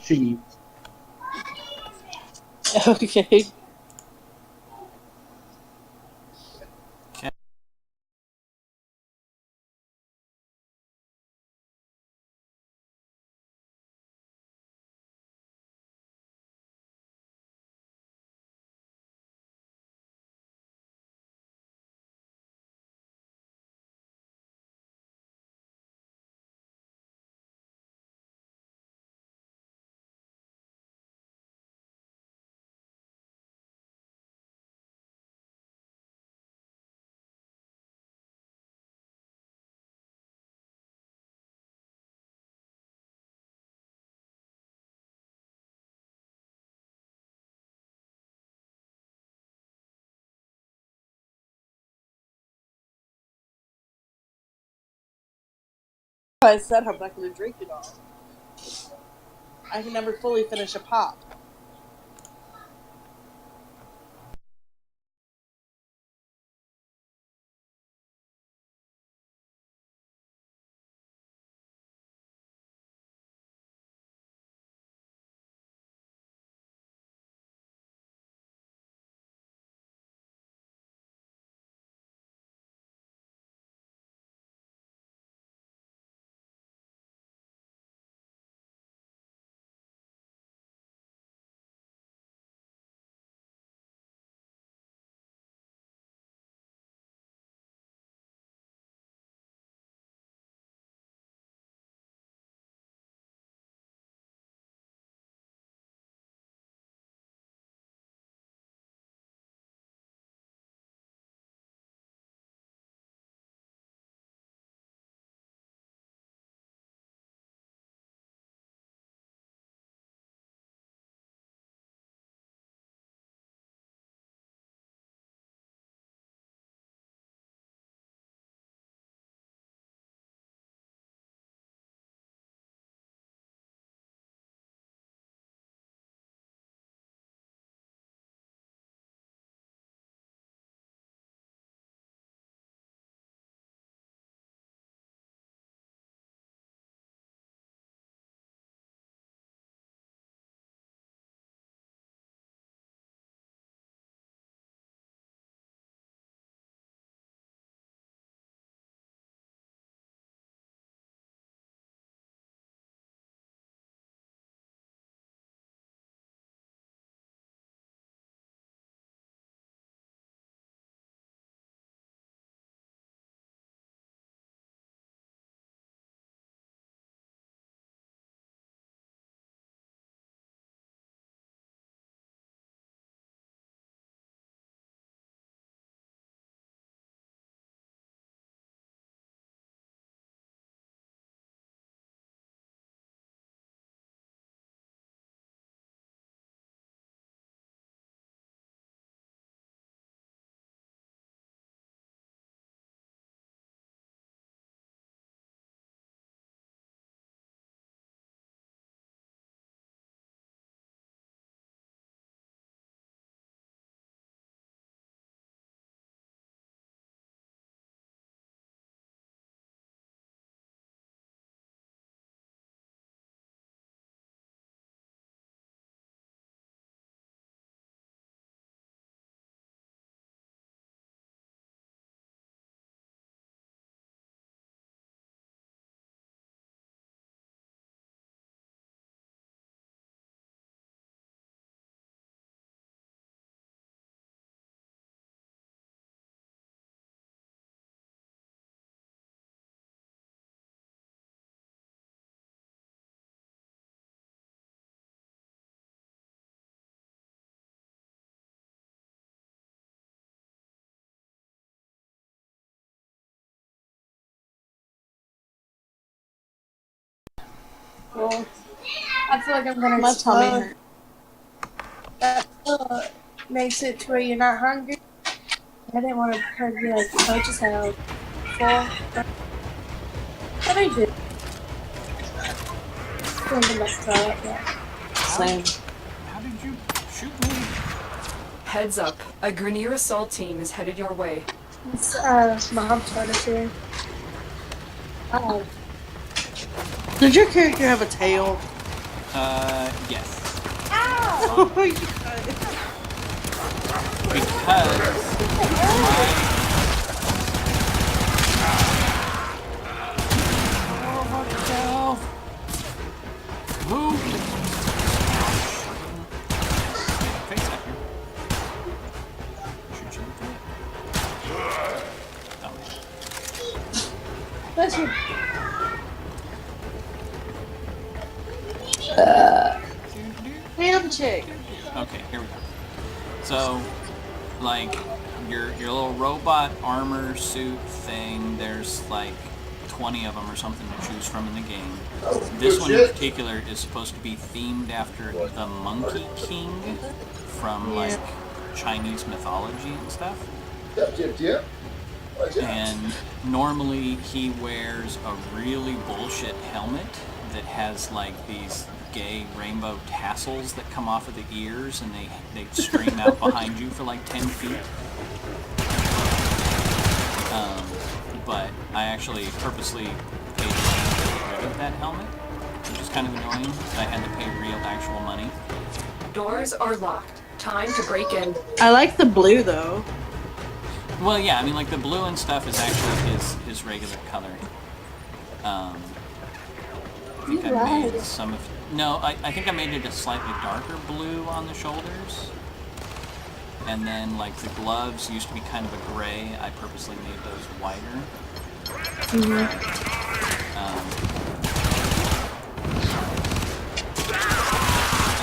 She. Okay. I said I'm not going to drink it all. I can never fully finish a pop. Well, I feel like I'm gonna My tummy hurt. That makes it to where you're not hungry. I didn't want to hurt you like coach as hell. Full. But I did. Doing the best out, yeah. Same. How did you shoot me? Heads up, a Grenier assault team is headed your way. It's mom started here. Did your character have a tail? Yes. Oh my god. Because oh, fuck yourself. Who? Face up here. Shoot you in the face. That's your. Damn chick. Okay, here we go. So, like, your little robot armor suit thing, there's like 20 of them or something to choose from in the game. This one in particular is supposed to be themed after the Monkey King from like Chinese mythology and stuff. Yep. And normally he wears a really bullshit helmet that has like these gay rainbow tassels that come off of the ears and they stream out behind you for like 10 feet. But I actually purposely paid money to get rid of that helmet, which is kind of annoying. I had to pay real actual money. Doors are locked. Time to break in. I like the blue though. Well, yeah, I mean, like the blue and stuff is actually his regular color. I think I made some of. No, I think I made it a slightly darker blue on the shoulders. And then, like, the gloves used to be kind of a gray. I purposely made those whiter. That's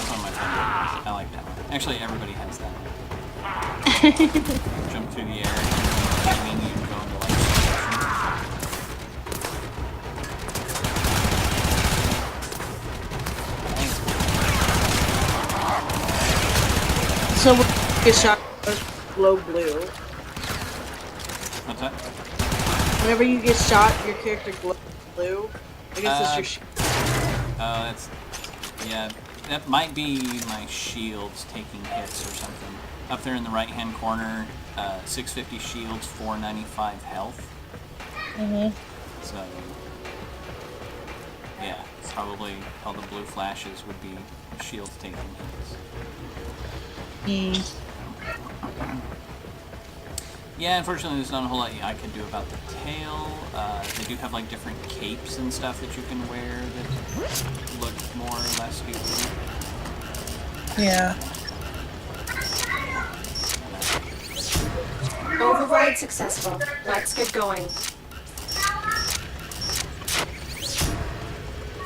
one of my favorites. I like that one. Actually, everybody has that one. Jump through the air, and then you go into, like, So when you get shot, glow blue. what's that? Whenever you get shot, your character glows blue. I guess that's your shield. That's... Yeah, that might be my shields taking hits or something. Up there in the right-hand corner, 650 shields, 495 health. So, yeah, probably all the blue flashes would be shields taking hits. Yeah, unfortunately there's not a whole lot I can do about the tail. They do have like different capes and stuff that you can wear that look more or less stupid. Yeah. Override successful. Let's get going.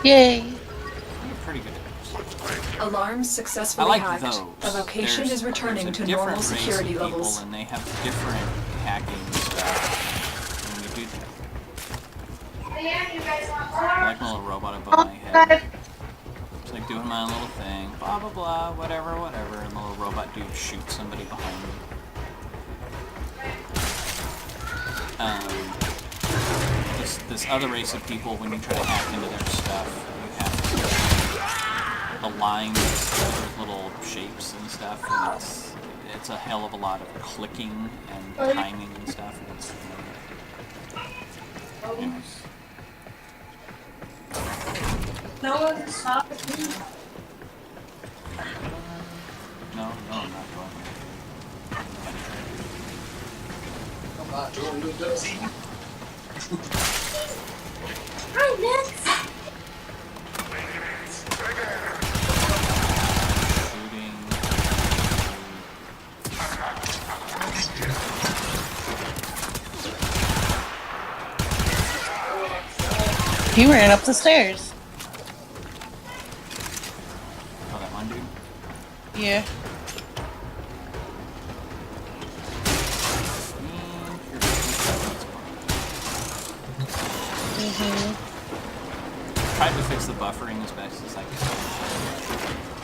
Yay. You're pretty good at those. Alarms I successfully like hacked. those. The location There's- is returning there's a to normal different race security of people, levels. and they have different hacking stuff when you do that. I like my little robot above my head. It's like doing my little thing, blah blah blah, whatever, and the little robot dude shoots somebody behind me. This other race of people, when you try to hack into their stuff, you have to align with little shapes and stuff, and it's a hell of a lot of clicking and timing and stuff. And it's, anyways. No one stop me. No, I'm not going Hi, next. shooting. He ran up the stairs. Oh, that one dude? Yeah. Tried to fix the buffering as best as I could.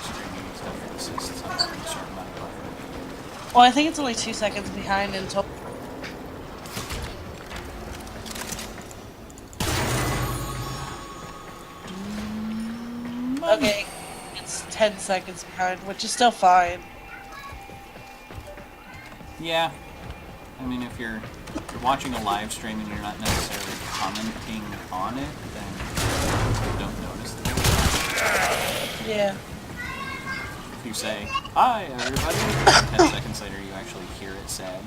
Streaming and stuff insists on a certain amount of buffering. Well, I think it's only 2 seconds behind until. Okay, it's 10 seconds behind, which is still fine. Yeah. I mean, if you're watching a live stream and you're not necessarily commenting on it, then you don't notice the difference. Yeah. If you say, "Hi, everybody," 10 seconds later you actually hear it said.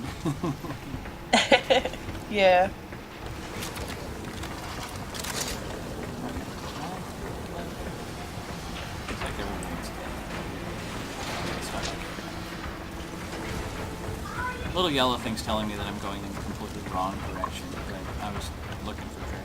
Yeah. It's like everyone's dead. It's not like little yellow thing's telling me that I'm going in the completely wrong direction, but I was looking for treasures.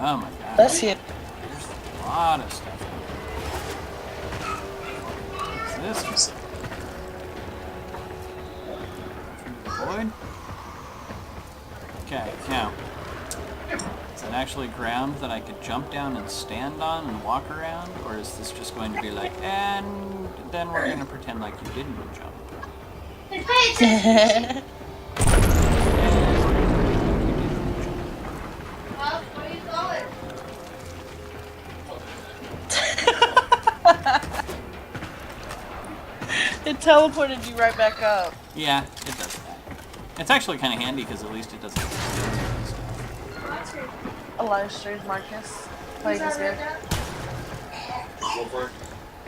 Oh my god. Let's see it. There's a lot of stuff. What's this? Void? Okay, now. Is that actually ground that I could jump down and stand on and walk around? Or is this just going to be like, and then we're going to pretend like you didn't jump? It teleported you right back up. Yeah, it does that. It's actually kind of handy because at least it doesn't. A live stream, Marcus. Playing this game.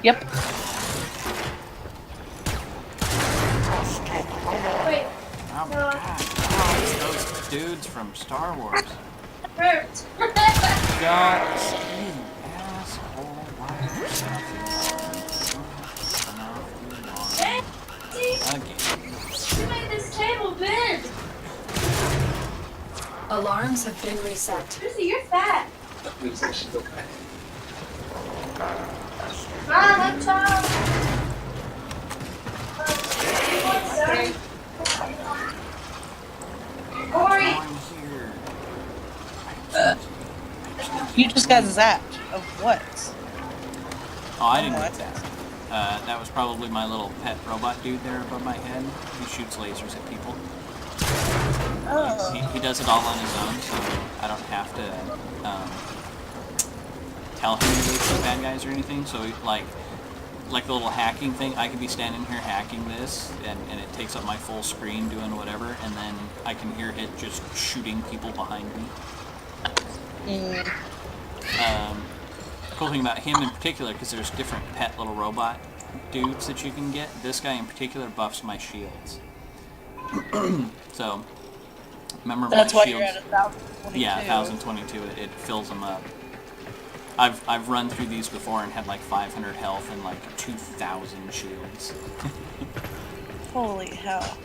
Yep. Wait, Oh my god. Oh, it's those dudes from Star Wars. hurt. God, you asshole. Why are you again? You made this table bend. Alarms have been reset. Lucy, you're fat. Mom, I'm tall. Corey. I'm here. You just got zapped of what? Oh, I didn't get that. That was probably my little pet robot dude there above my head. He shoots lasers at people. Oh. He does it all on his own, so I don't have to tell him to go shoot bad guys or anything. So, like the little hacking thing, I could be standing here hacking this, and it takes up my full screen doing whatever, and then I can hear it just shooting people behind me. Cool thing about him in particular, because there's different pet little robot dudes that you can get. This guy in particular buffs my shields. So, remember That's my why shields? you're at 1,022. Yeah, 1022. It fills them up. I've run through these before and had like 500 health and like 2,000 shields. Holy hell.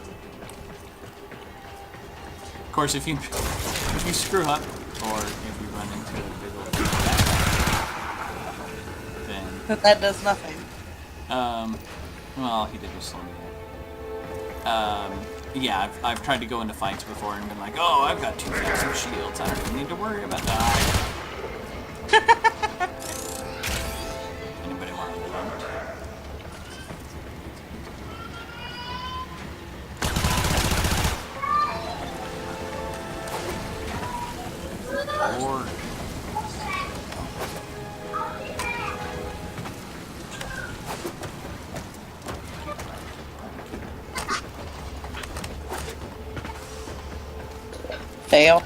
Of course, if you screw up or if you run into a big old then That does nothing. well, he did just slow me down. Yeah, I've tried to go into fights before and been like, oh, I've got 2,000 shields. I don't even need to worry about that. Anybody want to hunt? Or Fail.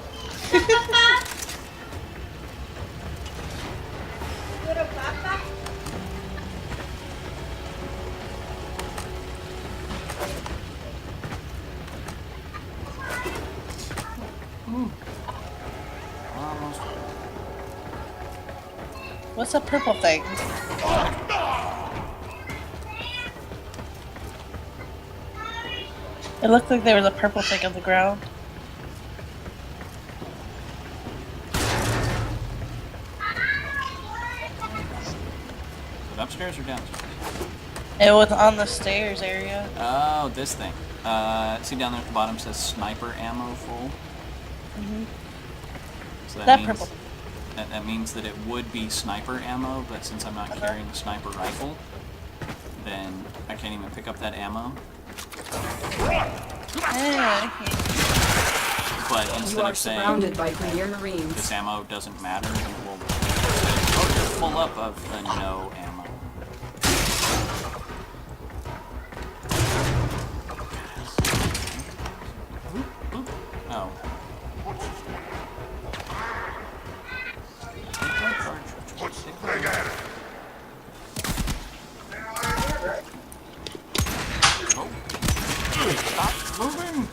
almost. What's that purple thing? It looked like there was a purple thing on the ground. Is it upstairs or downstairs? It was on the stairs area. Oh, this thing. See down there at the bottom says sniper ammo full. So That purple. That means that it would be sniper ammo, but since I'm not carrying a sniper rifle, then I can't even pick up that ammo. Yeah. But You instead are of saying surrounded by Grenier Marines. this ammo doesn't matter, it will say, oh, you're full up of the no ammo. Oh. Stop moving!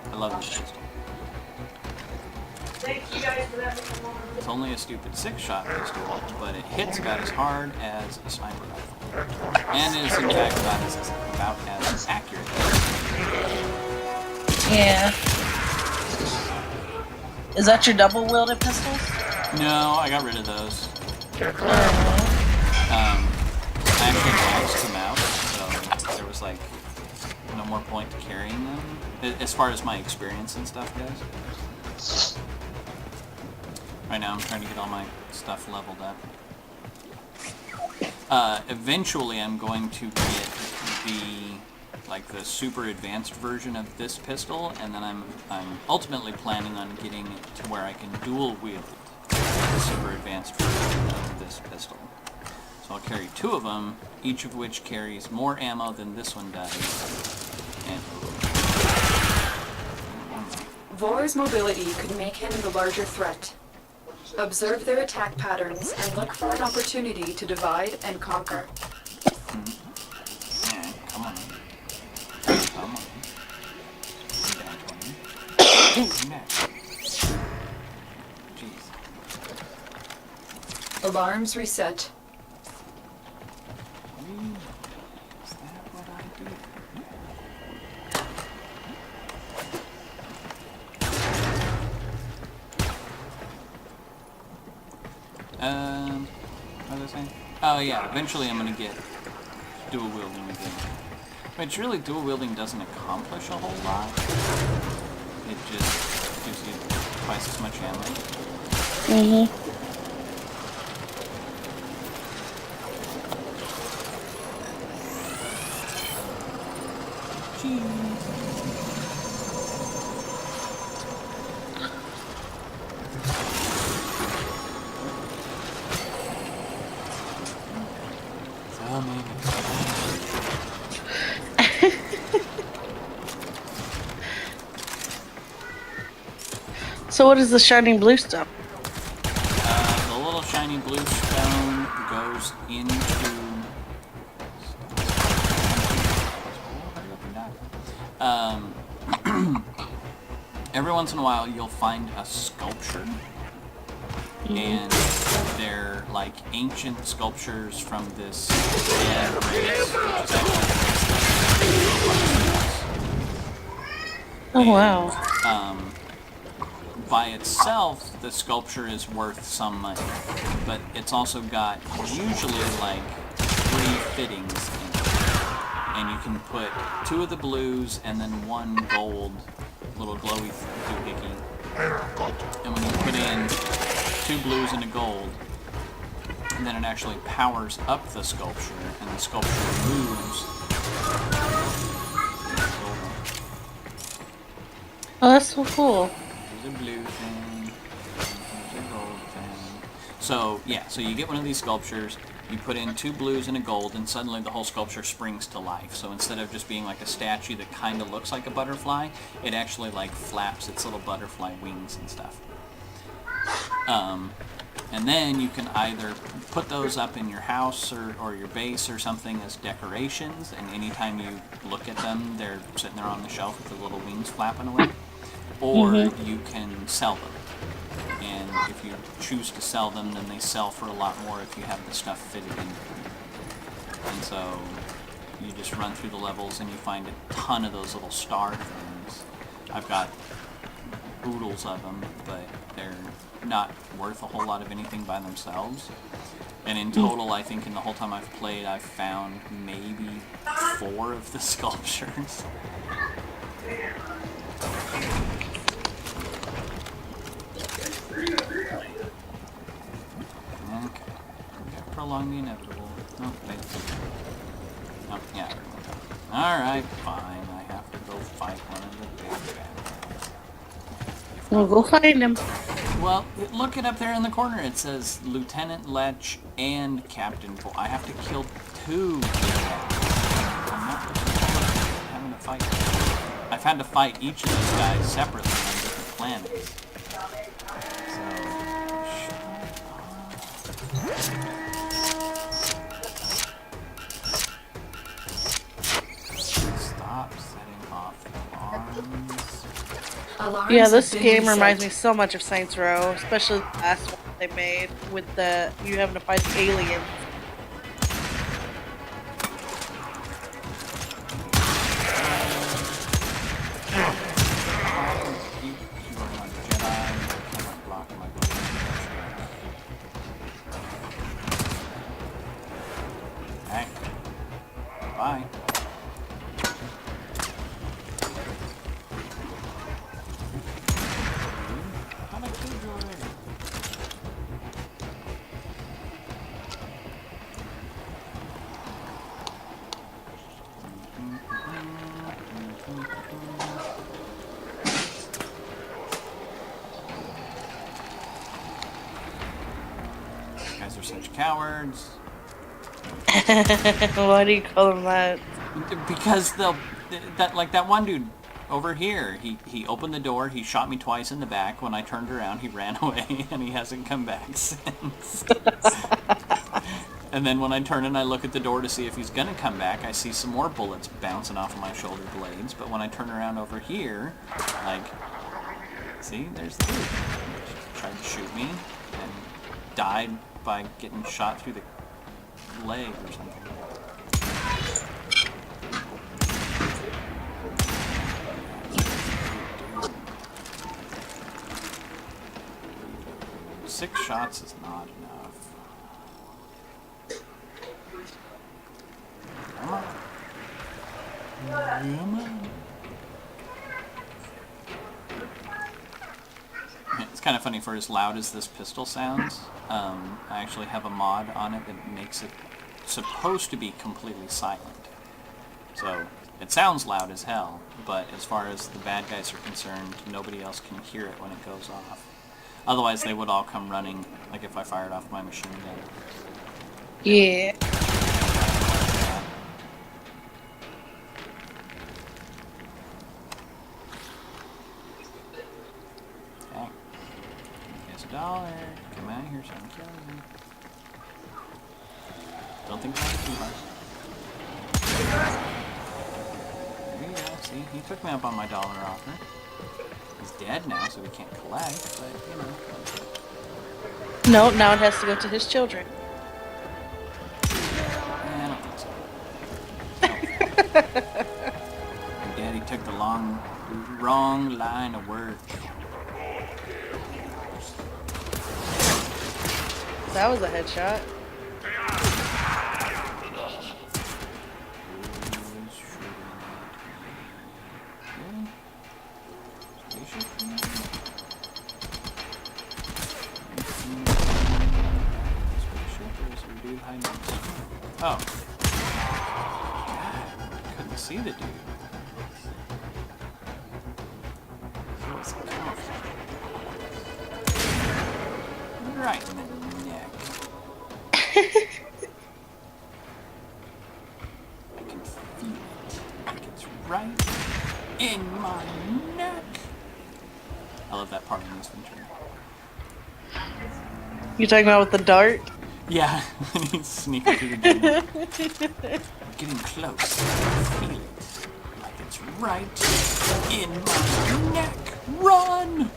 I love this pistol. It's only a stupid 6-shot pistol, but it hits about as hard as a sniper rifle. And is in fact about as accurate. Yeah. Is that your double-wielded pistols? No, I got rid of those. I actually maxed them out, so there was like no more point to carrying them, as far as my experience and stuff goes. Right now I'm trying to get all my stuff leveled up. Eventually I'm going to get the super advanced version of this pistol, and then I'm ultimately planning on getting it to where I can dual wield the super advanced version of this pistol. So I'll carry 2 of them, each of which carries more ammo than this one does. And Vor's mobility could make him the larger threat. Observe their attack patterns and look for an opportunity to divide and conquer. yeah, come on. Come on. Come down, Jeez. Alarms reset. Is that what I do? What was I saying? Oh yeah, eventually I'm gonna get dual wielding again. Which really dual wielding doesn't accomplish a whole lot. It just gives you twice as much ammo. So many. So what is the shining blue stuff? The little shiny blue stone goes into... every once in a while you'll find a sculpture, and they're like ancient sculptures from this dead race, which is Oh wow. by itself, the sculpture is worth some money, but it's also got usually like 3 fittings in it, and you can put 2 of the blues and then 1 gold little glowy doohickey, and when you put in 2 blues and a gold, and then it actually powers up the sculpture, and the sculpture moves. Oh, that's so cool. There's a blue thing, there's a gold thing. So, yeah, so you get one of these sculptures, you put in 2 blues and a gold, and suddenly the whole sculpture springs to life. So instead of just being like a statue that kind of looks like a butterfly, it actually like flaps its little butterfly wings and stuff. And then you can either put those up in your house or your base or something as decorations, and anytime you look at them, they're sitting there on the shelf with the little wings flapping away. Or you can sell them. And if you choose to sell them, then they sell for a lot more if you have the stuff fitted into them. And so you just run through the levels and you find a ton of those little star things. I've got oodles of them, but they're not worth a whole lot of anything by themselves. And in total, I think in the whole time I've played, I've found maybe 4 of the sculptures. Okay. Prolong the inevitable. Oh, wait. Oh, yeah. Alright, fine. I have to go fight one of the big bad We'll go find him. Well, look it up there in the corner. It says Lieutenant Lech and Captain Bull. I have to kill 2. I'm not having to fight. I've had to fight each of those guys separately on different planets. So, stop setting off alarms. Alarms Yeah, have this been game reset. reminds me so much of Saints Row, especially the last one they made with the you having to fight the aliens. You are not a Jedi. You cannot block my blade. Hey. Bye. Thought I killed you already. You guys are such cowards. Why do you call them that? Because that one dude over here, he opened the door, he shot me twice in the back. When I turned around, he ran away, and he hasn't come back since. And then when I turn and I look at the door to see if he's gonna come back, I see some more bullets bouncing off of my shoulder blades. But when I turn around over here, like, see, there's the dude. He tried to shoot me and died by getting shot through the leg or something. 6 shots is not enough. Come on. Come on. It's kind of funny, for as loud as this pistol sounds, I actually have a mod on it that makes it supposed to be completely silent. So it sounds loud as hell, but as far as the bad guys are concerned, nobody else can hear it when it goes off. Otherwise, they would all come running, like if I fired off my machine gun. Yeah. Okay. Here's $1. Come out here so I can kill you. Don't think about it too hard. There you go. See, he took me up on my dollar offer. He's dead now, so we can't collect, but, you know. No, now it has to go to his children. I don't think so. Your daddy took the wrong line of work. That was a headshot. Oh. God, couldn't see the dude. He was right in the neck. I can feel it. Like it's right in my neck. I love that part in this Ventura. You talking about with the dart? Yeah, when he's sneaking through the jungle. Getting close. Feel it. Like it's right in my neck. Run!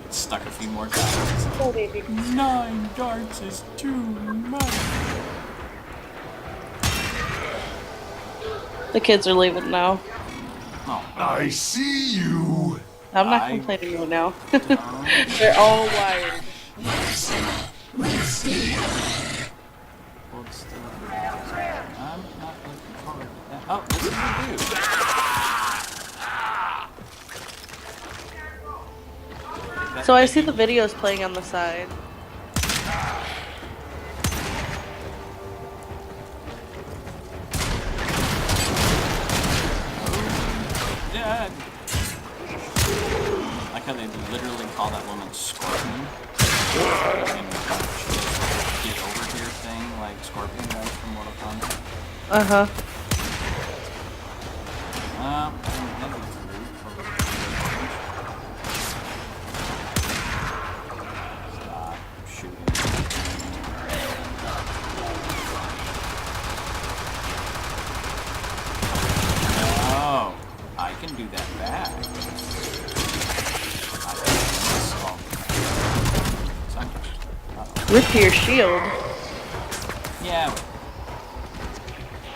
Stuck a few more times. Oh, baby. 9 darts is too much. The kids are leaving now. Oh, I see you. I'm not I- complaining right now. don't. They're all wired. Hold still. I'm not looking forward to that. Oh, this is the dude. So I see the videos playing on the side. Yeah. how they literally call that woman Scorpion. And she does get over here thing like Scorpion does from Mortal Kombat. Uh-huh. Stop shooting. Oh, I can do that back. With your shield. Yeah.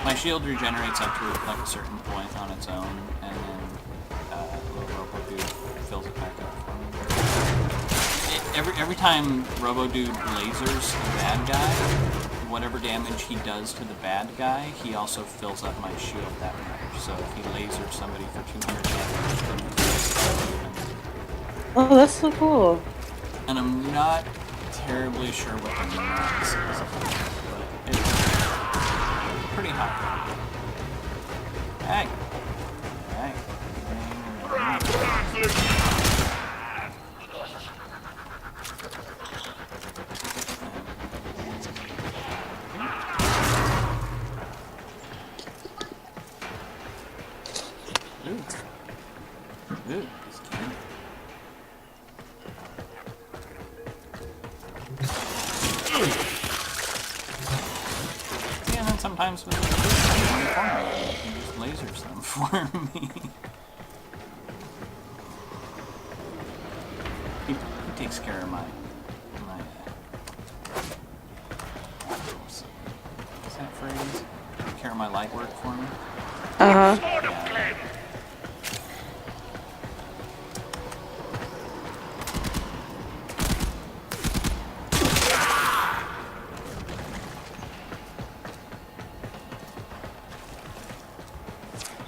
My shield regenerates up to like a certain point on its own, and then little Robo Dude fills it back up for me. Every time Robo Dude lasers a bad guy, whatever damage he does to the bad guy, he also fills up my shield that much. So if he lasers somebody for 200 damage, then he fills it up. Oh, that's so cool. And I'm not terribly sure what the max is, but it's pretty high. Hey. Hey. Ooh. Ooh, this candy. Yeah, and then sometimes with he just lasers them for me. he takes care of my what's that phrase? Take care of my light work for me. Uh-huh. Yeah.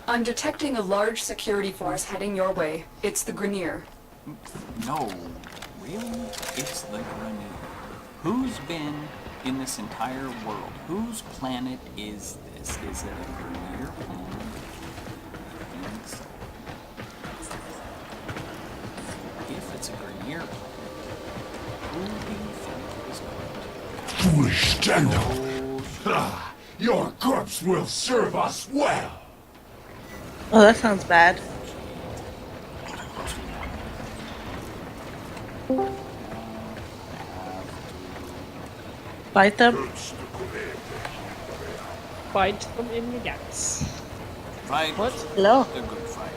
I'm detecting a large security force heading your way. It's the Grenier. No, really? It's the Grenier. Who's been in this entire world? Whose planet is this? Is it a Grenier planet? I think so. If it's a Grenier planet, who do you think is going to? Foolish stand-up. Oh, Ah, your corpse will serve us well. Oh, that sounds bad. Fight them? Fight them in the guts. Fight. What? Hello? A good fight.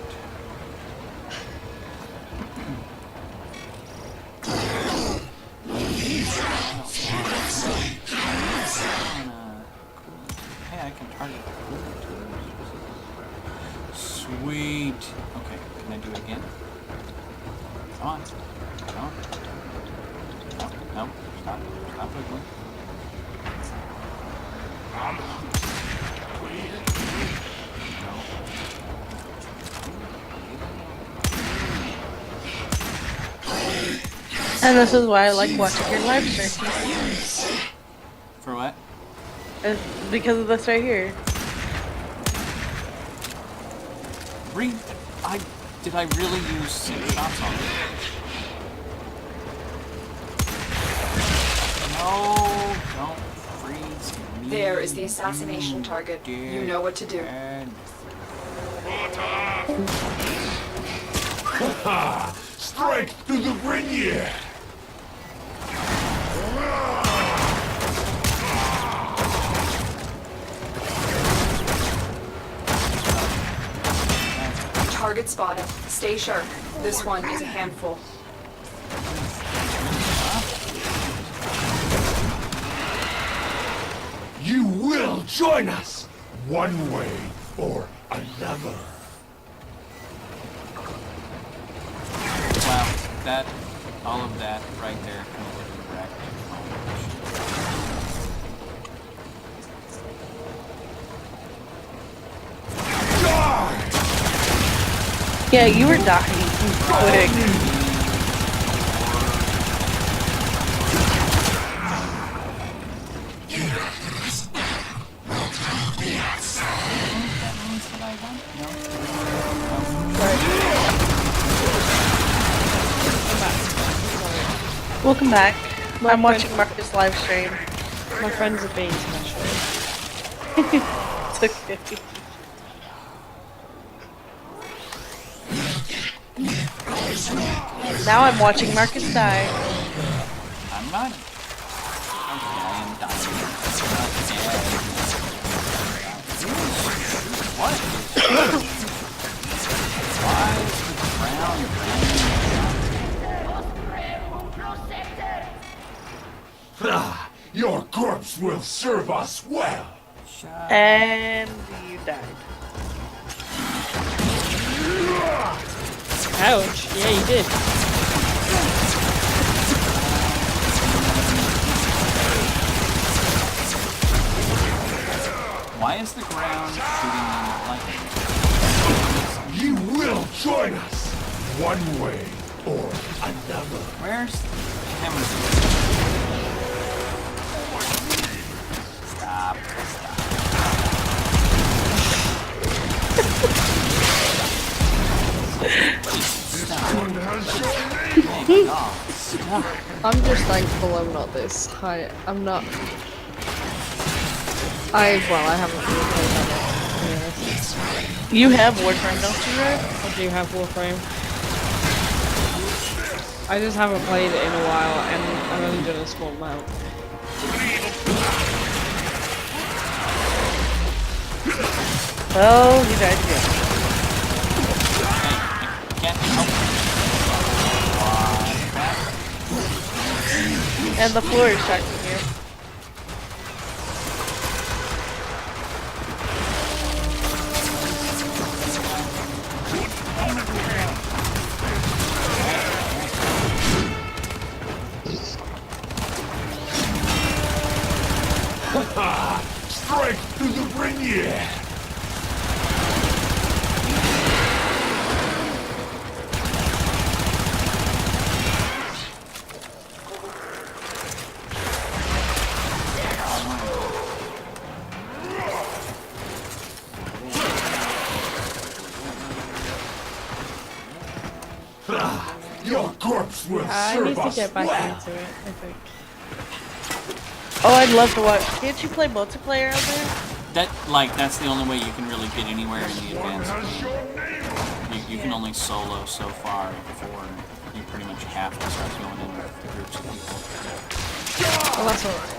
Hey, I can target the too. Sweet. Okay, can I do it again? Come on. Come on. No, no, stop. Stop wiggling. And this is why I like watching your live stream. For what? It's because of this right here. Did I really use 6 shots on it? No, don't freeze me. There is the assassination target. You know what to do. Ha! Strike to the Grenier! Target spotted. Stay sharp. This one is a handful. You will join us, one way or another. Wow, all of that right there completely wrecked. Yeah, you were dying quick. Welcome back. My I'm friend- watching Marcus live stream. My friends are being special. It's okay. Now I'm watching Marcus die. I'm not. Okay, I am dying. What? Why is the ground Ah, your corpse will serve us well. shut? And you died. Ouch. Yeah, you did. Why is the ground shooting me like? You will join us, one way or another. Where's the camera? Stop. One has your name. Hey, God, stop. I'm just thankful I'm not this high. I'm not. I haven't really played that yet. You have Warframe, don't you, Red? I do have Warframe. I just haven't played it in a while, and I've only done a small amount. Well, you died again. Can't help And the floor is shocking you. Strike through the brainiac. Your corpse will I serve need to us get back well. into it, I think. Oh, I'd love to watch. Can't you play multiplayer out there? That's the only way you can really get anywhere in the One advanced has your game. name. You can only solo so far before you pretty much have to start going in with groups of people. Well, that's alright.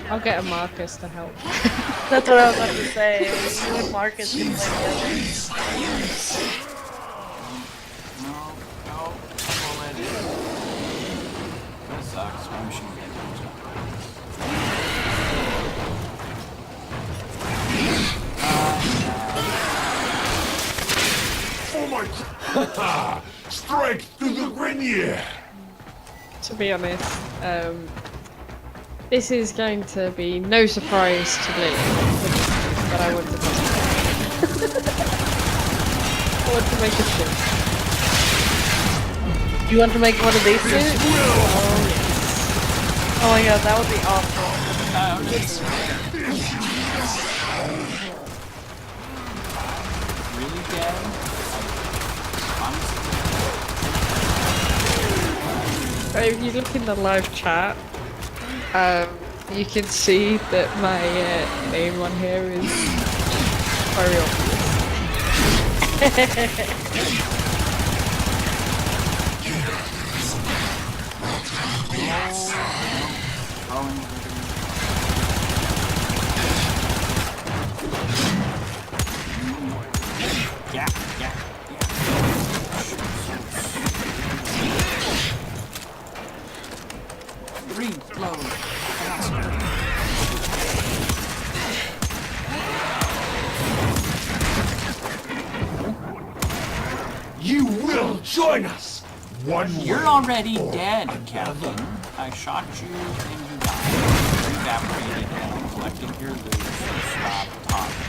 I'll get a Marcus to help. That's what I was about to say. You and Marcus can play together. No, pull it in. That sucks. Why should we get Oh my! Strike through the brainiac. To be honest, this is going to be no surprise to me, but I want to do I want to make a ship. You want to make one of these suits? Oh, yes. Oh my god, that would be awesome. really dead? If you look in the live chat, you can see that my name on here is very Yeah. Reload. You will join us. One You're way already or dead, another. Captain. I shot you and you died. You evaporated and I collected your loot. Stop talking.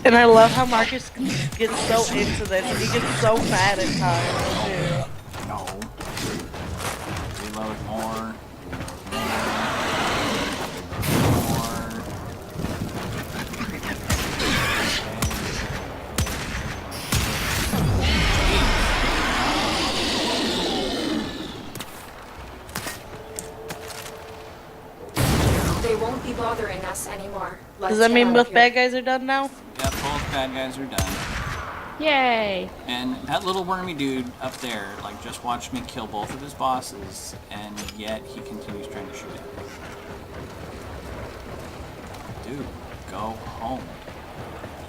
And I love how Marcus gets so into this. He gets so mad at times, too. No. Reload more. anymore. Does that mean both bad guys are done now? Yeah, both bad guys are done. Yay! And that little wormy dude up there, like, just watched me kill both of his bosses, and yet he continues trying to shoot at me. Dude, go home.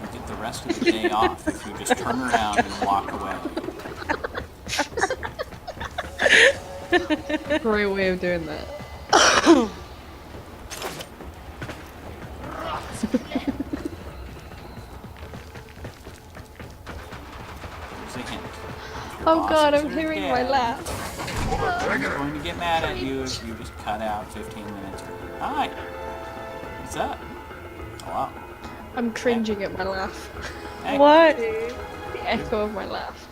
You get the rest of the day off if you just turn around and walk away. Great way of doing that. Here's a hint. Your Oh god, bosses I'm are hearing my dead. laugh. I'm going to get mad at you if you just cut out 15 minutes early. Hi! What's up? Oh, wow. I'm cringing at my laugh. Hey, What? The echo of my laugh.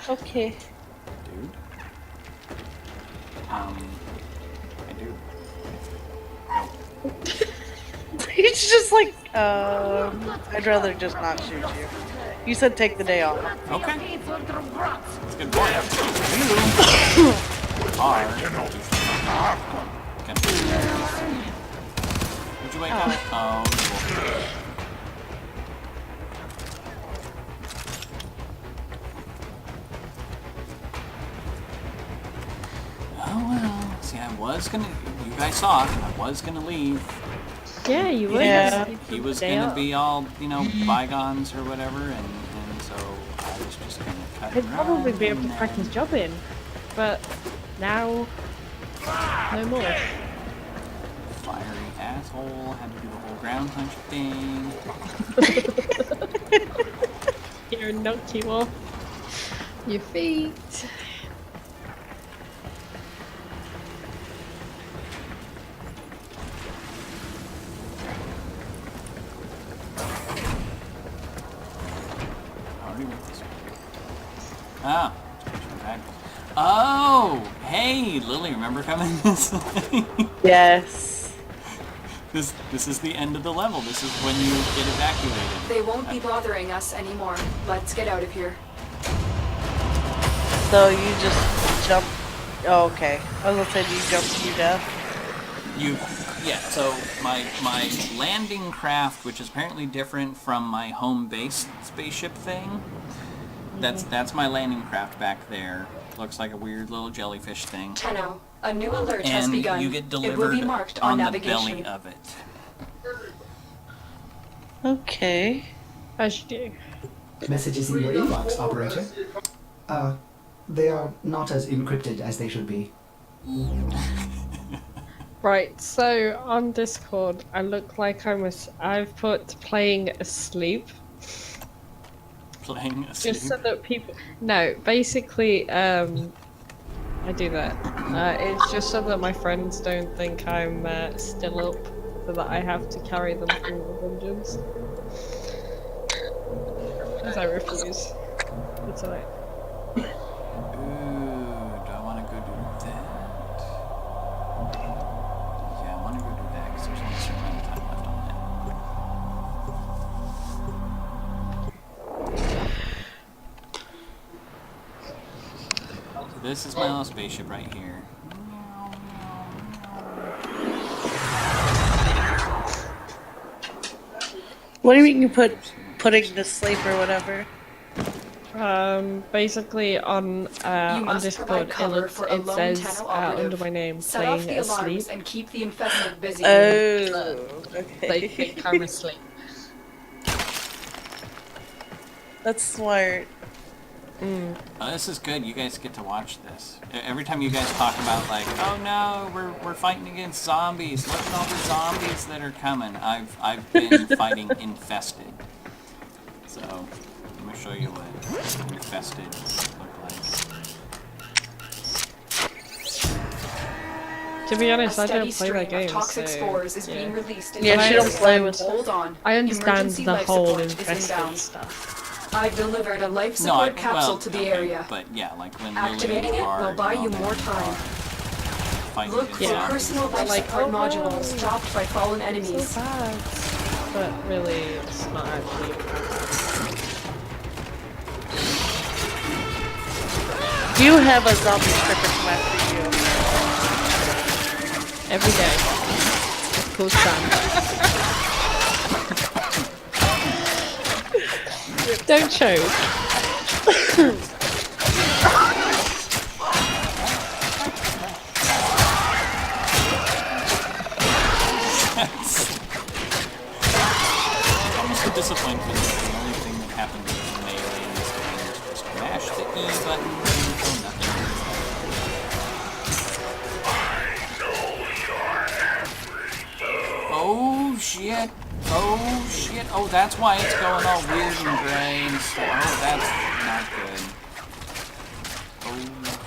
Okay. dude. I do. Nope. He's just like, I'd rather just not shoot you. You said take the day off. Okay. That's a good point. You are. Would you wake up? Oh, cool. Oh well. See, I was gonna. You guys saw it. I was gonna leave. Yeah, you would. Yeah. He was Day gonna off. be all, you know, bygones or whatever, and so I was just gonna cut He'd probably around be able to and pack his then- job in. But now, no more. Fiery asshole, had to do the whole ground punch thing. You're knocked you off your feet. I already went this way. Ah. Oh! Hey, Lily, remember coming this way? Yes. This is the end of the level. This is when you get evacuated. They won't be bothering us anymore. Let's get out of here. So you just jump. Oh, okay. I was gonna say, do you jump to your death? Yeah, so my landing craft, which is apparently different from my home base spaceship thing, that's my landing craft back there. Looks like a weird little jellyfish thing. Tenno, a new alert has And begun. you get It will delivered be marked on the navigation. belly of it. Okay. As you do. Messages in your inbox, operator. They are not as encrypted as they should be. Right, so on Discord, I look like I've put playing asleep. Playing asleep. Just so that people. No, basically, I do that. It's just so that my friends don't think I'm still up, so that I have to carry them through the dungeons. Because I refuse. It's alright. Ooh, do I want to go do that? Yeah, I want to go do that because there's only a certain amount of time left on that. So this is my little spaceship right here. What do you mean you putting to sleep or whatever? Basically on must Discord, provide cover for a it lone says Tenno operative. under my name, Set off playing the asleep. alarms and keep the infested busy. Oh, They okay. think I'm asleep. That's smart. Oh, this is good. You guys get to watch this. Every time you guys talk about like, oh no, we're fighting against zombies. Look at all the zombies that are coming. I've been fighting infested. So let me show you what infested look like. To be A honest, I steady don't play that stream game, of toxic so, spores is yeah. being released. Yeah, into she the don't play system. with Hold on. I understand Emergency the life whole support is infested inbound. stuff. I've delivered a life No, support capsule to the okay, area. But yeah, like when Activating Lily it and will buy you Bard, more time. fighting Look against for Yeah. zombies. personal life Like, support oh, modules no. dropped by fallen So enemies. bad. But really, it's not actually. Do you have a zombie stripper come after you? Every day. magical sand. Don't choke. Almost a disappointment that the only thing that happened with melee in this game was just mash the E button and go nothing. Oh shit! Oh shit! Oh, that's why it's going all weird and gray and stuff. Oh, that's not good. Oh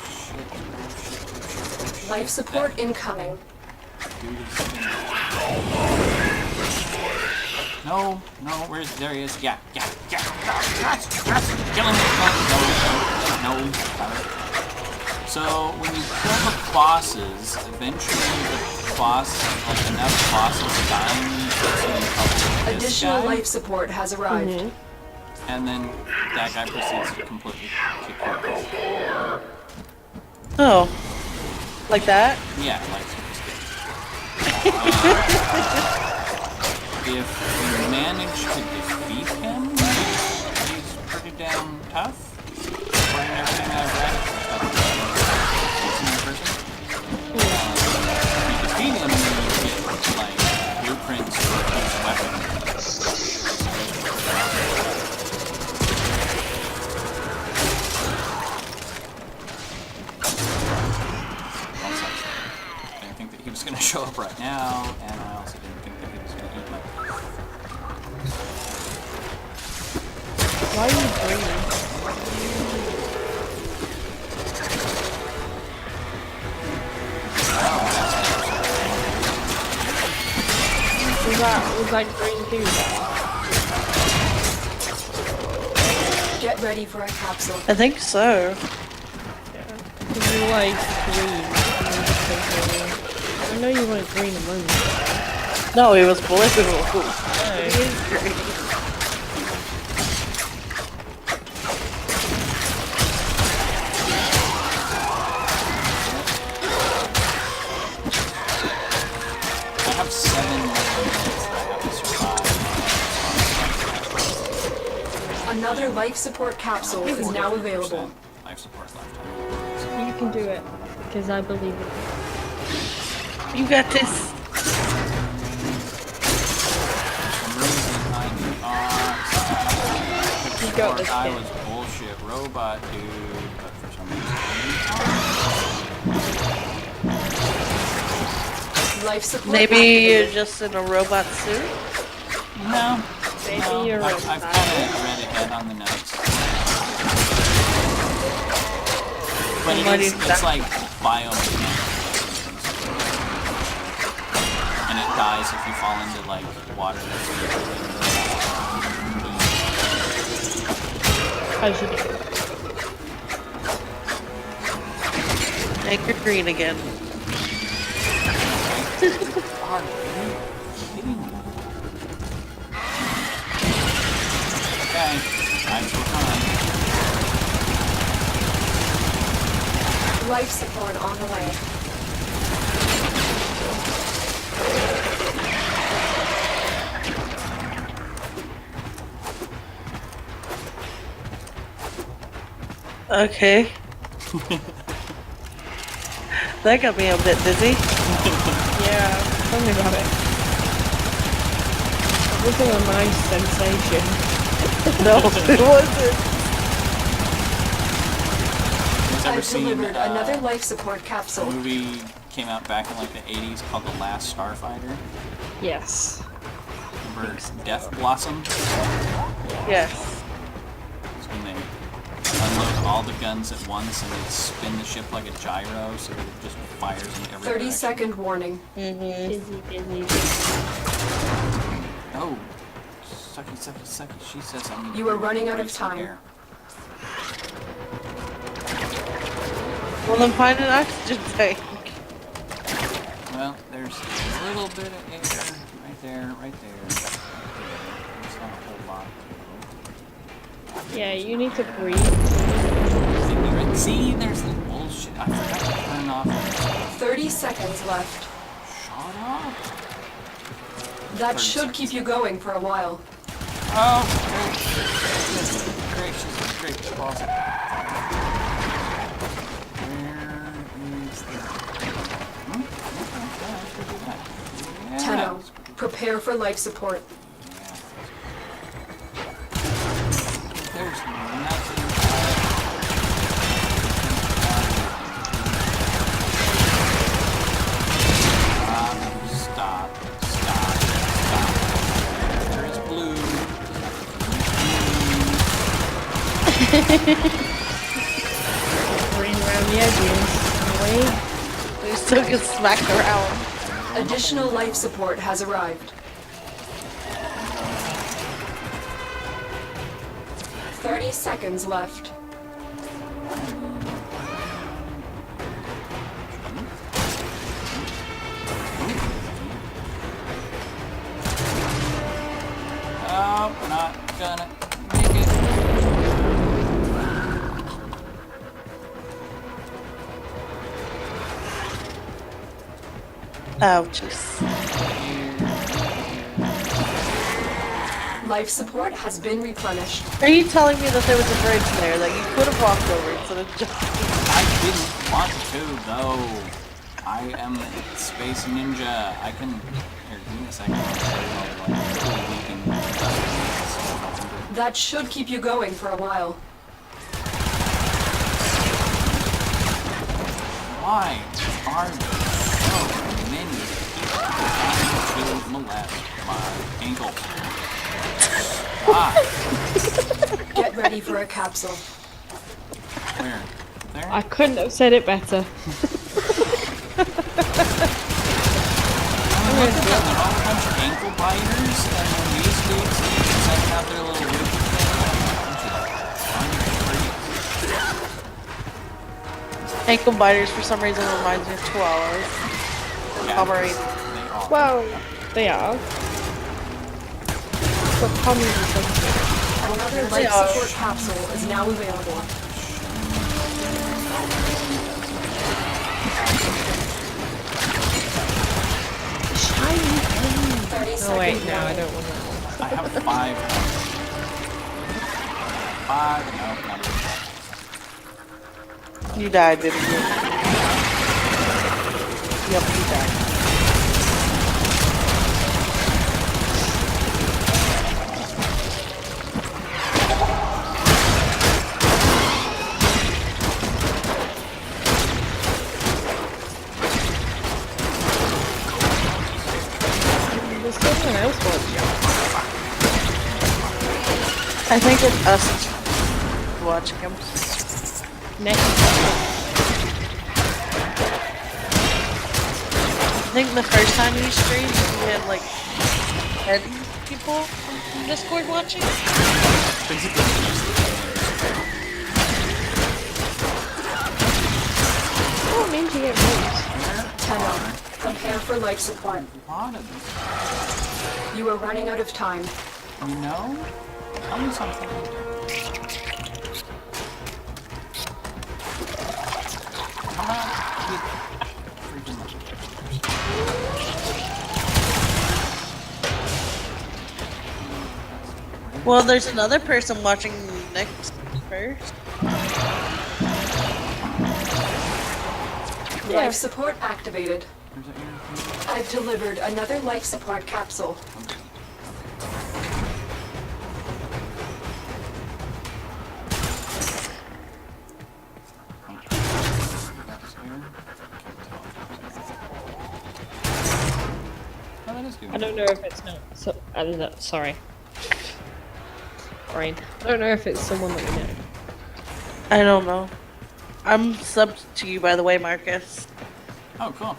shit! Oh shit! Oh shit! Life support incoming. Dude is no, no, where's there he is? Yeah. Yes, kill him! No. So when you kill the bosses, eventually the boss, like enough bosses dying, gets you in trouble with this Additional guy, life support has arrived. and then that guy proceeds to completely kick your ass. Oh. Like that? Yeah, like if you manage to defeat him, he's pretty damn tough. According to everything I've read, if you defeat him, then you get like blueprints for his weapon. I didn't think that he was going to show up right now, and I also didn't think that he was going to eat my... Why are you breathing? Was that green too? Get ready for a capsule. I think so. Because you like green. I know you want green a moment. No, it was blue. Oh. It is green. I have 7 more minutes that I have to survive. Another life support capsule is now available. Life support left. You can do it. Because I believe it. You got this. For some reason, I You got this, I kid. was bullshit robot dude, but for some reason, Life support Maybe activated. you're just in a robot suit? no. Maybe No, you're I've right. kind of read ahead on the notes. But it's like biomechanical. And it dies if you fall into like water that's How's you do? Make it green again. Okay, time for fun. Life support on the way. Okay. That got me a bit dizzy. Yeah, tell me about it. It wasn't a nice sensation. No, it wasn't. Who's ever I've seen delivered another life support a capsule. movie came out back in like the 80s called The Last Starfighter? Yes. Remember Death Blossom? Yes. It's when they unload all the guns at once and they spin the ship like a gyro so that it just fires in every 30-second warning. Busy. Oh, sucky. She says I'm You are running out of time. Here. Well, then find an oxygen tank. Well, there's a little bit of air right there. There's not a whole lot. Yeah, you need to breathe. See, there's the bullshit. I forgot to turn off. 30 seconds left. Shut up. That should keep you going for a while. Oh, great. Great. Awesome. Where is the... Tenno, prepare for life support. There's nothing. Stop. There is blue. Green around the edges. Wait. They still get smacked around. Additional life support has arrived. 30 seconds left. Oh, not gonna make it. Ouchies. Life support has been replenished. Are you telling me that there was a bridge there that you could have walked over instead of just... I didn't want to, though. I am Space Ninja. I can... Here, give me a second. That should keep you going for a while. Why are there so many people trying to molest my ankle? Why? Get ready for a capsule. Where? There? I couldn't have said it better. Look at them, they're all a bunch of ankle biters, and then these dudes sending out their little whip thing. Ankle biters for some reason reminds me of koalas. Pomeranian. They are. Well, they are. But Pommy's is something. Another life support capsule is now available. Shiny thing. 30 Oh seconds wait, no, I left. don't want that. I have 5. 5? No, not even. You died, didn't you? Yep, you died. There's someone else watching. I think it's us watching him. Next. I think the first time you streamed, we had like 10 people in Discord watching. Oh, I mean to get moves. Tenno, prepare for life support. A lot of this. You are running out of time. You know? Tell me something. Come on. You freaking... Well, there's another person watching next first. Life support activated. There's an ear. I've delivered another life support capsule. I don't know if it's not. So, I don't know. Sorry. Brain. I don't know if it's someone that we know. I don't know. I'm subbed to you, by the way, Marcus. Oh, cool.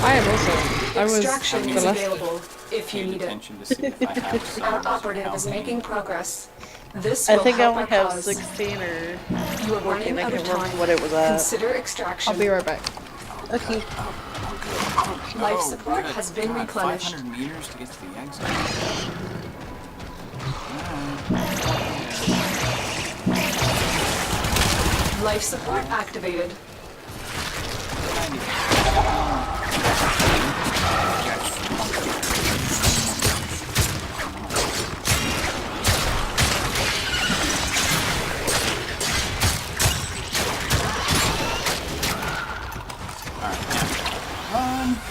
I am also. I was Extraction the is last. available if you Paid need it. attention to see if I have some Our operative is making progress. This will I think I help only our have cause. 16 or You are 14. running I out can't of remember time. what it was at. Consider extraction. I'll be right back. Okay. Life Oh, support good has been God, replenished. 500 meters to get to the exit. Life support activated.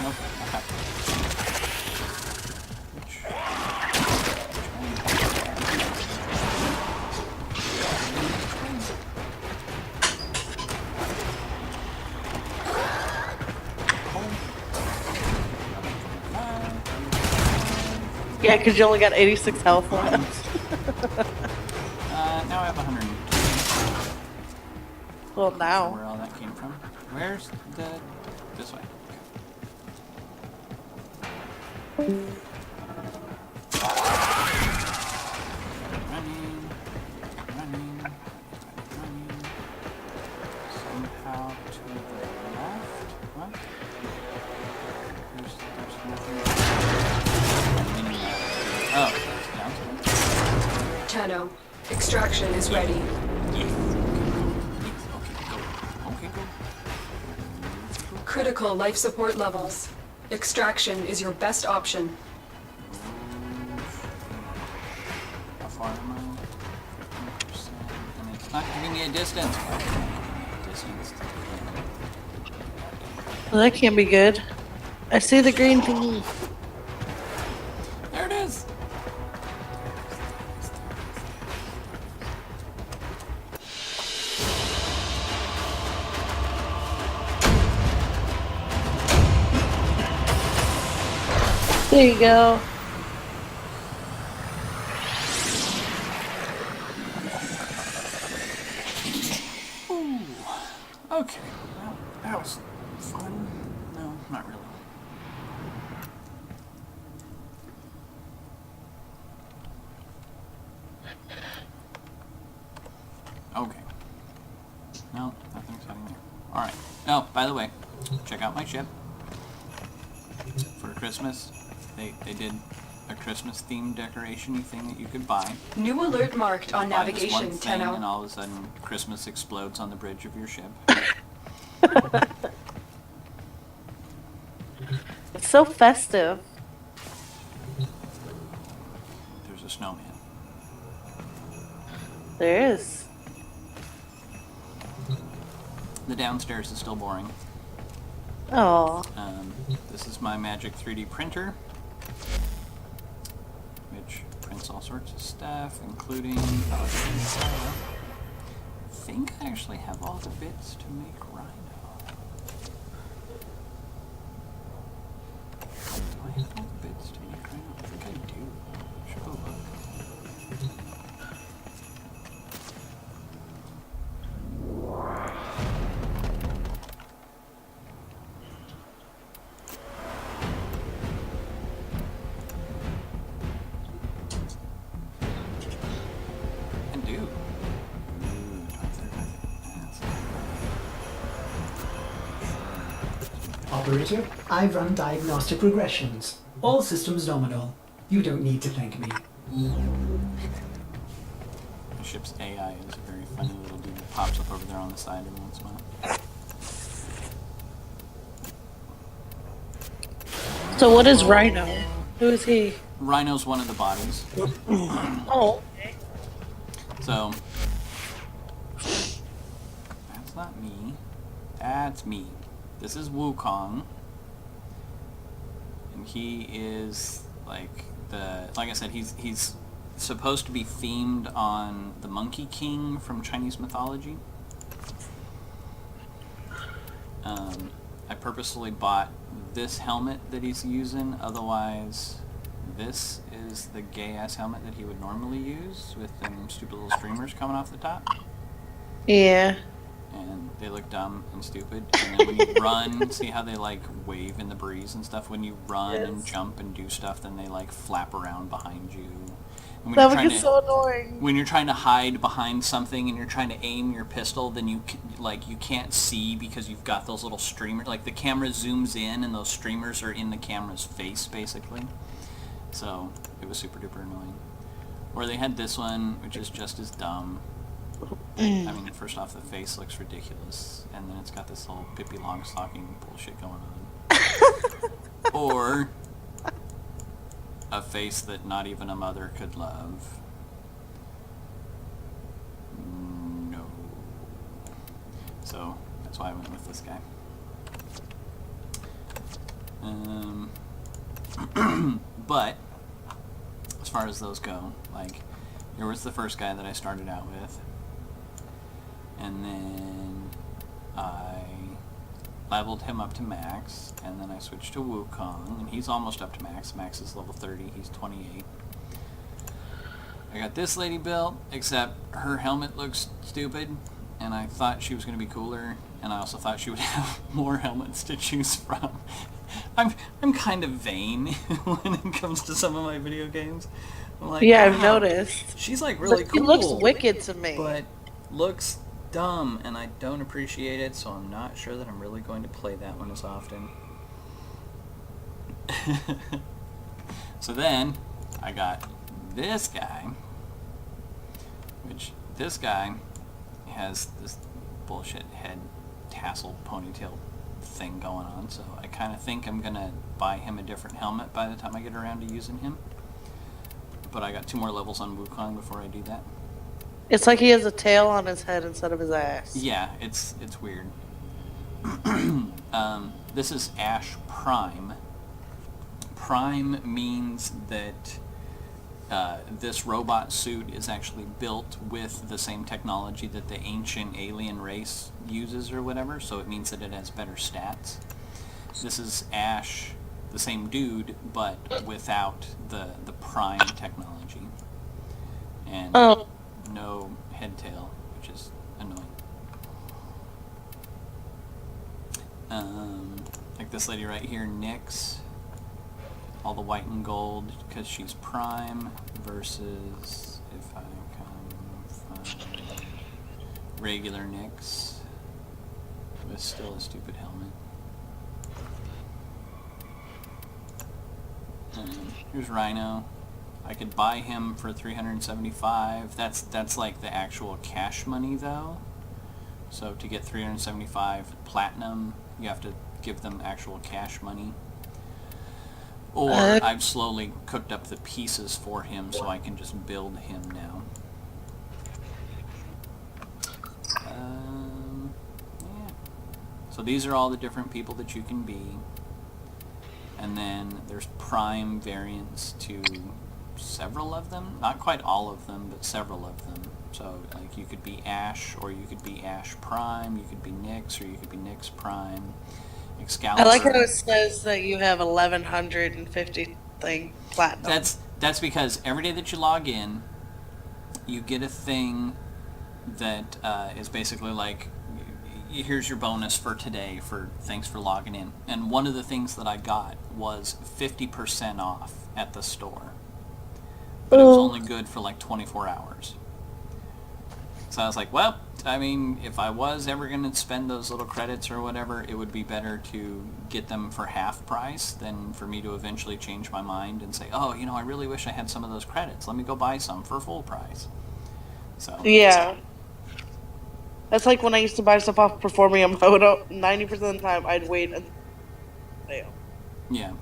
Okay. Yeah, because you only got 86 health left. Now I have 100. Well, Where now. all that came from? Where's the... This way. Running. Somehow to the left. What? There's nothing. Oh, downstairs. Chano, extraction is ready. Okay, go. Critical life support levels. Extraction is your best option. How far am I? 10%. And it's not giving me a distance. Distance. Well, that can't be good. I see the green thingy. There it is. There you go. Ooh. Okay. Well, that was fun. No, not really. Okay. No, nothing's happening there. Alright. Oh, by the way, check out my ship. For Christmas, they did a Christmas themed decoration thing that you could buy. New alert marked on Buy this navigation, one thing, and Tenno. all of a sudden Christmas explodes on the bridge of your ship. It's so festive. There's a snowman. There is. The downstairs is still boring. Oh. This is my Magic 3D printer, which prints all sorts of stuff, including... I think I actually have all the bits to make Rhino. Do I have all the bits to make Rhino? I think I do. Should go look. Operator, I run diagnostic regressions. All systems nominal. You don't need to thank me. The ship's AI is a very funny little dude that pops up over there on the side every once in a while. So what is Rhino? Who is he? Rhino's one of the bodies. Oh, okay. So, that's not me. That's me. This is Wukong. And he is, like I said, he's supposed to be themed on the Monkey King from Chinese mythology. I purposely bought this helmet that he's using, otherwise this is the gay-ass helmet that he would normally use with them stupid little streamers coming off the top. Yeah. And they look dumb and stupid. And then when you run, see how they like wave in the breeze and stuff? When you run and jump and do stuff, then they like flap around behind you. And when That would get so annoying. when you're trying to hide behind something and you're trying to aim your pistol, then you can't see because you've got those little streamers. Like the camera zooms in and those streamers are in the camera's face, basically. So it was super duper annoying. Or they had this one, which is just as dumb. I mean, first off, the face looks ridiculous, and then it's got this whole Pippi Longstocking bullshit going on. Or a face that not even a mother could love. No. So that's why I went with this guy. But as far as those go, like, there was the first guy that I started out with, and then I leveled him up to max, and then I switched to Wukong, and he's almost up to max. Max is level 30, he's 28. I got this lady built, except her helmet looks stupid, and I thought she was going to be cooler, and I also thought she would have more helmets to choose from. I'm kind of vain when it comes to some of my video games. I'm like, Yeah, I've wow, noticed. she's like really But cool. she looks wicked to me. But looks dumb, and I don't appreciate it, so I'm not sure that I'm really going to play that one as often. So then, I got this guy, which this guy has this bullshit head tassel ponytail thing going on, so I kind of think I'm gonna buy him a different helmet by the time I get around to using him. But I got 2 more levels on Wukong before I do that. It's like he has a tail on his head instead of his ass. Yeah, it's weird. This is Ash Prime. Prime means that this robot suit is actually built with the same technology that the ancient alien race uses or whatever, so it means that it has better stats. This is Ash, the same dude, but without the Prime technology. And no head tail, which is annoying. Like this lady right here, Nyx. All the white and gold because she's Prime, versus if I come find regular Nyx with still a stupid helmet. Here's Rhino. I could buy him for 375. That's like the actual cash money though. So to get 375 platinum, you have to give them actual cash money. Or I've slowly cooked up the pieces for him so I can just build him now. Yeah. So these are all the different people that you can be. And then there's Prime variants to several of them. Not quite all of them, but several of them. So like you could be Ash, or you could be Ash Prime, you could be Nyx, or you could be Nyx Prime. Excalibur. I like how it says that you have 1150 thing platinum. That's because every day that you log in, you get a thing that is basically like, here's your bonus for today for thanks for logging in. And one of the things that I got was 50% off at the store, but it was only good for like 24 hours. So I was like, well, I mean, if I was ever going to spend those little credits or whatever, it would be better to get them for half price than for me to eventually change my mind and say, oh, you know, I really wish I had some of those credits. Let me go buy some for full price. So yeah. That's like when I used to buy stuff off Performium mode. 90% of the time, I'd wait until sale. Yeah.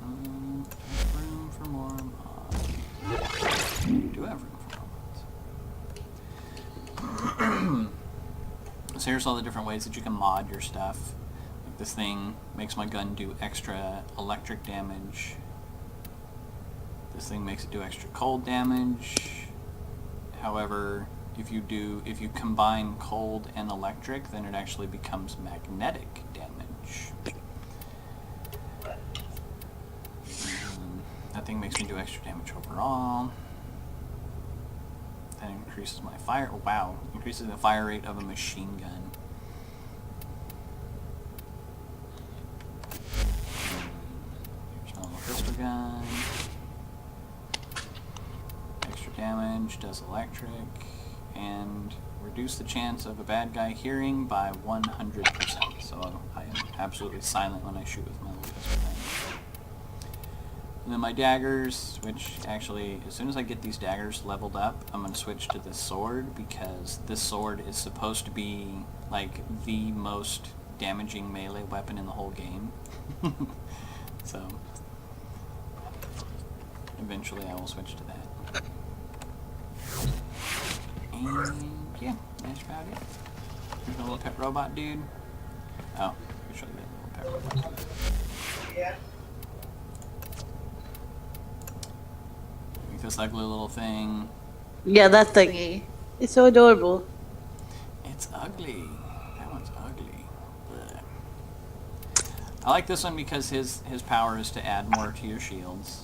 Room for more mods. Do have room for more mods. So here's all the different ways that you can mod your stuff. Like this thing makes my gun do extra electric damage. This thing makes it do extra cold damage. However, if you combine cold and electric, then it actually becomes magnetic damage. That thing makes me do extra damage overall. That increases my fire. Oh, wow, increases the fire rate of a machine gun. Here's my little pistol gun. Extra damage, does electric, and reduce the chance of a bad guy hearing by 100%. So I am absolutely silent when I shoot with my little pistol gun. And then my daggers, which actually, as soon as I get these daggers leveled up, I'm going to switch to this sword, because this sword is supposed to be like the most damaging melee weapon in the whole game. So eventually I will switch to that. And yeah, that's about it. Here's my little pet robot dude. Oh, we should get a little pepper. Yeah. Like this ugly little thing. Yeah, that thingy. It's so adorable. It's ugly. That one's ugly. Blech. I like this one because his power is to add more to your shields.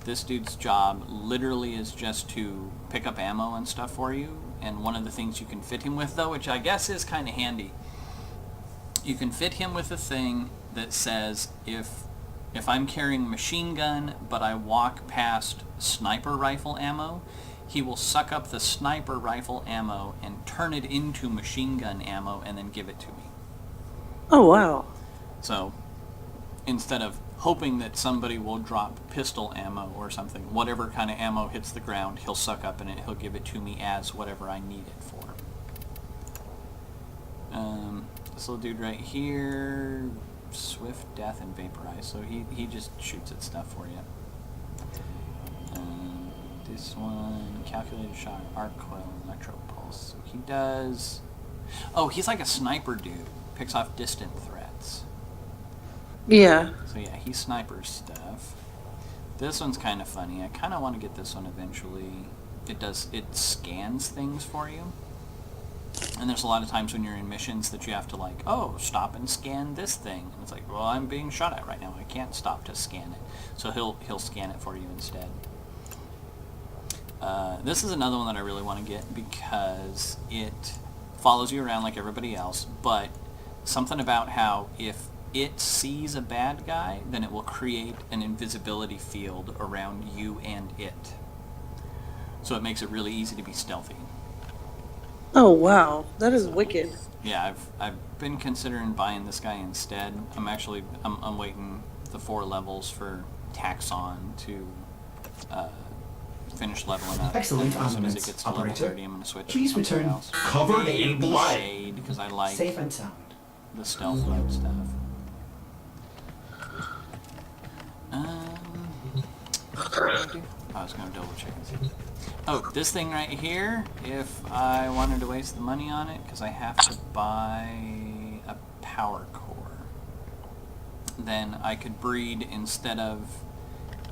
This dude's job literally is just to pick up ammo and stuff for you. And one of the things you can fit him with, though, which I guess is kind of handy, you can fit him with a thing that says if I'm carrying machine gun but I walk past sniper rifle ammo, he will suck up the sniper rifle ammo and turn it into machine gun ammo and then give it to me. Oh, wow. So instead of hoping that somebody will drop pistol ammo or something, whatever kind of ammo hits the ground, he'll suck up and he'll give it to me as whatever I need it for. This little dude right here, swift death and vaporize, so he just shoots at stuff for you. This one, calculated shot, arc coil, electro pulse. So he does... Oh, he's like a sniper dude. Picks off distant threats. Yeah. So yeah, he snipers stuff. This one's kind of funny. I kind of want to get this one eventually. It scans things for you. And there's a lot of times when you're in missions that you have to like, oh, stop and scan this thing. And it's like, well, I'm being shot at right now. I can't stop to scan it. So he'll scan it for you instead. This is another one that I really want to get because it follows you around like everybody else, but something about how if it sees a bad guy, then it will create an invisibility field around you and it. So it makes it really easy to be stealthy. Oh, wow. That is wicked. Yeah, I've been considering buying this guy instead. I'm waiting the 4 levels for Taxon to finish leveling up. Excellent As soon as it armaments, gets to level operator. 30, I'm going to switch Please to something return else. Covered in blood. Shade, because I like Safe and sound. the stealth mode stuff. I was going to double check and see. Oh, this thing right here, if I wanted to waste the money on it, because I have to buy a power core, then I could breed instead of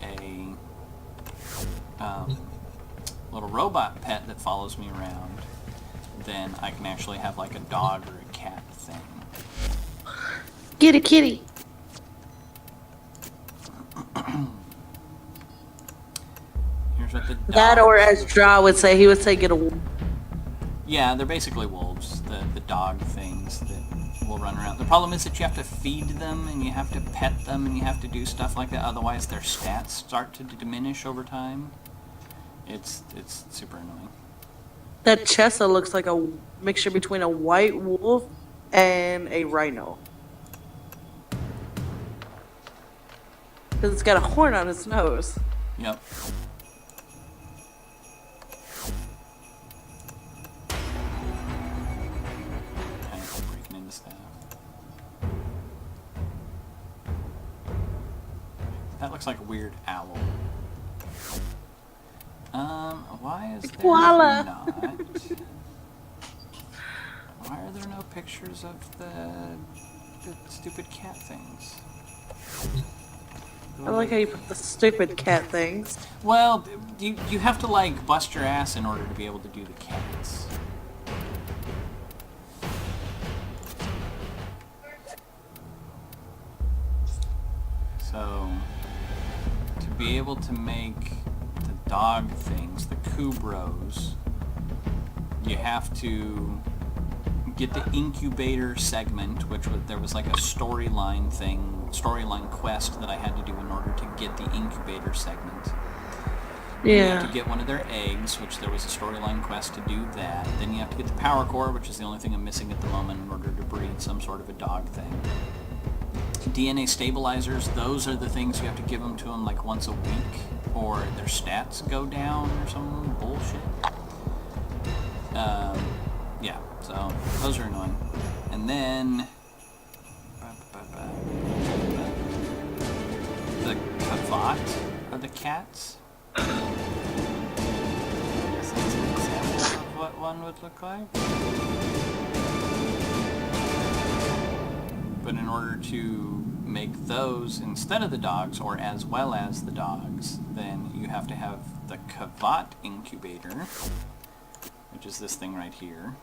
a little robot pet that follows me around, then I can actually have like a dog or a cat thing. Get a kitty. Here's what the That, dog- or as Dra would say, he would say get a wolf. Yeah, they're basically wolves, the dog things that will run around. The problem is that you have to feed them, and you have to pet them, and you have to do stuff like that, otherwise their stats start to diminish over time. It's super annoying. That Chessa looks like a mixture between a white wolf and a rhino. Because it's got a horn on its nose. Yep. Kind of breaking into stuff. That looks like a weird owl. Why is there Koala. not? Why are there no pictures of the stupid cat things? I like how you put the stupid cat things. Well, you have to like bust your ass in order to be able to do the cats. So to be able to make the dog things, the Kubros, you have to get the incubator segment, which there was like a storyline quest that I had to do in order to get the incubator segment. You have Yeah. to get one of their eggs, which there was a storyline quest to do that. Then you have to get the power core, which is the only thing I'm missing at the moment in order to breed some sort of a dog thing. DNA stabilizers, those are the things you have to give them to them like once a week, or their stats go down or some bullshit. Yeah, so those are annoying. And then the Kavat are the cats. I guess that's an example of what one would look like. But in order to make those instead of the dogs, or as well as the dogs, then you have to have the Kavat incubator, which is this thing right here.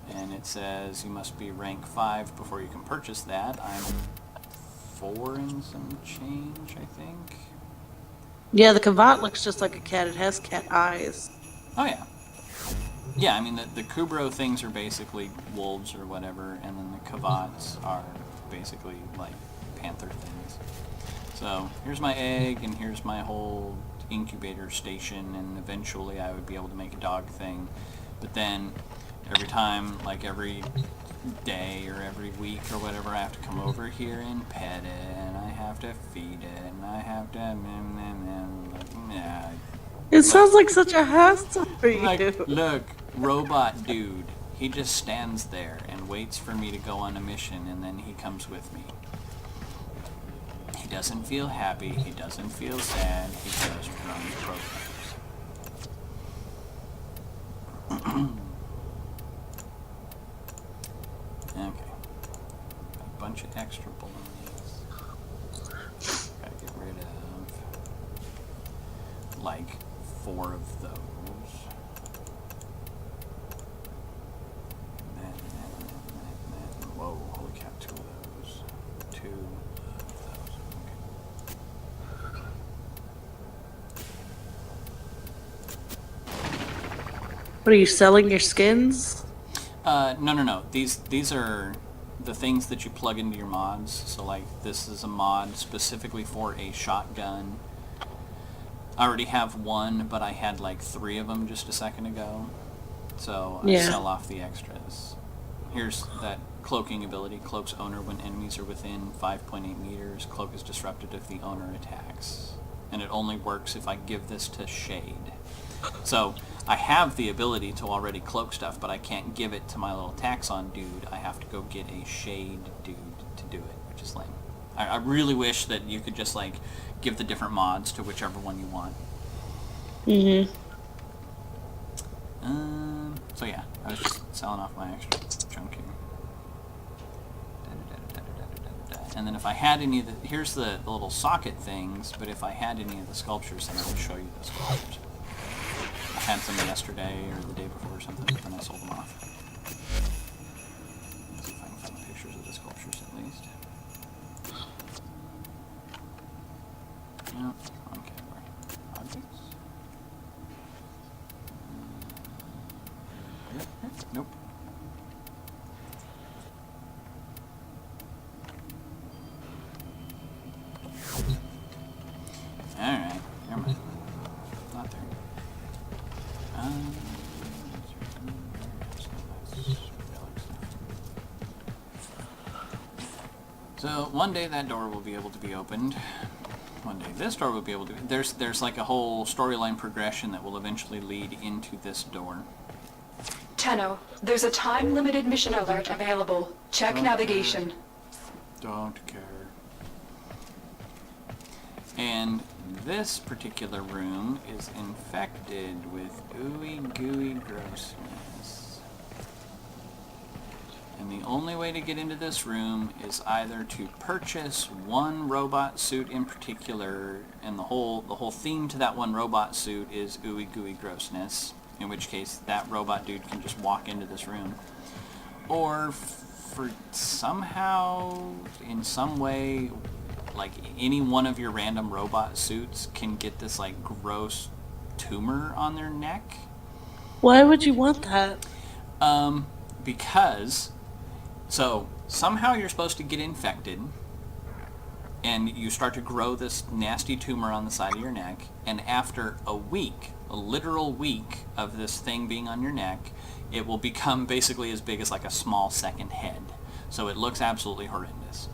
And it says you must be rank 5 before you can purchase that. I'm 4 and some change, I think. Yeah, the Kavat looks just like a cat. It has cat eyes. Oh yeah. Yeah, I mean the Kubro things are basically wolves or whatever, and then the Kavats are basically like panther things. So here's my egg, and here's my whole incubator station, and eventually I would be able to make a dog thing. But then every time, like every day or every week or whatever, I have to come over here and pet it, and I have to feed it, and I have to... Yeah. It sounds like such a hassle for you. Like, look, robot dude. He just stands there and waits for me to go on a mission, and then he comes with me. He doesn't feel happy, he doesn't feel sad, he just runs programs. Okay. Got a bunch of extra balloons. Gotta get rid of like 4 of those. And then, whoa, holy cow, 2 of those. 2 of those. What are you selling your skins? No. These are the things that you plug into your mods. So like this is a mod specifically for a shotgun. I already have 1, but I had like 3 of them just a second ago. So I sell off the extras. Here's that cloaking ability. Cloaks owner when enemies are within 5.8 meters. Cloak is disrupted if the owner attacks. And it only works if I give this to Shade. So I have the ability to already cloak stuff, but I can't give it to my little Taxon dude. I have to go get a Shade dude to do it, which is lame. I really wish that you could just like give the different mods to whichever one you want. So yeah, I was just selling off my extra junk here. And then if I had any of the, here's the little socket things, but if I had any of the sculptures, then I would show you the sculptures. I had some yesterday or the day before or something, but then I sold them off. Let's see if I can find pictures of the sculptures at least. No, okay, where? Objects? Nope. Alright, never mind. Not there. So one day that door will be able to be opened. One day this door will be able to. There's like a whole storyline progression that will eventually lead into this door. Tenno, there's a time-limited mission alert available. Check navigation. Don't care. And this particular room is infected with ooey gooey grossness. And the only way to get into this room is either to purchase one robot suit in particular, and the whole theme to that one robot suit is ooey gooey grossness, in which case that robot dude can just walk into this room. Or for somehow, in some way, like any one of your random robot suits can get this like gross tumor on their neck. Why would you want that? Because so somehow you're supposed to get infected and you start to grow this nasty tumor on the side of your neck, and after a week, a literal week of this thing being on your neck, it will become basically as big as like a small second head. So it looks absolutely horrendous.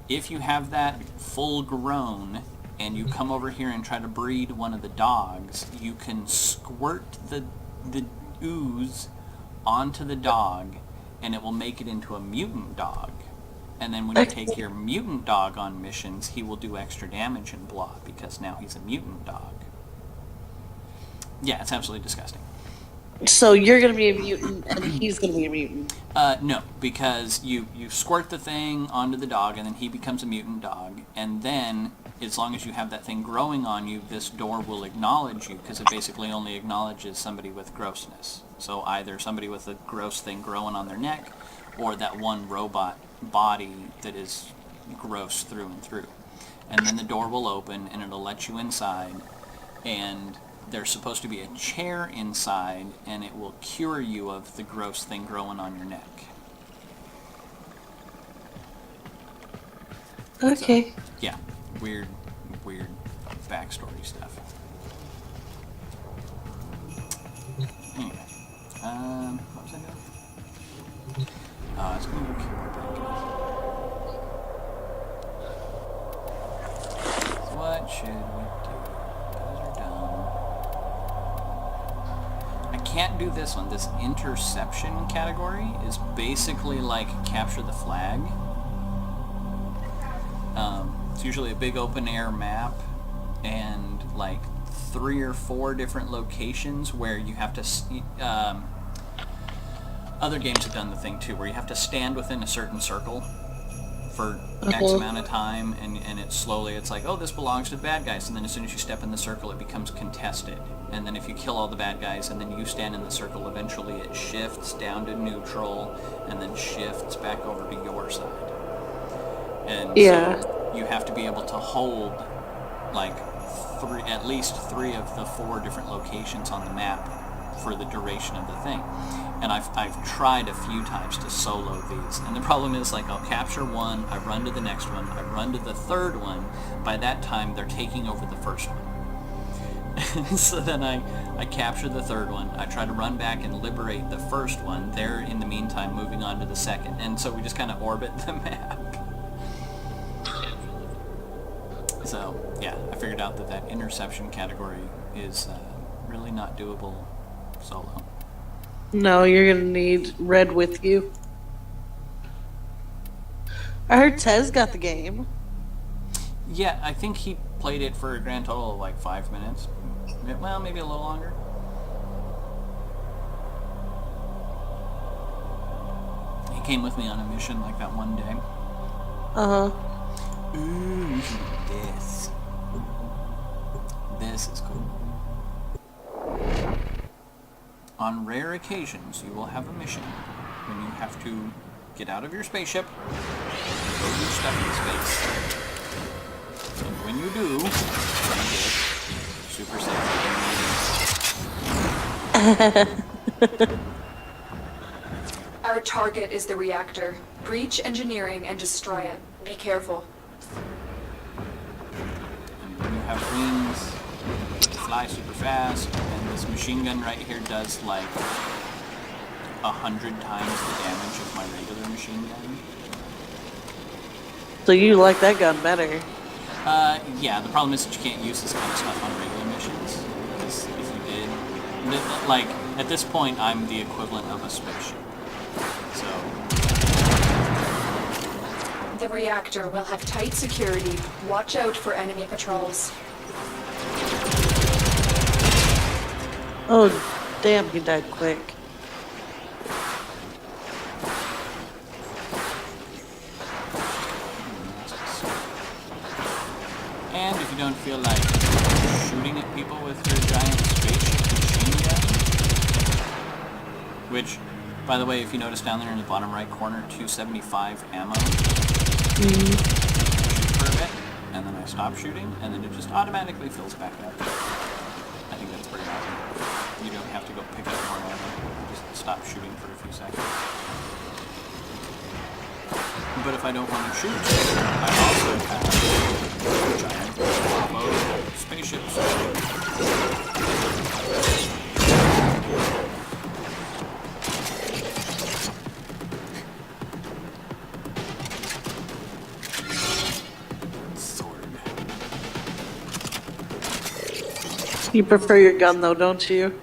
If you have that full grown and you come over here and try to breed one of the dogs, you can squirt the ooze onto the dog and it will make it into a mutant dog. And then when you take your mutant dog on missions, he will do extra damage and blah, because now he's a mutant dog. Yeah, it's absolutely disgusting. So you're gonna be a mutant, and he's gonna be a mutant. No, because you squirt the thing onto the dog, and then he becomes a mutant dog, and then as long as you have that thing growing on you, this door will acknowledge you, because it basically only acknowledges somebody with grossness. So either somebody with a gross thing growing on their neck, or that one robot body that is gross through and through. And then the door will open, and it'll let you inside, and there's supposed to be a chair inside, and it will cure you of the gross thing growing on your neck. Okay. So, yeah, weird backstory stuff. Anyway, what was I doing? I was going to go kill more bacon. So what should we do? Those are done. I can't do this one. This interception category is basically like capture the flag. It's usually a big open air map and like 3 or 4 different locations where you have to other games have done the thing too, where you have to stand within a certain circle for X amount of time, and it's like, oh, this belongs to the bad guys, and then as soon as you step in the circle it becomes contested, and then if you kill all the bad guys and then you stand in the circle, eventually it shifts down to neutral and then shifts back over to your side. And so you have to be able to hold like at least 3 of the 4 different locations on the map for the duration of the thing. And I've tried a few times to solo these, and the problem is, like, I'll capture one, I run to the next one, I run to the third one. By that time they're taking over the first one. So then I capture the third one, I try to run back and liberate the first one, they're in the meantime moving on to the second, and so we just kind of orbit the map. So yeah, I figured out that interception category is really not doable solo. No, you're gonna need Red with you. I heard Tez got the game. Yeah, I think he played it for a grand total of like 5 minutes. Well, maybe a little longer. He came with me on a mission like that one day. Ooh, we should do this. This is cool. On rare occasions, you will have a mission when you have to get out of your spaceship and go do stuff in space. And when you do, you get super safe. Our target is the reactor. Breach engineering and destroy it. Be careful. And when you have wings, you fly super fast, and this machine gun right here does like 100 times the damage of my regular machine gun. So you like that gun better? Yeah, the problem is that you can't use this kind of stuff on regular missions, because if you did, like, at this point I'm the equivalent of a spaceship. So the reactor will have tight security. Watch out for enemy patrols. Oh, damn, he died quick. And if you don't feel like shooting at people with your giant spaceship machine gun, which, by the way, if you notice down there in the bottom right corner, 275 ammo. Shoot for a bit, and then I stop shooting, and then it just automatically fills back up. I think that's pretty awesome. You don't have to go pick up more ammo. You just stop shooting for a few seconds. But if I don't want to shoot, I also have a giant combo spaceships. Sword. You prefer your gun though, don't you?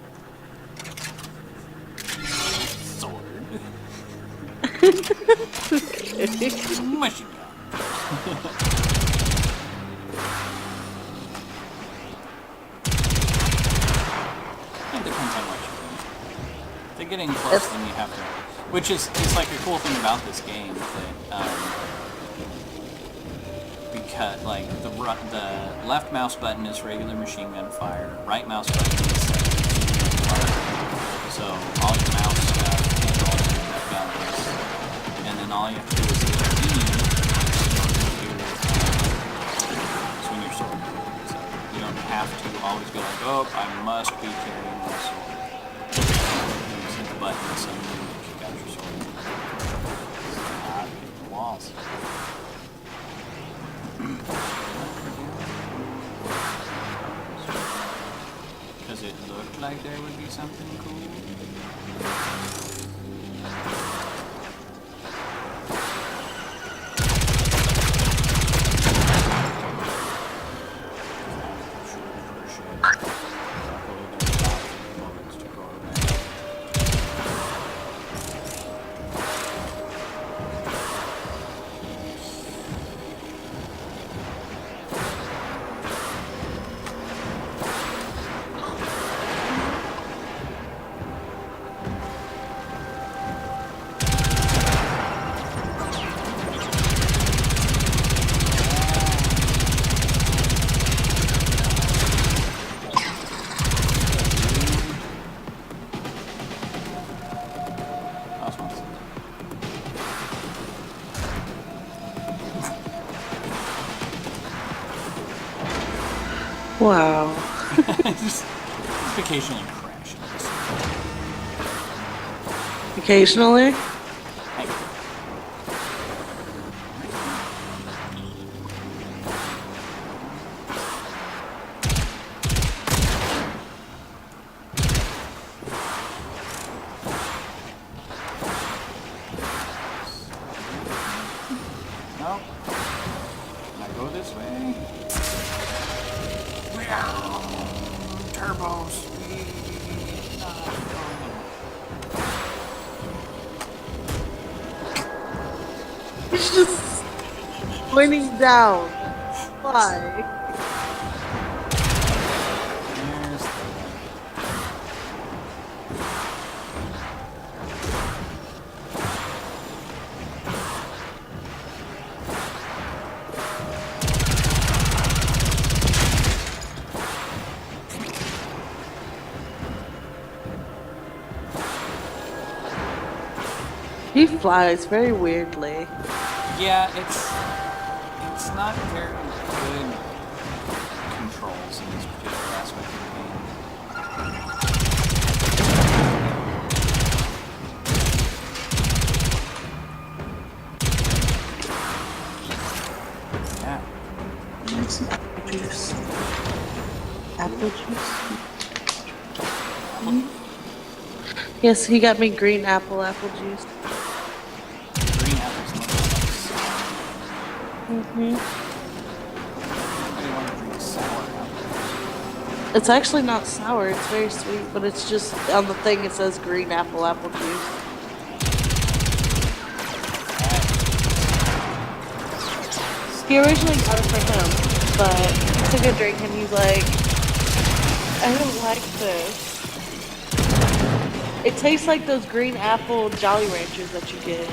Sword. Okay. Machine gun. It depends on what you're doing. They're getting close, then you have to... Which is it's like a cool thing about this game, that, because, like, the left mouse button is regular machine gun fire, right mouse button is so all your mouse stuff and all your guns, and then all you have to do is hit the E to swing your sword. So you don't have to always go like, oh, I must be carrying my sword. You just hit the button and suddenly you kick out your sword. Hit the walls. Does it look like there would be something cool? Wow. just occasionally crash. Occasionally? No. Can I go this way? Turbo speed. It's just pointing down. Why? There's the... He flies very weirdly. Yeah, it's not very good controls in this particular aspect of the game. Yeah. Some apple juice. Apple juice? Yes, he got me green apple juice. Green apples look Mm-hmm. I want to drink sour apple. It's actually not sour, it's very sweet, but it's just on the thing it says green apple juice. He originally got it for him, but he took a drink and he's like, I don't like this. It tastes like those green apple Jolly Ranchers that you get.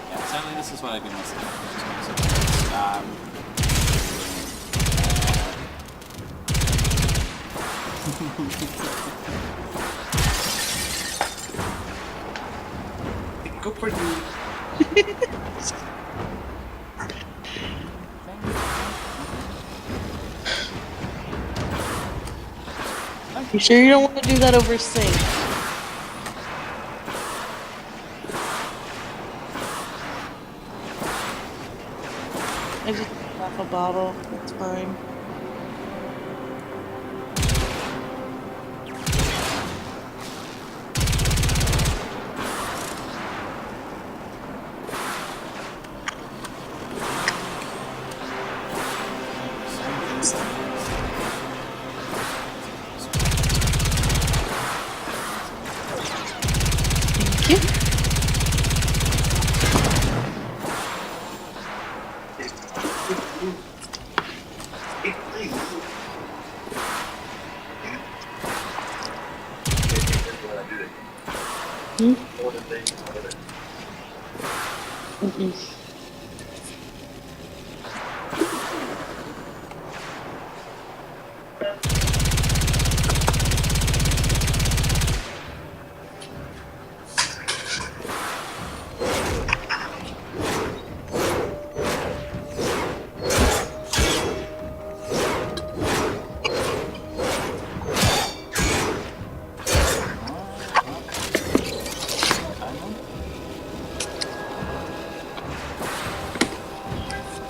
Yeah, sadly this is what I've been listening to. Stop. Good for you. You sure you don't want to do that over sync? I just took off a bottle. That's fine. Thank you. Hmm? Mm-mm.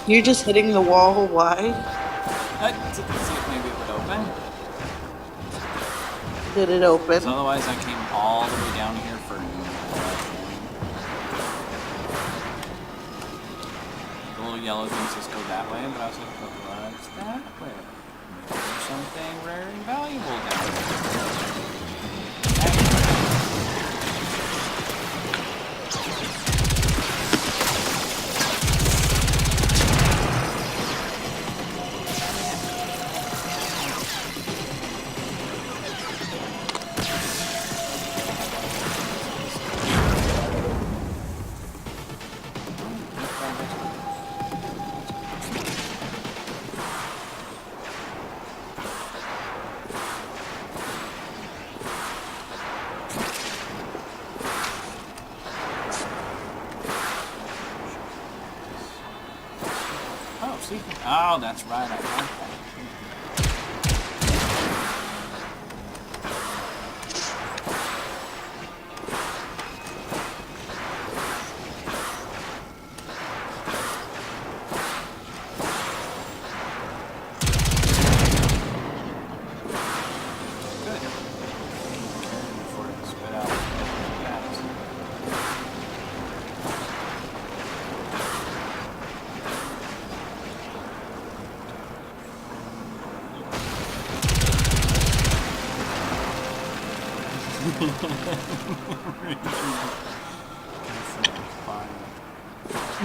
You're just hitting the wall. Why? To see if maybe it would open. Did it open? So otherwise I came all the way down here for the little yellow things just go that way, but I was like, but what's that way? Maybe there's something rare and valuable down there. Oh, that's right. I like that. Good. Before it spit out gas.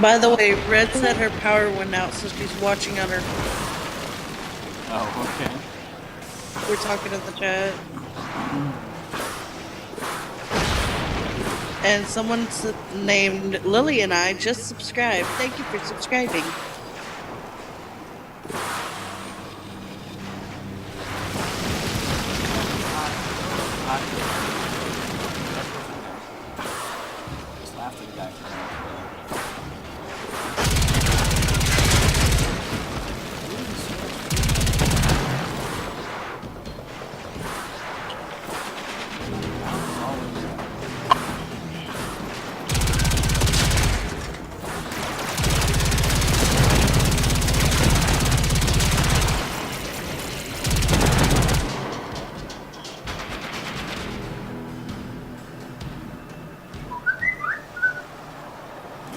By the way, Red said her power went out, so she's watching on her. Oh, okay. We're talking in the chat. And someone named Lily and I just subscribed. Thank you for subscribing. Just laughed at the guy for that.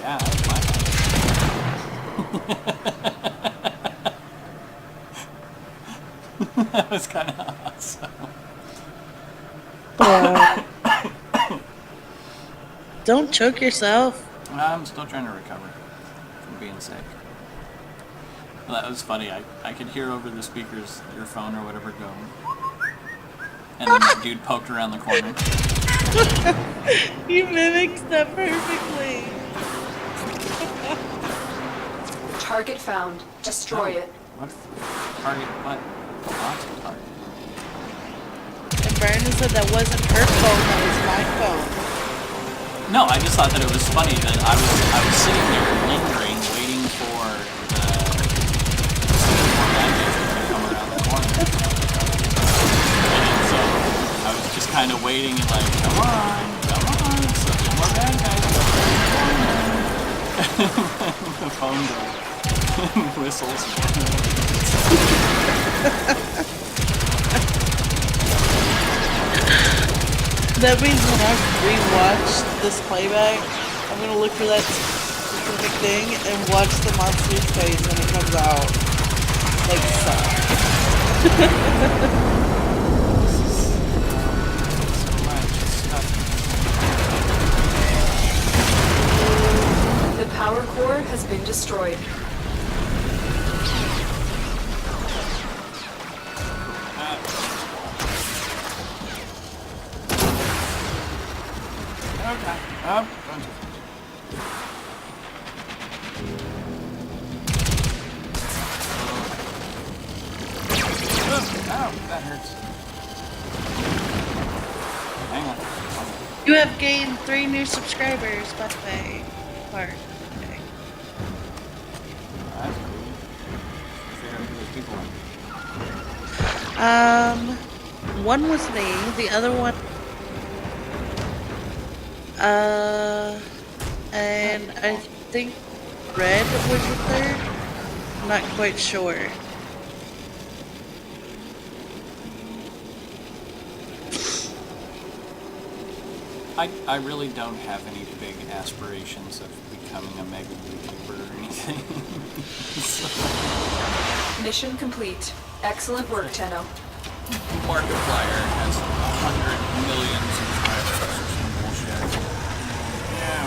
Yeah, that was my fault. That was kind of awesome. Don't choke yourself. I'm still trying to recover from being sick. Well, that was funny. I could hear over the speakers, your phone or whatever, going. And then that dude poked around the corner. You mimicked that perfectly. Target found. Destroy it. What? Target? What? Lots of target. And Brandon said that wasn't her phone, that was my phone. No, I just thought that it was funny that I was sitting there lingering, waiting for the bad guys to come around the corner. And so I was just kind of waiting and like, come on, so more bad guys come around the corner. The phone goes. Whistles. That means when I rewatch this playback, I'm gonna look for that specific thing and watch the monster's face when it comes out. Like so. Okay. Oh, don't you. Oh, that hurts. Hang on. You have gained 3 new subscribers, by the way. Mark. Okay. That's cool. Figure out who those people are. One was me, the other one, and I think Red was the third. I'm not quite sure. I really don't have any big aspirations of becoming a mega YouTuber or anything. Mission complete. Excellent work, Tenno. Markiplier has 100 million subscribers or some bullshit. Yeah.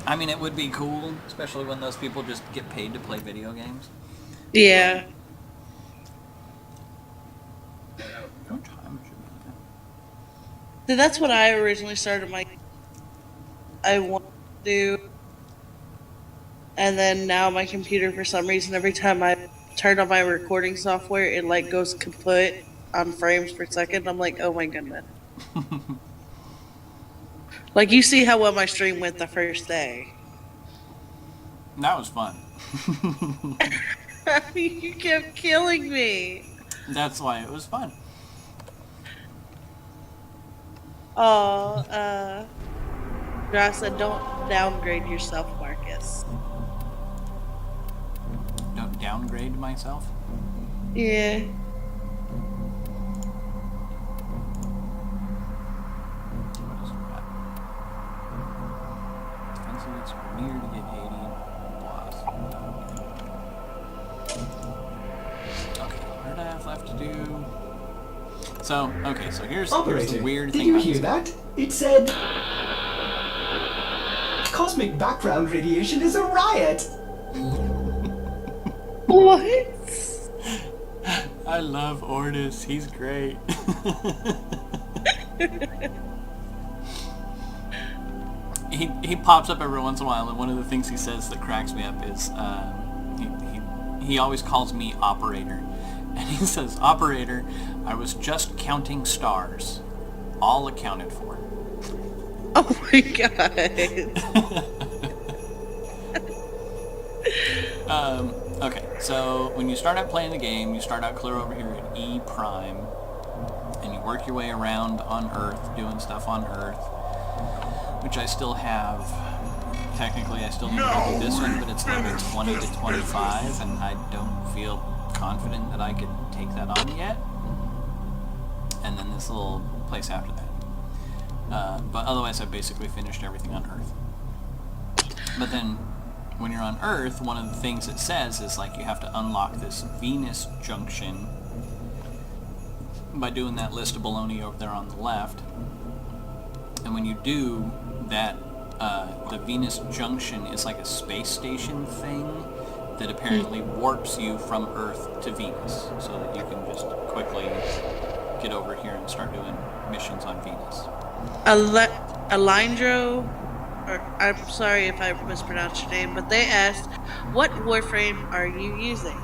I mean, it would be cool, especially when those people just get paid to play video games. Yeah. So that's what I originally started I want to do. And then now my computer, for some reason, every time I turn on my recording software, it like goes kaput on frames per second. I'm like, oh my goodness. Like, you see how well my stream went the first day. That was fun. You kept killing me. That's why it was fun. Oh, Josh said, don't downgrade yourself, Marcus. Don't downgrade myself? Yeah. What is that? Defensive, it's near to get 80 plus. Okay, what do I have left to do? So, okay, so here's the weird thing. Did you hear that? It said... Cosmic background radiation is a riot! What? I love Ortis, he's great. He pops up every once in a while, and one of the things he says that cracks me up is he always calls me operator. And he says, "Operator, I was just counting stars. All accounted for." Oh my god. Okay, so when you start out playing the game, you start out clear over here at E Prime, and you work your way around on Earth, doing stuff on Earth, which I still have. Technically, I still need to do this one, but it's level 20 to 25, and I don't feel confident that I could take that on yet. And then this little place after that. But otherwise, I've basically finished everything on Earth. But then, when you're on Earth, one of the things it says is like you have to unlock this Venus junction by doing that list of baloney over there on the left. And when you do that, the Venus junction is like a space station thing that apparently warps you from Earth to Venus, so that you can just quickly get over here and start doing missions on Venus. Alindro, or I'm sorry if I mispronounced your name, but they asked, what Warframe are you using?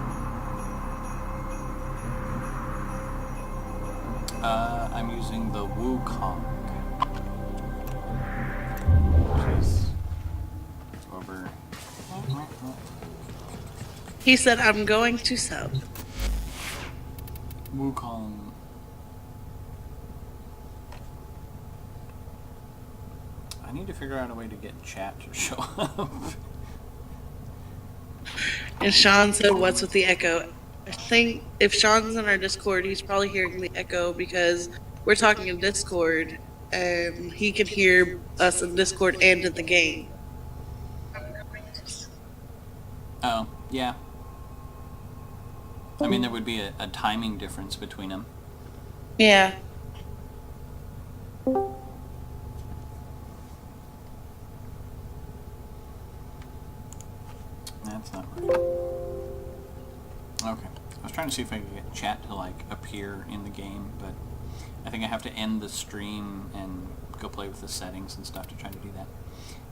I'm using the Wukong. Over. He said, I'm going to sub. Wukong. I need to figure out a way to get chat to show up. And Sean said, what's with the echo? I think if Sean's in our Discord, he's probably hearing the echo because we're talking in Discord, and he can hear us in Discord and in the game. Oh, yeah. I mean, there would be a timing difference between them. Yeah. That's not right. Okay. I was trying to see if I could get chat to like appear in the game, but I think I have to end the stream and go play with the settings and stuff to try to do that.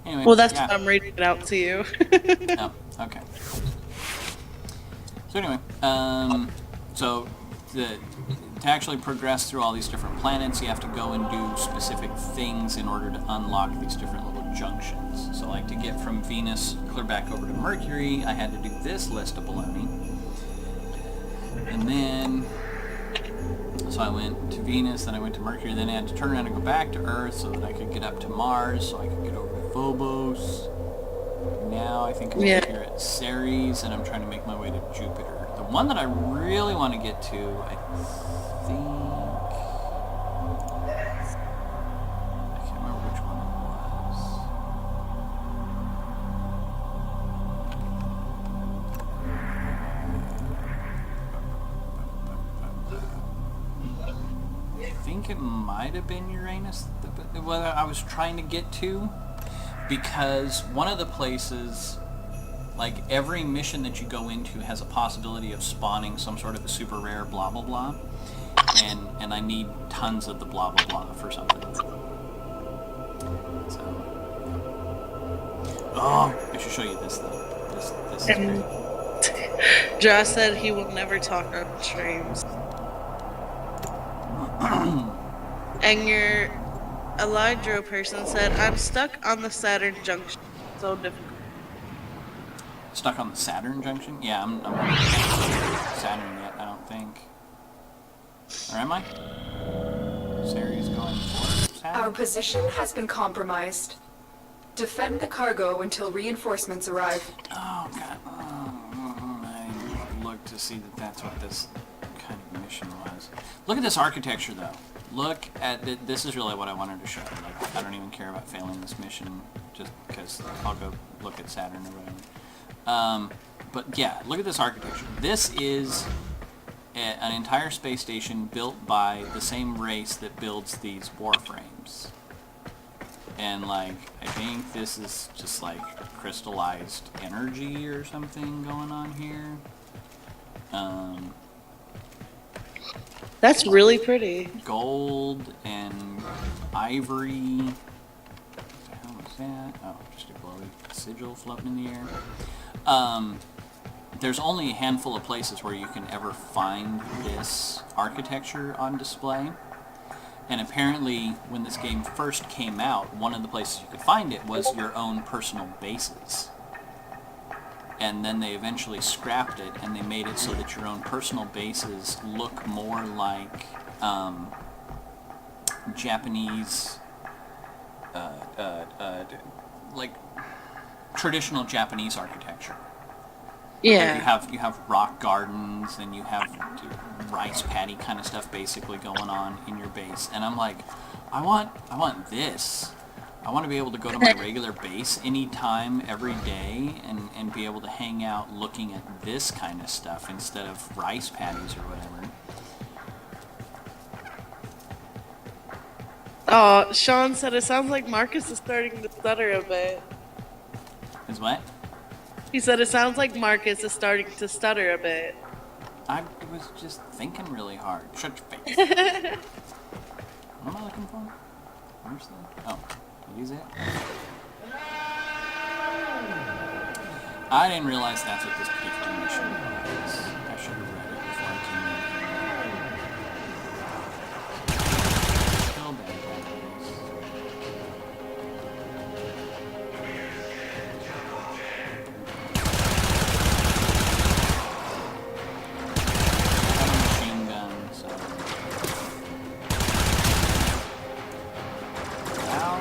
Anyway. Well, that's yeah. why I'm reading it out to you. Oh, okay. So anyway, so to actually progress through all these different planets, you have to go and do specific things in order to unlock these different little junctions. So like to get from Venus clear back over to Mercury, I had to do this list of baloney. And then, so I went to Venus, then I went to Mercury, then I had to turn around and go back to Earth so that I could get up to Mars, so I could get over to Phobos. Now I think I'm over here at Ceres, and I'm trying to make my way to Jupiter. The one that I really want to get to, I think... I can't remember which one it was. I think it might have been Uranus, what I was trying to get to. Because one of the places, like every mission that you go into has a possibility of spawning some sort of a super rare blah blah blah, and I need tons of the blah blah blah for something. So, oh, I should show you this though. This is great. Josh said he will never talk on streams. And your Elijah person said, I'm stuck on the Saturn junction. So difficult. Stuck on the Saturn junction? Yeah, I'm not Saturn yet, I don't think. Or am I? Ceres going for Saturn? Our position has been compromised. Defend the cargo until reinforcements arrive. Oh, God. I looked to see that that's what this kind of mission was. Look at this architecture, though. Look at this is really what I wanted to show. Like, I don't even care about failing this mission just because I'll go look at Saturn or whatever. But yeah, look at this architecture. This is an entire space station built by the same race that builds these Warframes. And like, I think this is just like crystallized energy or something going on here. That's really pretty. Gold and ivory. What the hell is that? Oh, just a glowy sigil floating in the air. There's only a handful of places where you can ever find this architecture on display. And apparently, when this game first came out, one of the places you could find it was your own personal bases. And then they eventually scrapped it, and they made it so that your own personal bases look more like Japanese, like traditional Japanese architecture. Yeah. Like you have rock gardens, and you have rice paddy kind of stuff basically going on in your base. And I'm like, I want this. I want to be able to go to my regular base anytime, every day, and be able to hang out looking at this kind of stuff instead of rice paddies or whatever. Oh, Sean said it sounds like Marcus is starting to stutter a bit. Is what? He said it sounds like Marcus is starting to stutter a bit. I was just thinking really hard. Shut your face. What am I looking for? Where's the... Oh. Use it. I didn't realize that's what this particular mission was. I should have read it before I came in. Still bad I have a machine gun, so... Wow.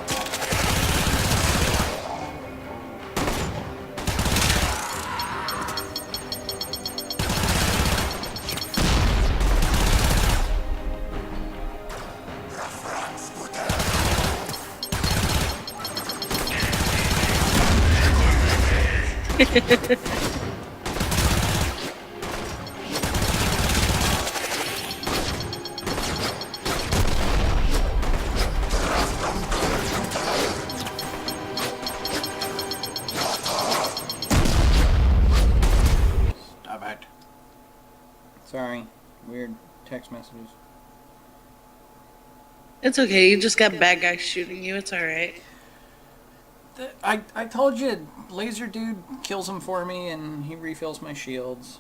Stop it. Sorry. Weird text messages. It's okay. You just got bad guys shooting you. It's all right. I told you, laser dude kills him for me, and he refills my shields.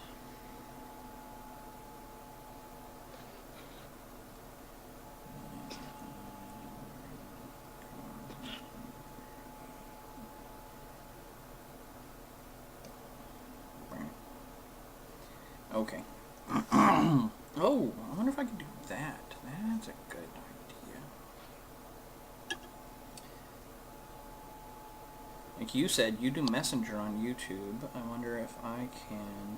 Okay. Oh, I wonder if I can do that. That's a good idea. Like you said, you do Messenger on YouTube. I wonder if I can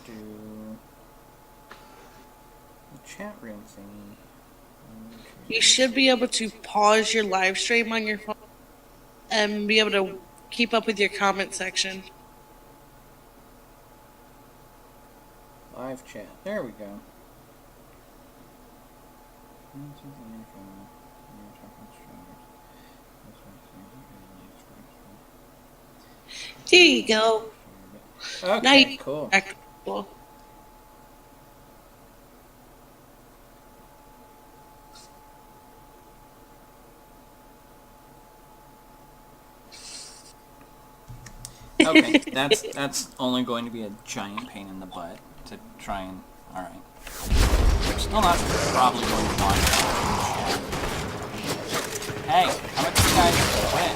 do the chat room thingy. You should be able to pause your live stream on your phone and be able to keep up with your comment section. Live chat. There we go. There you go. Okay, Now you cool. cool. Okay, that's only going to be a giant pain in the butt to try and. All right. Still not probably going to launch that. Hey, how about you guys quit?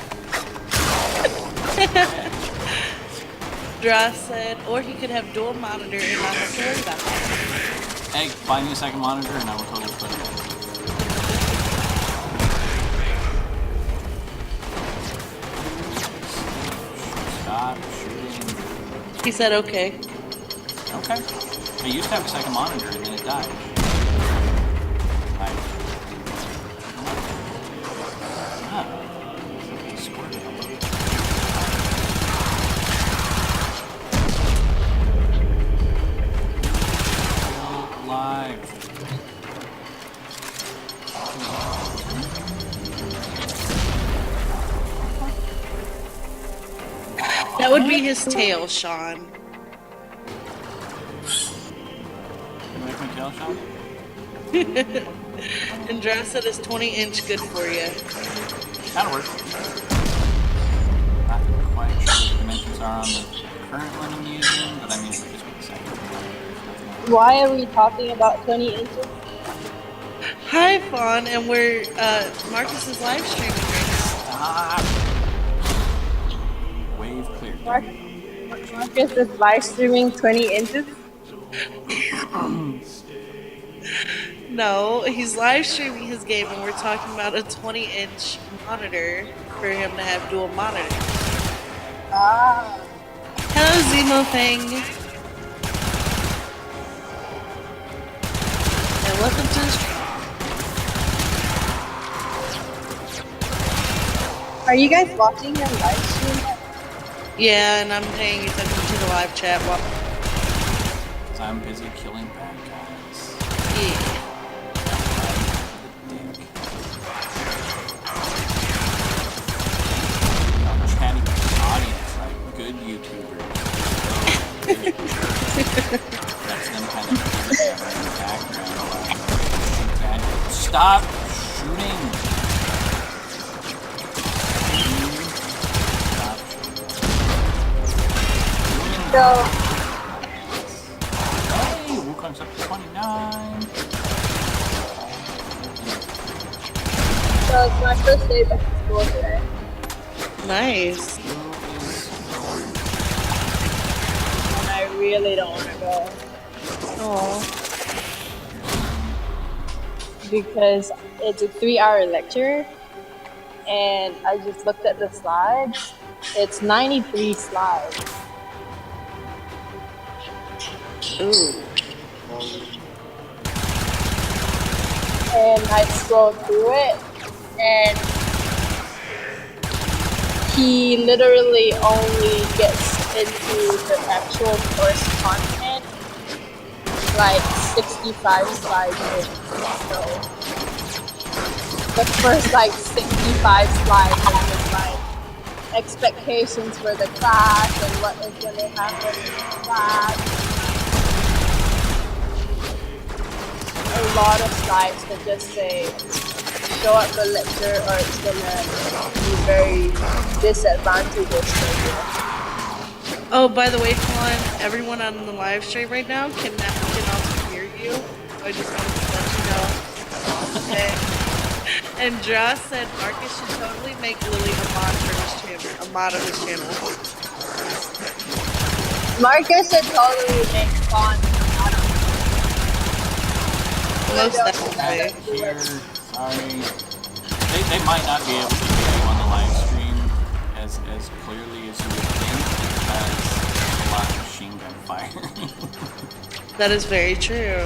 Dra said, or he could have dual monitor and not have to worry about it. Hey, buy me a second monitor and I will totally quit it. Stop shooting. He said, okay. Okay. I used to have a second monitor and then it died. Live. That would be his tail, Sean. You like my tail, Sean? And Dra said it's 20-inch good for you. That'll work. Not quite sure what the dimensions are on the current one I'm using, but I mean, just with the second. Why are we talking about 20 inches? Hi, Fawn, and we're Marcus is live streaming right Stop. Wave clear. Marcus is live streaming 20 inches? now. No, he's live streaming his game, and we're talking about a 20-inch monitor for him to have dual monitor. Ah. Hello, Zemo Thing. And welcome to the stream. Are you guys watching your live stream? Yeah, and I'm paying attention to the live chat while. So I'm busy killing bad guys. Yeah. I'm chatting with the audience like good YouTubers. That's them kind of in the background. Stop shooting! So, Hey, Wukong's up to 29. so it's my first day back to school today. Nice. And I really don't want to go. Oh. Because it's a 3-hour lecture. And I just looked at the slides. It's 93 slides. Ooh. And I scrolled through it, and he literally only gets into the actual course content like 65 slides in. So the first like 65 slides are just like expectations for the class and what is going to happen in the class. a lot of slides that just say show up for lecture or it's gonna be very disadvantageous for you. Oh, by the way, Colin, everyone on the live stream right now can also hear you. I just wanted to let you know. Okay. And Josh said Marcus should totally make Lily a mod for his channel. A mod of his channel. Marcus should totally make fun out of Most it. definitely. Here, sorry. They might not be able to hear you on the live stream as clearly as you would think because there's a lot of machine gun fire. That is very true.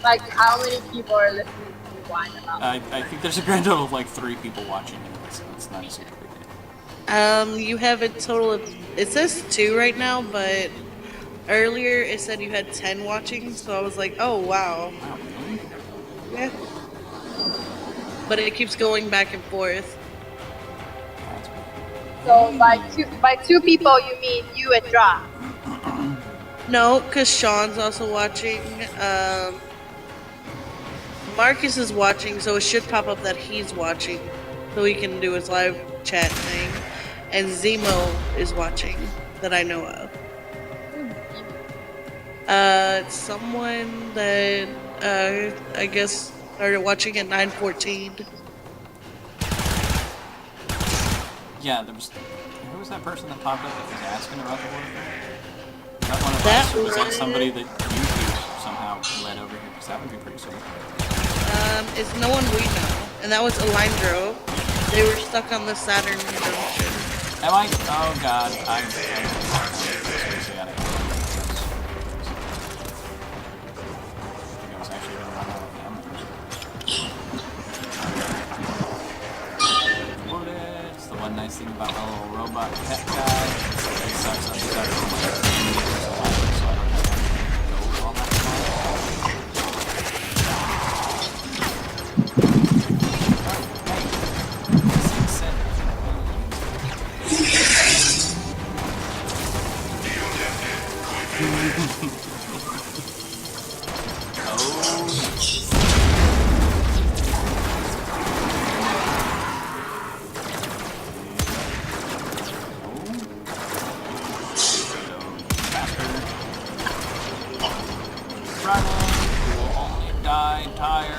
Like, how many people are listening to me whine about it? I think there's a grand total of like 3 people watching it. It's not a super big deal. You have a total of, it says 2 right now, but earlier it said you had 10 watching, so I was like, oh wow. Wow, really? Yeah. But it keeps going back and forth. So by two people, you mean you and Josh? No, because Sean's also watching. Marcus is watching, so it should pop up that he's watching, so he can do his live chat thing. And Zemo is watching, that I know of. It's someone that I guess started watching at 9:14. Yeah, who was that person that popped up that was asking about the Warframe? Was that one of That us, or was that was- somebody that YouTube somehow led over here? Because that would be pretty sweet. It's no one we know, and that was Alindro. They were stuck on the Saturn junction. Am I? Oh god, I seriously gotta go. I think I was actually gonna run out of ammo. It's the one nice thing about my little robot pet guy. It sucks on these other ones. So I don't have to go all that far. Died, tired.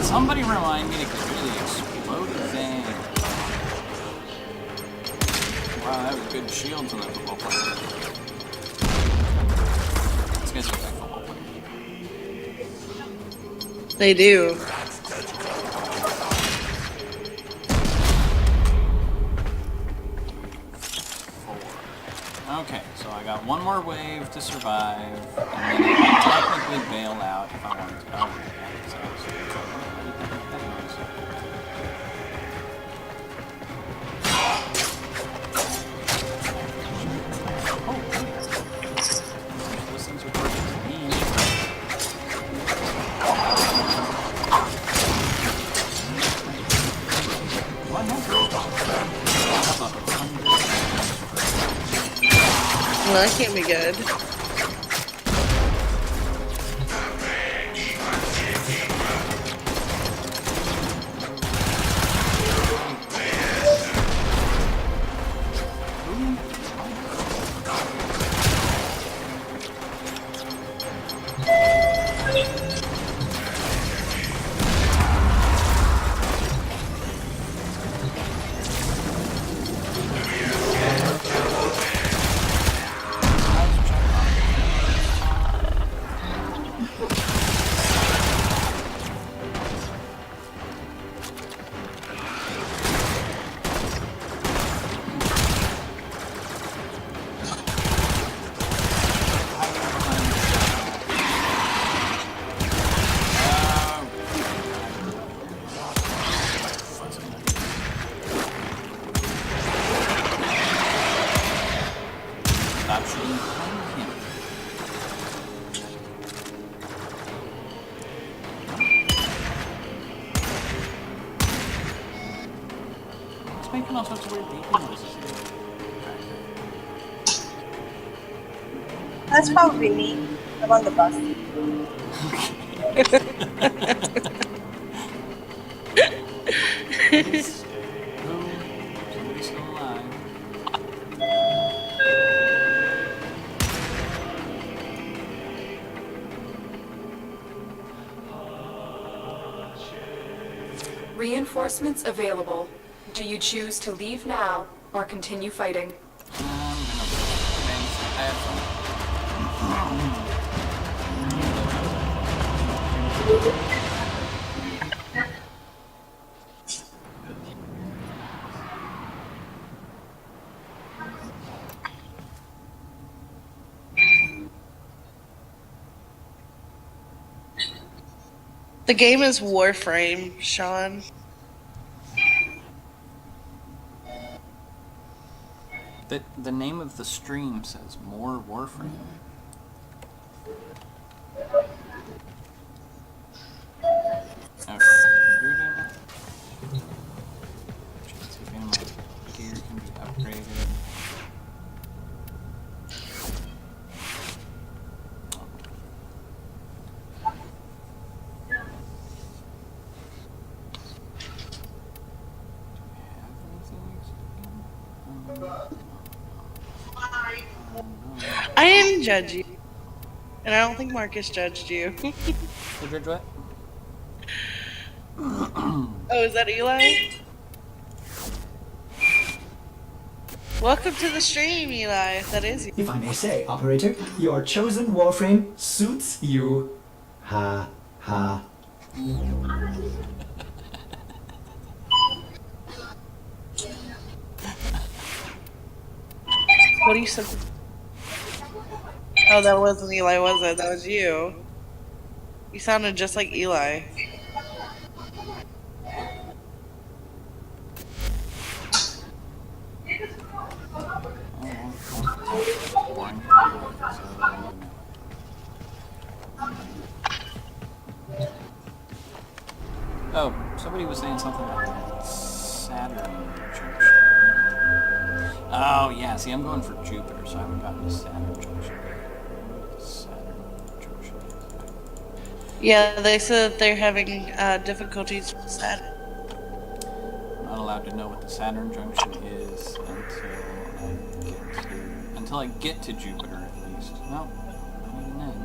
Somebody remind me to really explode the thing. Wow, that was good shields on that football player. These guys look like football players. They do. Okay, so I got one more wave to survive, and then I can technically bail out if I wanted to. Oh, yeah, so those things are working for me. What happened? Well, that can't be good. all sorts of weird beeping noises here. That's probably me. I'm on the bus. Somebody's still alive. Reinforcements available. Do you choose to leave now or continue fighting? I'm gonna I have fun. The game is Warframe, Sean. The name of the stream says more Warframe. Okay, you're doing it. Let's see if any of my gear can be upgraded. I didn't judge you. And I don't think Marcus judged you. Who judge what? Oh, is that Eli? Welcome to the stream, Eli. If that is you. If I may say, operator, your chosen Warframe suits you. Ha ha. What do you say? Oh, that wasn't Eli, was it? That was you. You sounded just like Eli. Oh, somebody was saying something about Saturn Junction. Oh, yeah, see, I'm going for Jupiter, so I haven't gotten to Saturn Junction. Saturn Junction. Yeah, they said that they're having difficulties with Saturn. I'm not allowed to know what the Saturn Junction is until I get to Jupiter, at least. No, not even then.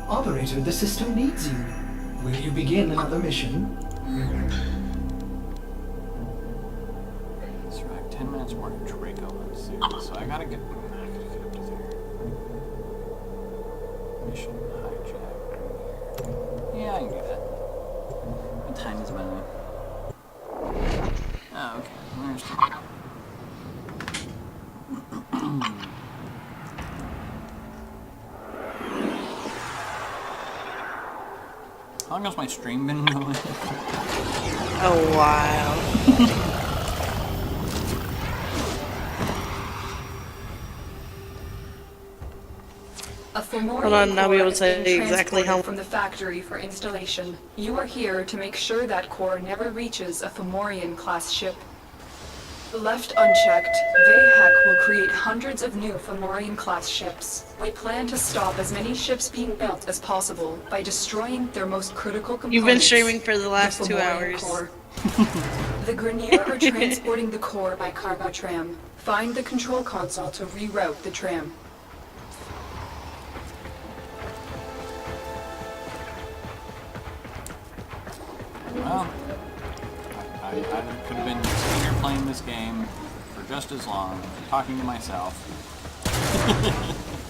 Operator, the system needs you. Will you begin another mission? That's right, 10 minutes more to Draco on Zeus, so I gotta get up to there. Mission hijack. Yeah, I can do that. What time is my... Oh, okay. There's How long has my stream been going? Oh, wow. A Fomorian Hold on, I'll be able to core say has been exactly how- transported from the factory for installation. You are here to make sure that core never reaches a Fomorian class ship. Left unchecked, Vahek will create hundreds of new Fomorian class ships. We plan to stop as many ships being built as possible by destroying their most critical components. You've been streaming for the last 2 Fomorian hours. core. The Grenier are transporting the core by cargo tram. Find the control console to reroute the tram. Well, I either could have been sitting here playing this game for just as long, talking to myself.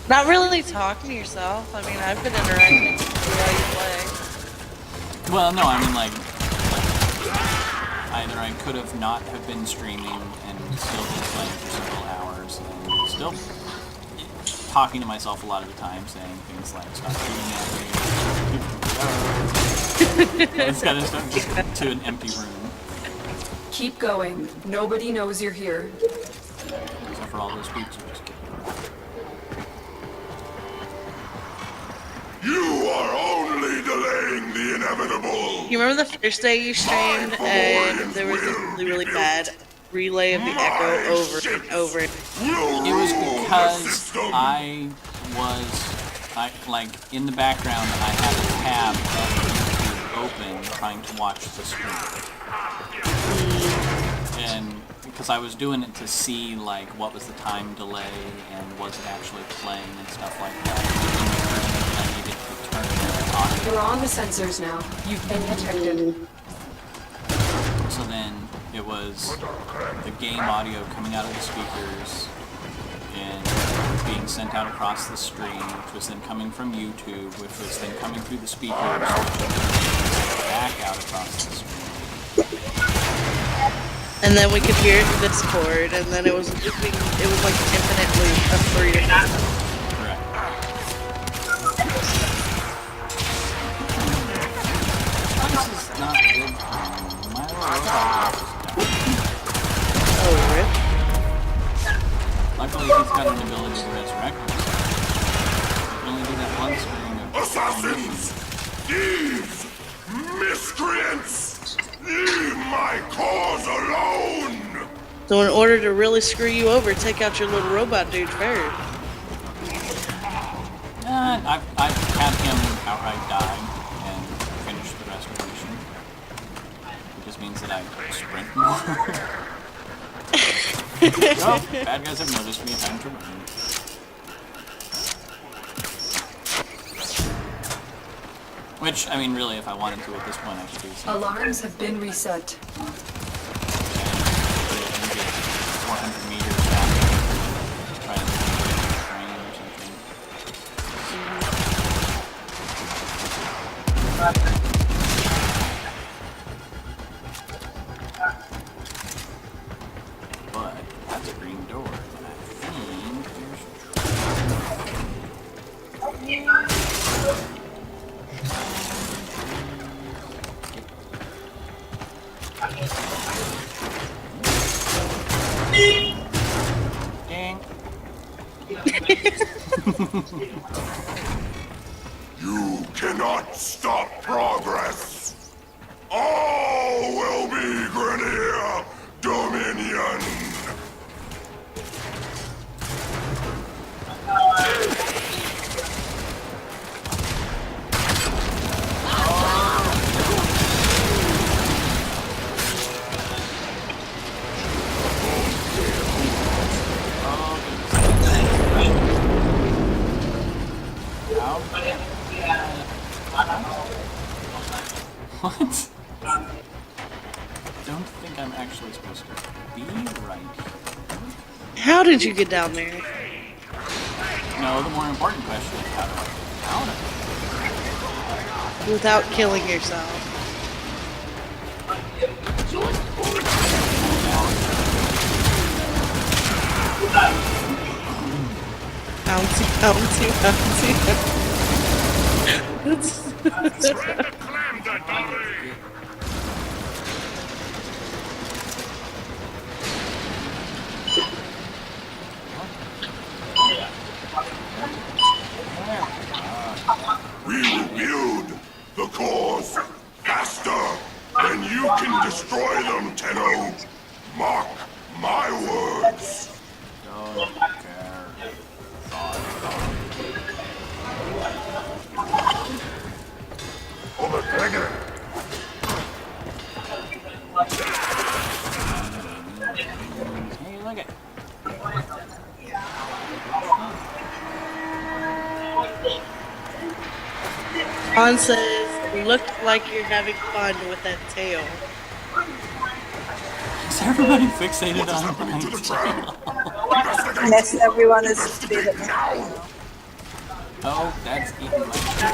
Not really talking to yourself. I mean, I've been interacting while you play. Well, no, I mean like either I could have not have been streaming and still been playing for several hours and still talking to myself a lot of the time, saying things like stop shooting at me, this kind of stuff, just to an empty room. Keep going. Nobody knows you're here. Except for all those beats you just You are only delaying the inevitable. You remember the first day you streamed and there was this really, really bad relay of the echo over and over? It was because I like in the background I had a tab of YouTube open trying to watch the screen. And because I was doing it to see like what was the time delay and was it actually playing and stuff like that. I needed to turn the audio. You're on the sensors now. You've been detected. So then it was the game audio coming out of the speakers and being sent out across the stream, which was then coming from YouTube, which was then coming through the speakers, which was then sent back out across the stream. And then we could hear it in Discord, and then it was like infinite loop of 3 to 4. Correct. This is not good for me. My little robot is down. Oh, rip. Luckily, he's got an ability to resurrect himself. He can only do that one string of Assassins! Thieves! Miscreants! Leave my cause alone! So in order to really screw you over, take out your little robot dude first. I've had him outright die and finish the restoration. It just means that I sprint more. Oh, bad guys have noticed me, time to run. Which, I mean, really, if I wanted to at this point, I could do something. Alarms have been reset. 400 meters back. Try to move the train or something. But that's a green door. And I think there's dang. You cannot stop progress! All will be Grenier Dominion! What? Don't think I'm actually supposed to be right here. How did you get down there? No, the more important question is how do I get out of Without killing yourself. Bouncy, bouncy, bouncy. We reviewed the cause faster than you can destroy them, Tenno. Mark my words. Don't care. Overtaken. Hey, look it. Han says, look like you're having fun with that tail. Is everybody fixated on Happening to the my tram. tail? Yes, everyone is Investigate now. Oh, that's eating my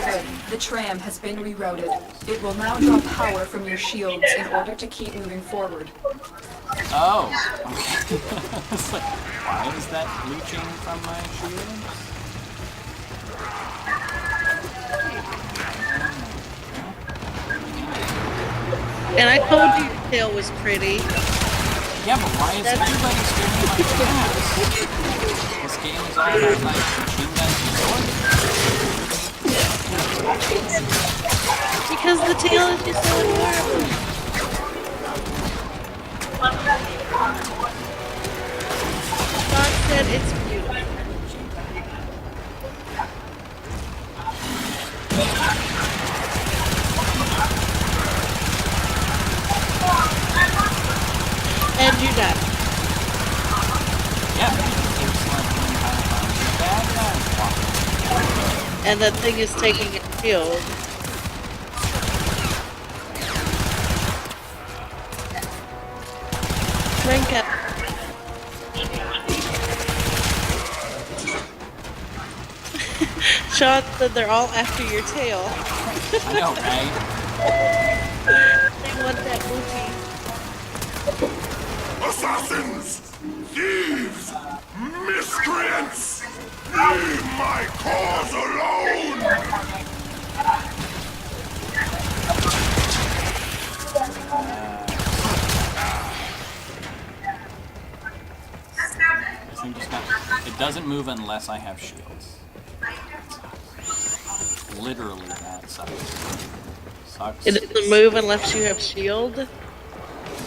Okay, the tram has been rerouted. It will now draw power from your shields in order to keep moving forward. Oh, okay. It's like, why is that leaching from my shield? And I told you your tail was pretty. Yeah, but why is everybody staring at my ass? This game is all about like machine guns and swords. Because the tail is just so adorable. God said it's beautiful. And you die. Yeah, it's like bad guys walking. And that thing is taking a shield. Rank up. Sean said they're all after your tail. I know, right? They want that booty. Assassins! Thieves! Miscreants! Leave my cause alone! This thing just got, it doesn't move unless I have shields. Literally that sucks. It doesn't move unless you have shield.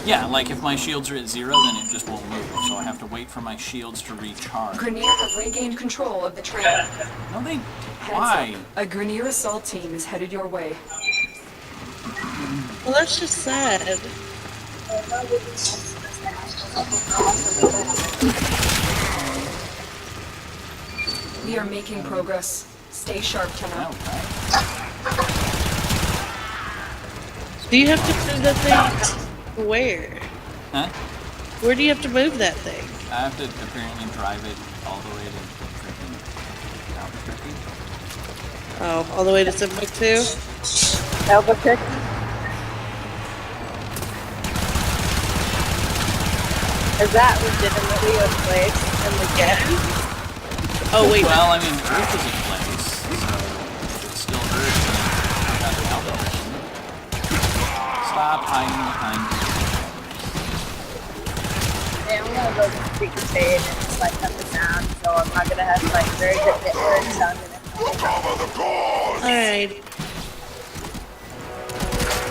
Yeah, like if my shields are at 0, then it just won't move. So I have to wait for my shields to recharge. Grenier have regained control of the train. No, they. Heads Why? up. A Grenier assault team is headed your way. Well, that's just sad. We are making progress. Stay sharp, No, Tenor. right? Do you have to move that thing? Where? Huh? Where do you have to move that thing? I have to apparently drive it all the way to freaking Albuquerque. Oh, all the way to Timbuktu? Albuquerque. Is that legitimately a place in the game? Oh, wait. Well, I mean, Earth is a place, so it's still Earth. I got the Albuquerque. Stop hiding behind me. Yeah, I'm gonna go to Creek State and it's like up and down, so I'm not gonna have like very good network sound in it. Cover the cause! Alright.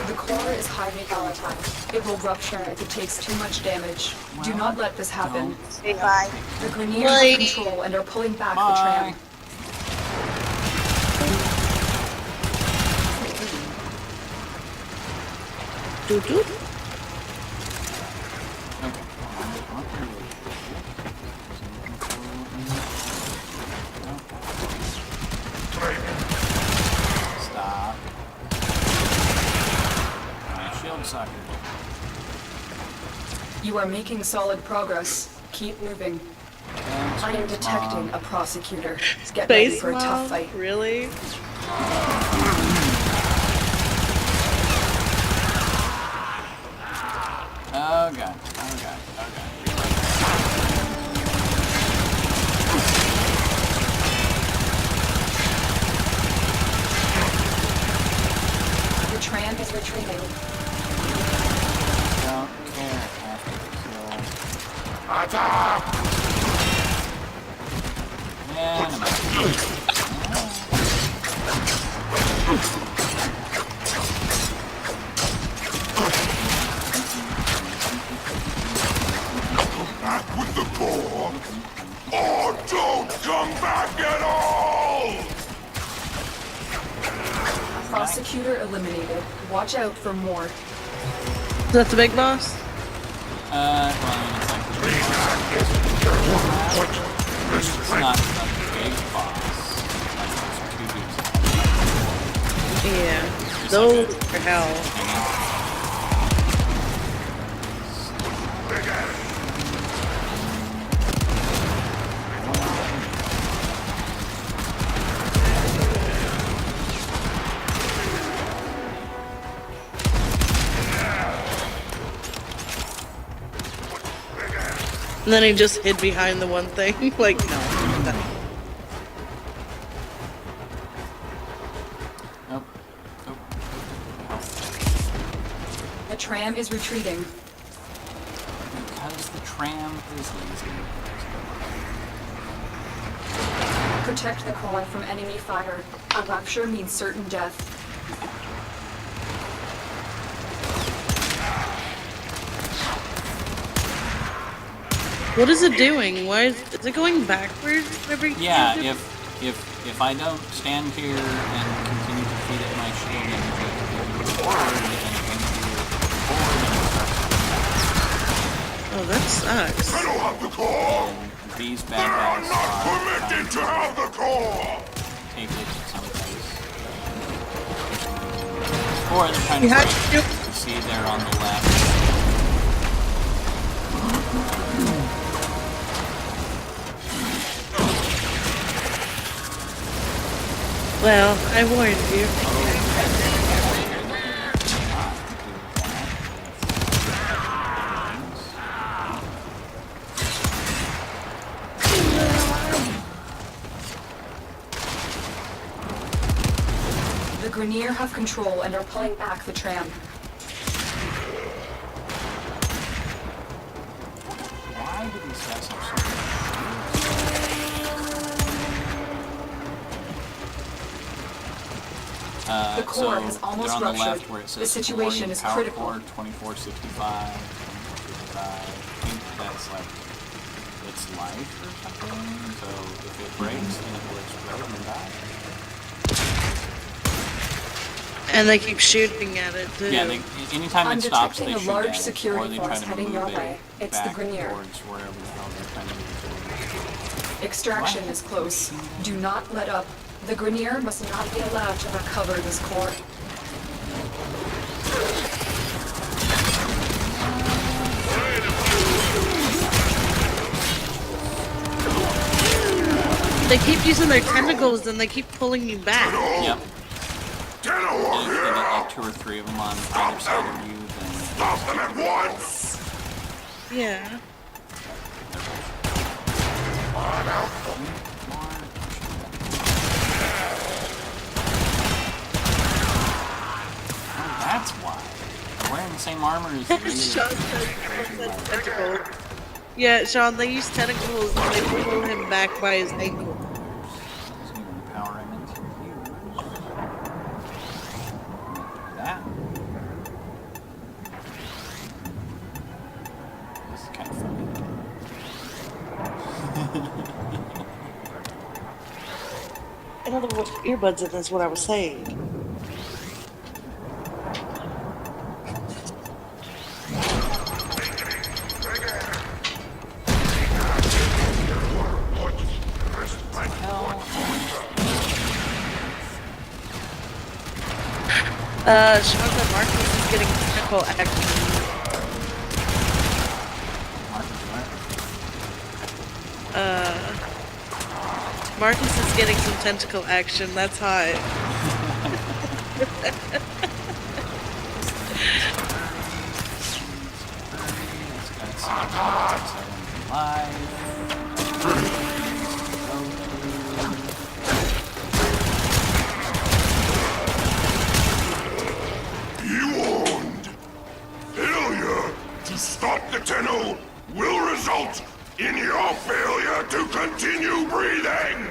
The core is highly volatile. It will rupture if it takes too much damage. Do not let this happen. Hey, bye. The Greniers Bye. have control and are pulling back the Bye. tram. Doot doot. Stop. My shield socket. You are making solid progress. Keep moving. I am detecting a prosecutor. Get ready Space for a tough Mom? fight. Really? Oh god. Oh god. Oh god. The tram is retreating. Don't care. Have to kill. Attack! Back with the core! Or don't come back at all! Prosecutor eliminated. Watch out for more. Is that the big boss? Well, I mean, it's not the big boss. Like, those two dudes. Yeah. Those are hell. And then he just hid behind the one thing. Like, no. Nope. Nope. The tram is retreating. Because the tram is lazy. Protect the core from enemy fire. A rupture means certain death. What is it doing? Why is it going backwards every? Yeah, if I don't stand here and continue to feed it my shield energy to move forward, then it can move forward and Oh, that sucks. I don't have the core! and these Then bad I'm guys not are permitted to have the core! take it someplace. Or they're trying to You have break. to do. You see there on the left. Well, I warned you. The Grenier have control and are pulling back the tram. Why do these guys have so The core so has almost they're on ruptured. the left where it says The situation Warframe is Power critical. Core 2465, 2455. I think that's like its life or something. So if it breaks, then it will explode and die. And they keep shooting at it too. Yeah, anytime I'm it stops, detecting they a shoot large at it, security or they try force to heading move your it way. It's the back Grenier. towards wherever the hell they're trying to move to. Extraction is close. Do not let up. The Grenier must not be allowed to recover this core. They keep using their tentacles and they keep pulling you back. Yep. Get And over if you get here! like 2 or 3 of them on either side of you, then Stop them at once! Yeah. that's why. They're wearing the same armor as the Sean regular. said tentacles. Yeah, Sean, they use tentacles and they pull him back by his ankle. Doesn't even power him into you. That. This is kind of funny. In other words, earbuds in is what I was saying. Sean said Marcus is getting tentacle action. Marcus is getting some tentacle action. That's hot. Be warned! Failure to stop the tunnel will result in your failure to continue breathing!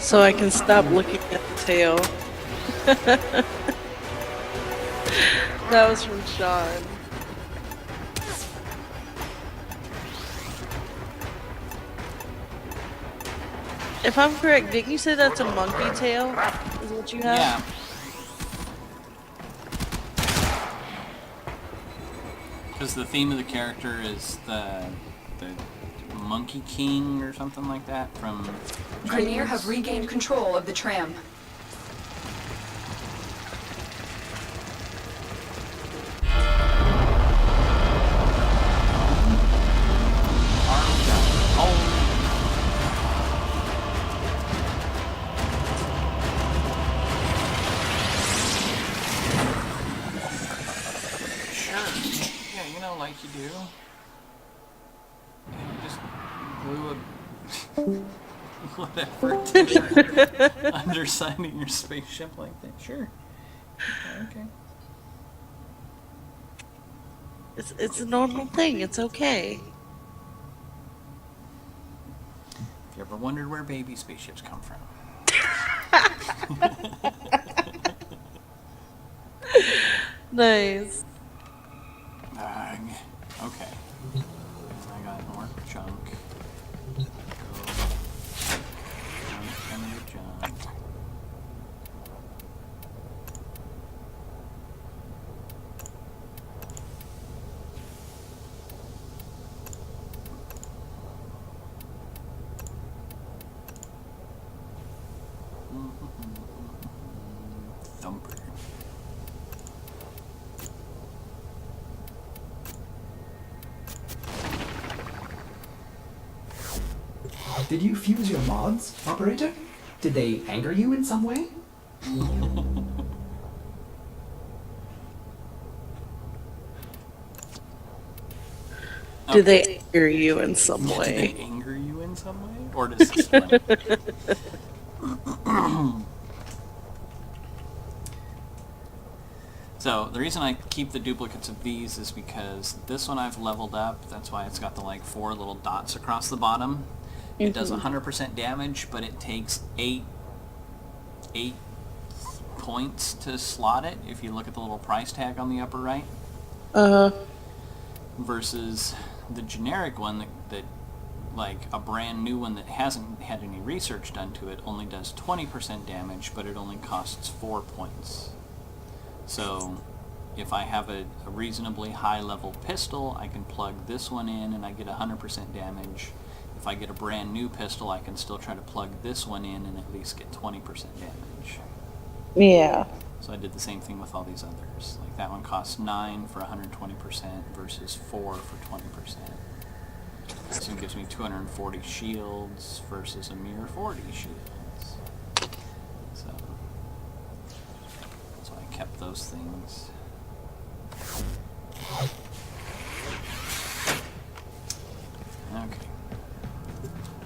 So I can stop looking at the tail. That was from Sean. If I'm correct, didn't you say that's a monkey tail? Is what you have? Yeah. Because the theme of the character is the Monkey King or something like that from Grenier have regained control of the tram. Yeah, you know, like you do. You just blew a whatever undersigning your spaceship like that. Sure. Okay. It's a normal thing. It's okay. If you ever wondered where baby spaceships come from. Nice. Okay. I got more junk. Go. Junk. Thumper. Did you fuse your mods, operator? Did they anger you in some way? Do they anger you in some Do way? they anger you in some way? Or does this one? So, the reason I keep the duplicates of these is because this one I've leveled up. That's why it's got the, like, 4 little dots across the bottom. It does 100% damage, but it takes 8 points to slot it, if you look at the little price tag on the upper right. Versus the generic one that like a brand new one that hasn't had any research done to it only does 20% damage, but it only costs 4 points. So if I have a reasonably high level pistol, I can plug this one in and I get 100% damage. If I get a brand new pistol, I can still try to plug this one in and at least get 20% damage. Yeah. So I did the same thing with all these others. Like that one costs 9 for 120% versus 4 for 20%. This one gives me 240 shields versus a mere 40 shields. So that's why I kept those things. Okay.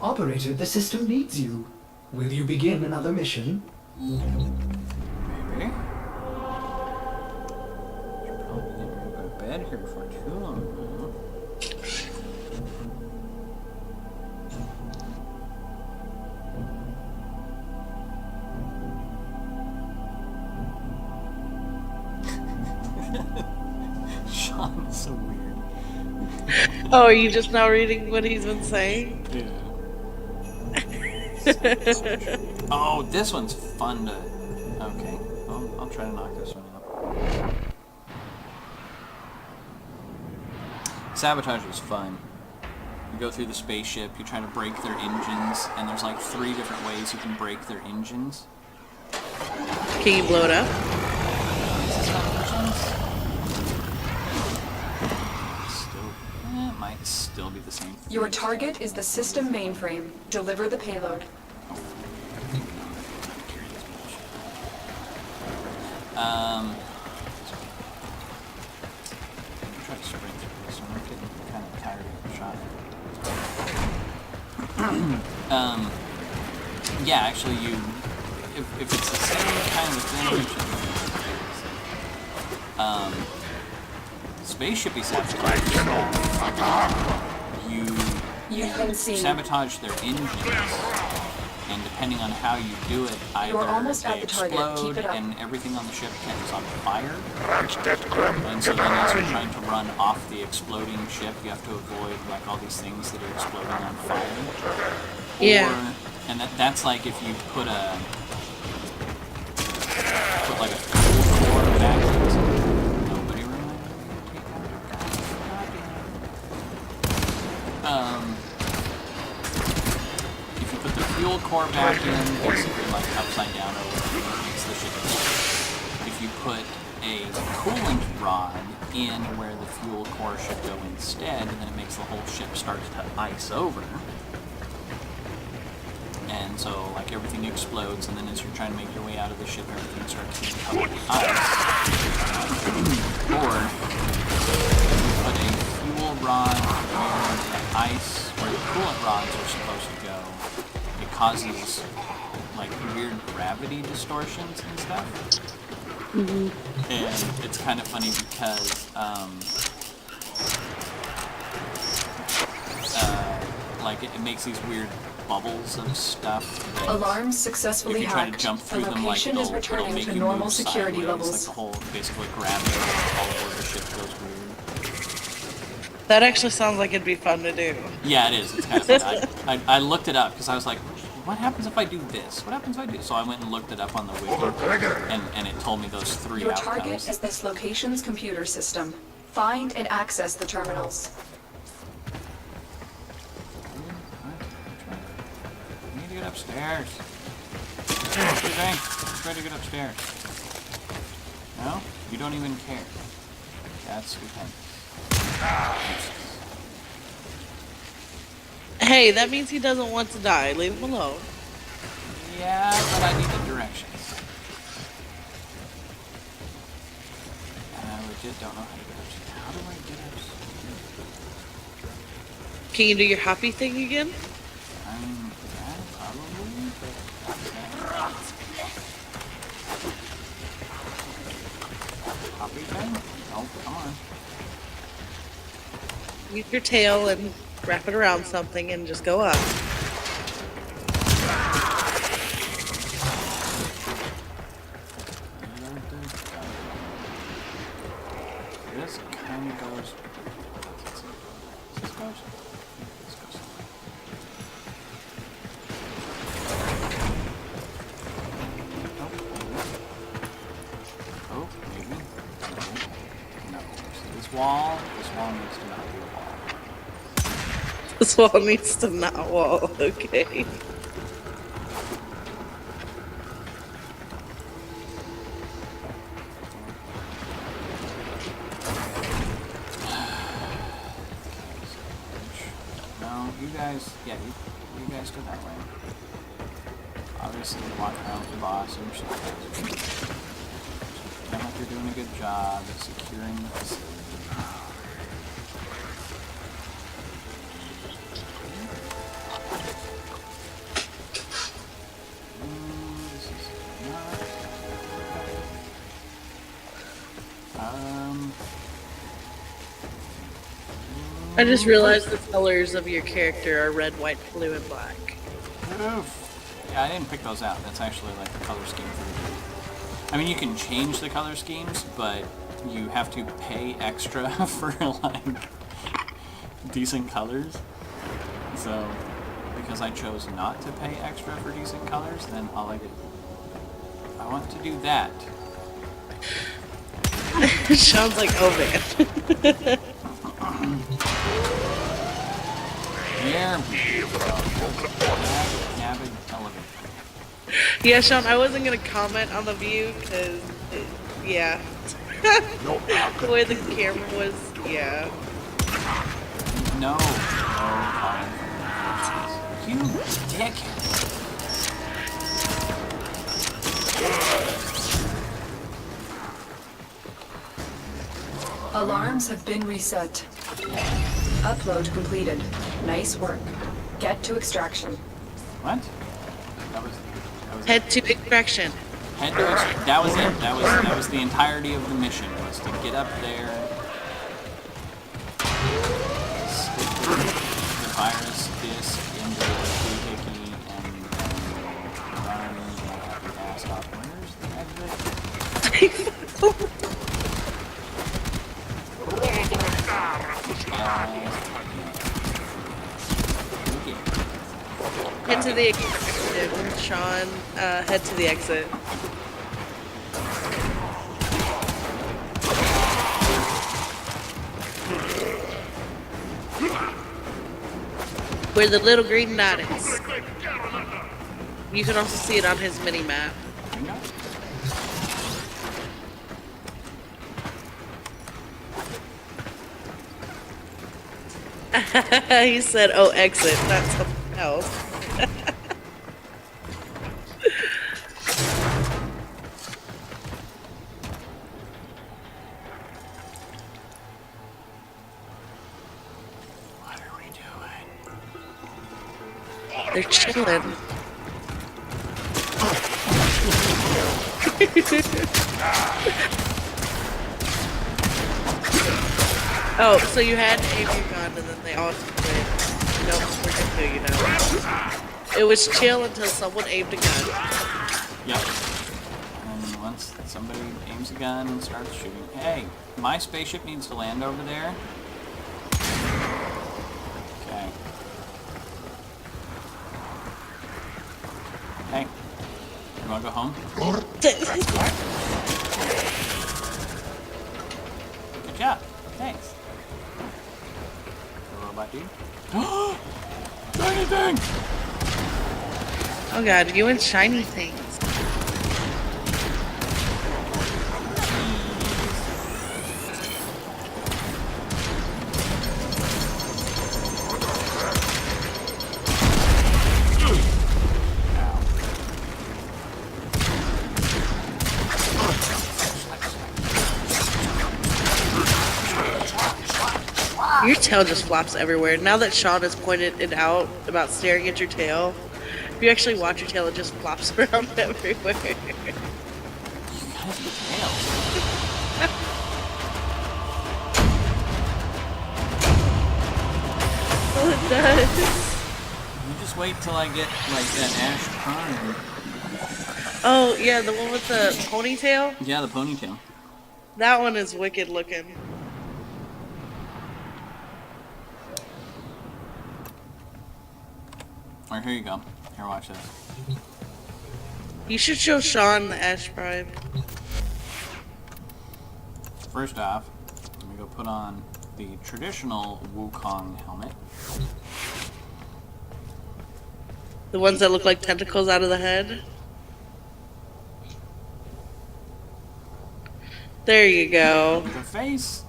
Operator, the system needs you. Will you begin another mission? Maybe. Should probably get ready to go to bed here before too long now. Sean is so weird. Oh, are you just now reading what he's been saying? Yeah. Oh, this one's fun to... Okay, I'll try to knock this one out. Sabotage is fun. You go through the spaceship, you try to break their engines, and there's like 3 different ways you can break their engines. Can you blow it up? It might still be the same. Your target is the system mainframe. Deliver the payload. Try to sprint through this one. I'm getting kind of tired of the shot. Yeah, actually, if it's the same kind of thing, spaceshipy sabotage, You've been seen. sabotage their engines, and depending on how you do it, either almost at they the target. explode Keep it up. and everything on the ship catches on fire. And so then as you're trying to run off the exploding ship, you have to avoid like all these things that are exploding on fire. Yeah. Or, and that's like if you put like a fuel core back into nobody remember take out your gun. If you put the fuel core back in, basically like upside down or whatever, it makes the ship explode. If you put a coolant rod in where the fuel core should go instead, then it makes the whole ship start to ice over. And so, like, everything explodes, and then as you're trying to make your way out of the ship, everything starts getting covered in ice. Or, you put a fuel rod where the ice, where the coolant rods are supposed to go, it causes like weird gravity distortions and stuff. And it's kind of funny because like it makes these weird bubbles of stuff. Alarms successfully if you try to hacked. jump The through them, like location is it'll returning make to you normal move security sideways, levels. like the whole basically gravity all over the ship goes weird. That actually sounds like it'd be fun to do. Yeah, it is. It's kind of fun. I looked it up because I was like, what happens if I do this? What happens if I do? So I went and looked it up on the wiki, and it told me those 3 Your outcomes. target is this location's computer system. Find and access the terminals. I need to get upstairs. What do you think? Try to get upstairs. No? You don't even care. That's stupendous. Hey, that means he doesn't want to die. Leave him alone. Yeah, but I need the directions. And I legit don't know how to get upstairs. How do I get upstairs? Can you do your happy thing again? I mean, yeah, probably, but... Happy thing? Oh, come on. Use your tail and wrap it around something and just go up. This kind of goes... This goes... This goes... Oh, maybe. No. So this wall needs to not be a wall. This wall needs to not wall, okay. No, you guys, yeah, you guys go that way. Obviously, you walk around with the boss and you're I hope you're doing a good job at securing the facility. This is not... I just realized the colors of your character are red, white, blue, and black. Yeah, I didn't pick those out. That's actually like the color scheme for the game. I mean, you can change the color schemes, but you have to pay extra for like decent colors. So, because I chose not to pay extra for decent colors, then all I did, I want to do that. Sounds like Ovan. There we go. Nabbit elevator. Yeah, Sean, I wasn't gonna comment on the view because, yeah. The way the camera was, yeah. No. You dickhead. Alarms have been reset. Upload completed. Nice work. Get to extraction. What? That was Head to extraction. that was it. That was the entirety of the mission, was to get up there, stick the virus disc into the doohickey, and then run my happy ass off. Where's the exit? Head to the exit, Sean. Head to the exit. Where the little green dot is. You can also see it on his mini map. He said, "Oh, exit." That's something else. What are we doing? They're chilling. Oh, so you had to aim your gun and then they all did. No, we're gonna do, you know. It was chill until someone aimed a gun. Yep. And once somebody aims a gun and starts shooting, hey, my spaceship needs to land over there. Okay. Hey, you wanna go home? Good job. Thanks. The robot dude. Anything! Oh god, you and shiny things. Your tail just flops everywhere. Now that Sean has pointed it out about staring at your tail, if you actually watch your tail, it just flops around everywhere. You guys the tail. Well, it does. You just wait till I get like that Ash Prime. Oh, yeah, the one with the ponytail? Yeah, the ponytail. That one is wicked looking. Alright, here you go. Here, watch this. You should show Sean the Ash Prime. First off, let me go put on the traditional Wukong helmet. The ones that look like tentacles out of the head. There you go. The face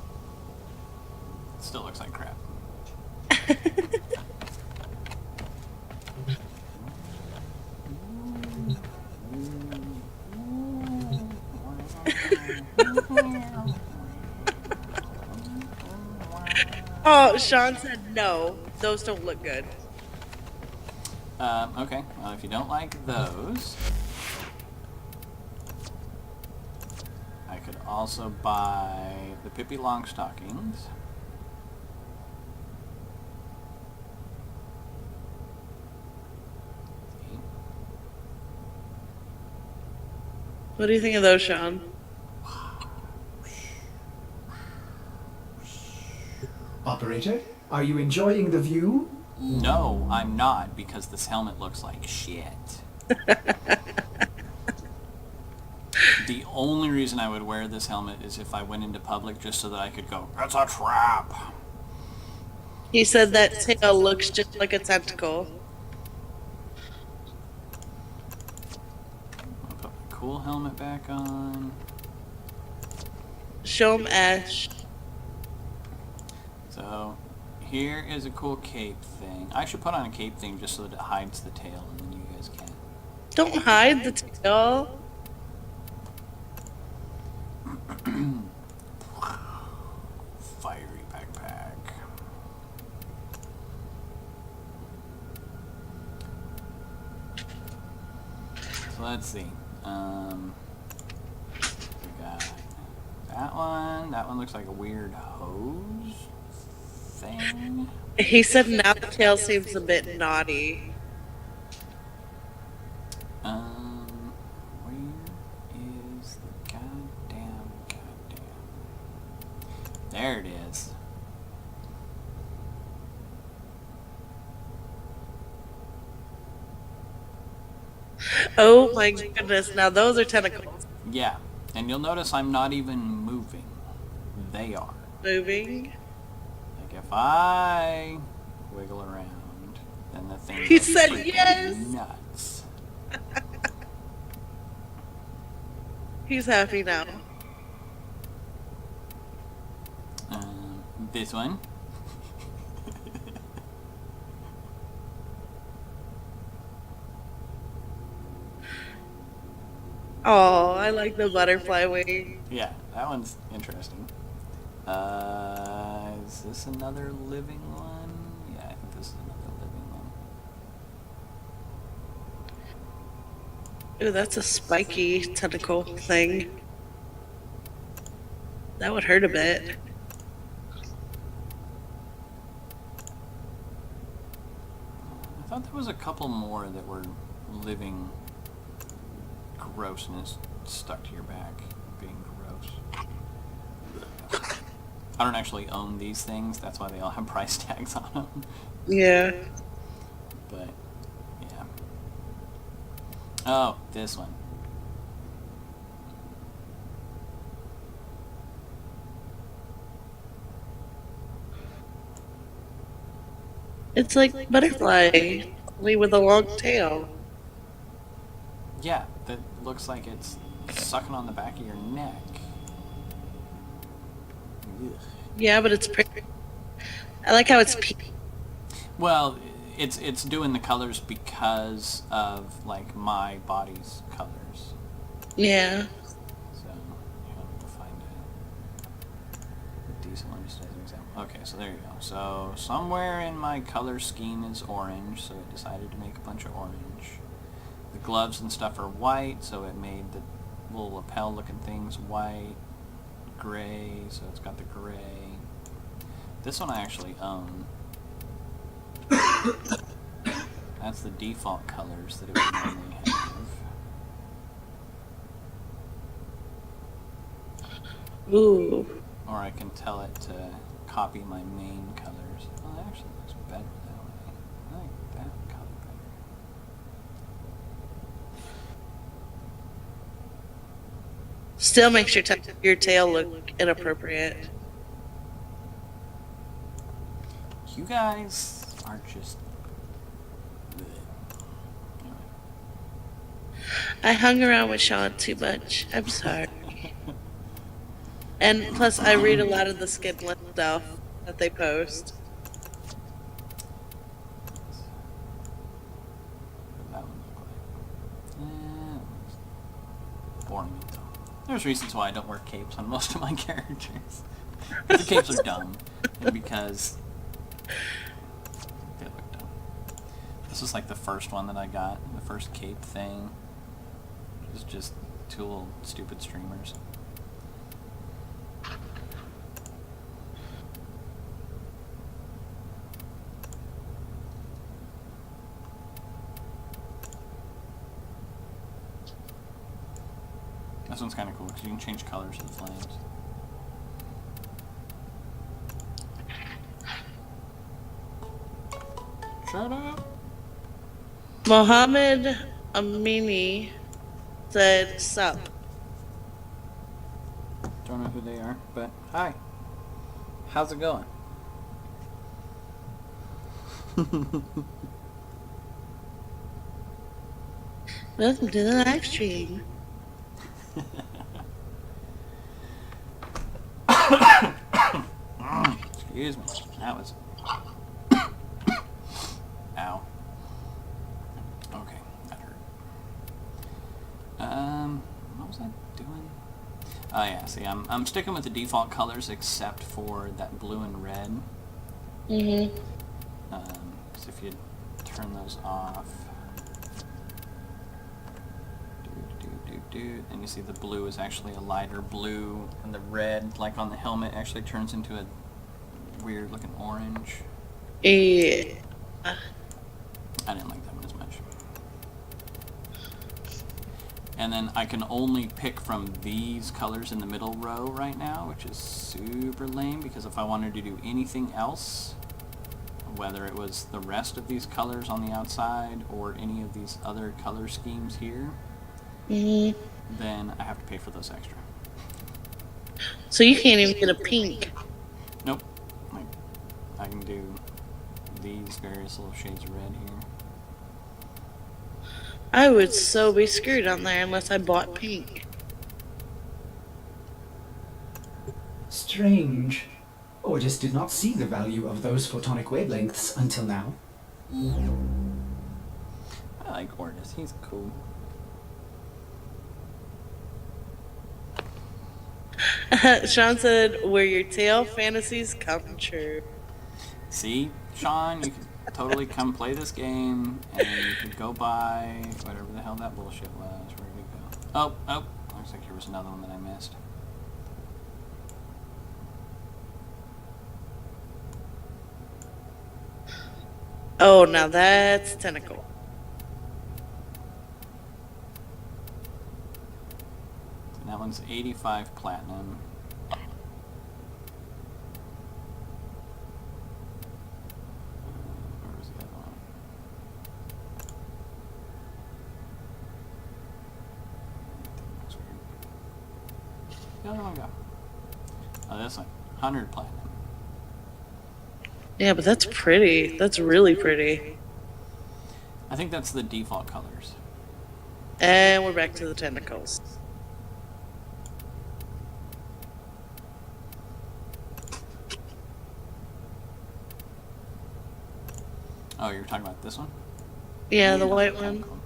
still looks like crap. Oh, Sean said no. Those don't look good. Okay, well, if you don't like those, I could also buy the Pippi Longstockings. What do you think of those, Sean? Operator, are you enjoying the view? No, I'm not, because this helmet looks like shit. The only reason I would wear this helmet is if I went into public just so that I could go, "It's a trap!" He said that tail looks just like a tentacle. I'll put my cool helmet back on. Show him Ash. So, here is a cool cape thing. I should put on a cape thing just so that it hides the tail, and then you guys can. Don't hide the tail. Fiery backpack. So let's see. We got that one. That one looks like a weird hose thing. He said now the tail seems a bit naughty. Where is the goddamn? There it is. Oh my goodness, now those are tentacles. Yeah, and you'll notice I'm not even moving. They are. Moving. Like if I wiggle around, then the thing He goes said freaking yes! nuts. He's happy now. This one. Oh, I like the butterfly wing. Yeah, that one's interesting. Is this another living one? Yeah, I think this is another living one. Ooh, that's a spiky tentacle thing. That would hurt a bit. I thought there was a couple more that were living grossness stuck to your back, being gross. I don't actually own these things, that's why they all have price tags on them. Yeah. But, yeah. Oh, this one. It's like butterfly, only with a long tail. Yeah, that looks like it's sucking on the back of your neck. Ugh. Yeah, but it's pretty. I like how it's pink. Well, it's doing the colors because of like my body's colors. Yeah. So I need to find a decent one just as an example. Okay, so there you go. So somewhere in my color scheme is orange, so it decided to make a bunch of orange. The gloves and stuff are white, so it made the little lapel looking things white. Gray, so it's got the gray. This one I actually own. That's the default colors that it would normally have. Ooh. Or I can tell it to copy my main colors. Well, that actually looks better that way. I like that color better. Still makes your tail look inappropriate. You guys are just... Anyway. I hung around with Sean too much. I'm sorry. And plus, I read a lot of the skinless stuff that they post. What that one look like? Boring though. There's reasons why I don't wear capes on most of my characters. The capes are dumb, and because they look dumb. This was like the first one that I got, the first cape thing. It was just two little stupid streamers. This one's kind of cool because you can change colors of the flames. Shut up! Mohammed Amini said, "Sup." Don't know who they are, but hi. How's it going? Welcome to the live stream. Excuse me. That was... Ow. Okay, that hurt. What was I doing? Oh yeah, see, I'm sticking with the default colors except for that blue and red. Mm-hmm. So if you turn those off... and you see the blue is actually a lighter blue, and the red, like on the helmet, actually turns into a weird looking orange. Yeah. I didn't like that one as much. And then I can only pick from these colors in the middle row right now, which is super lame, because if I wanted to do anything else, whether it was the rest of these colors on the outside or any of these other color schemes here, then I have to pay for those extra. So you can't even get a pink. Nope. I can do these various little shades of red here. I would so be screwed on there unless I bought pink. Strange. Or just did not see the value of those photonic wavelengths until now. I like Ordis. He's cool. Sean said, "Where your tail fantasies come true." See, Sean, totally come play this game, and you could go buy whatever the hell that bullshit was. Where did it go? Oh, looks like there was another one that I missed. Oh, now that's tentacle. And that one's 85 platinum. Where was the other one? That's weird. Where'd the other one go? Oh, this one. 100 platinum. Yeah, but that's pretty. That's really pretty. I think that's the default colors. And we're back to the tentacles. Oh, you're talking about this one? Yeah, the white one. Tentacle.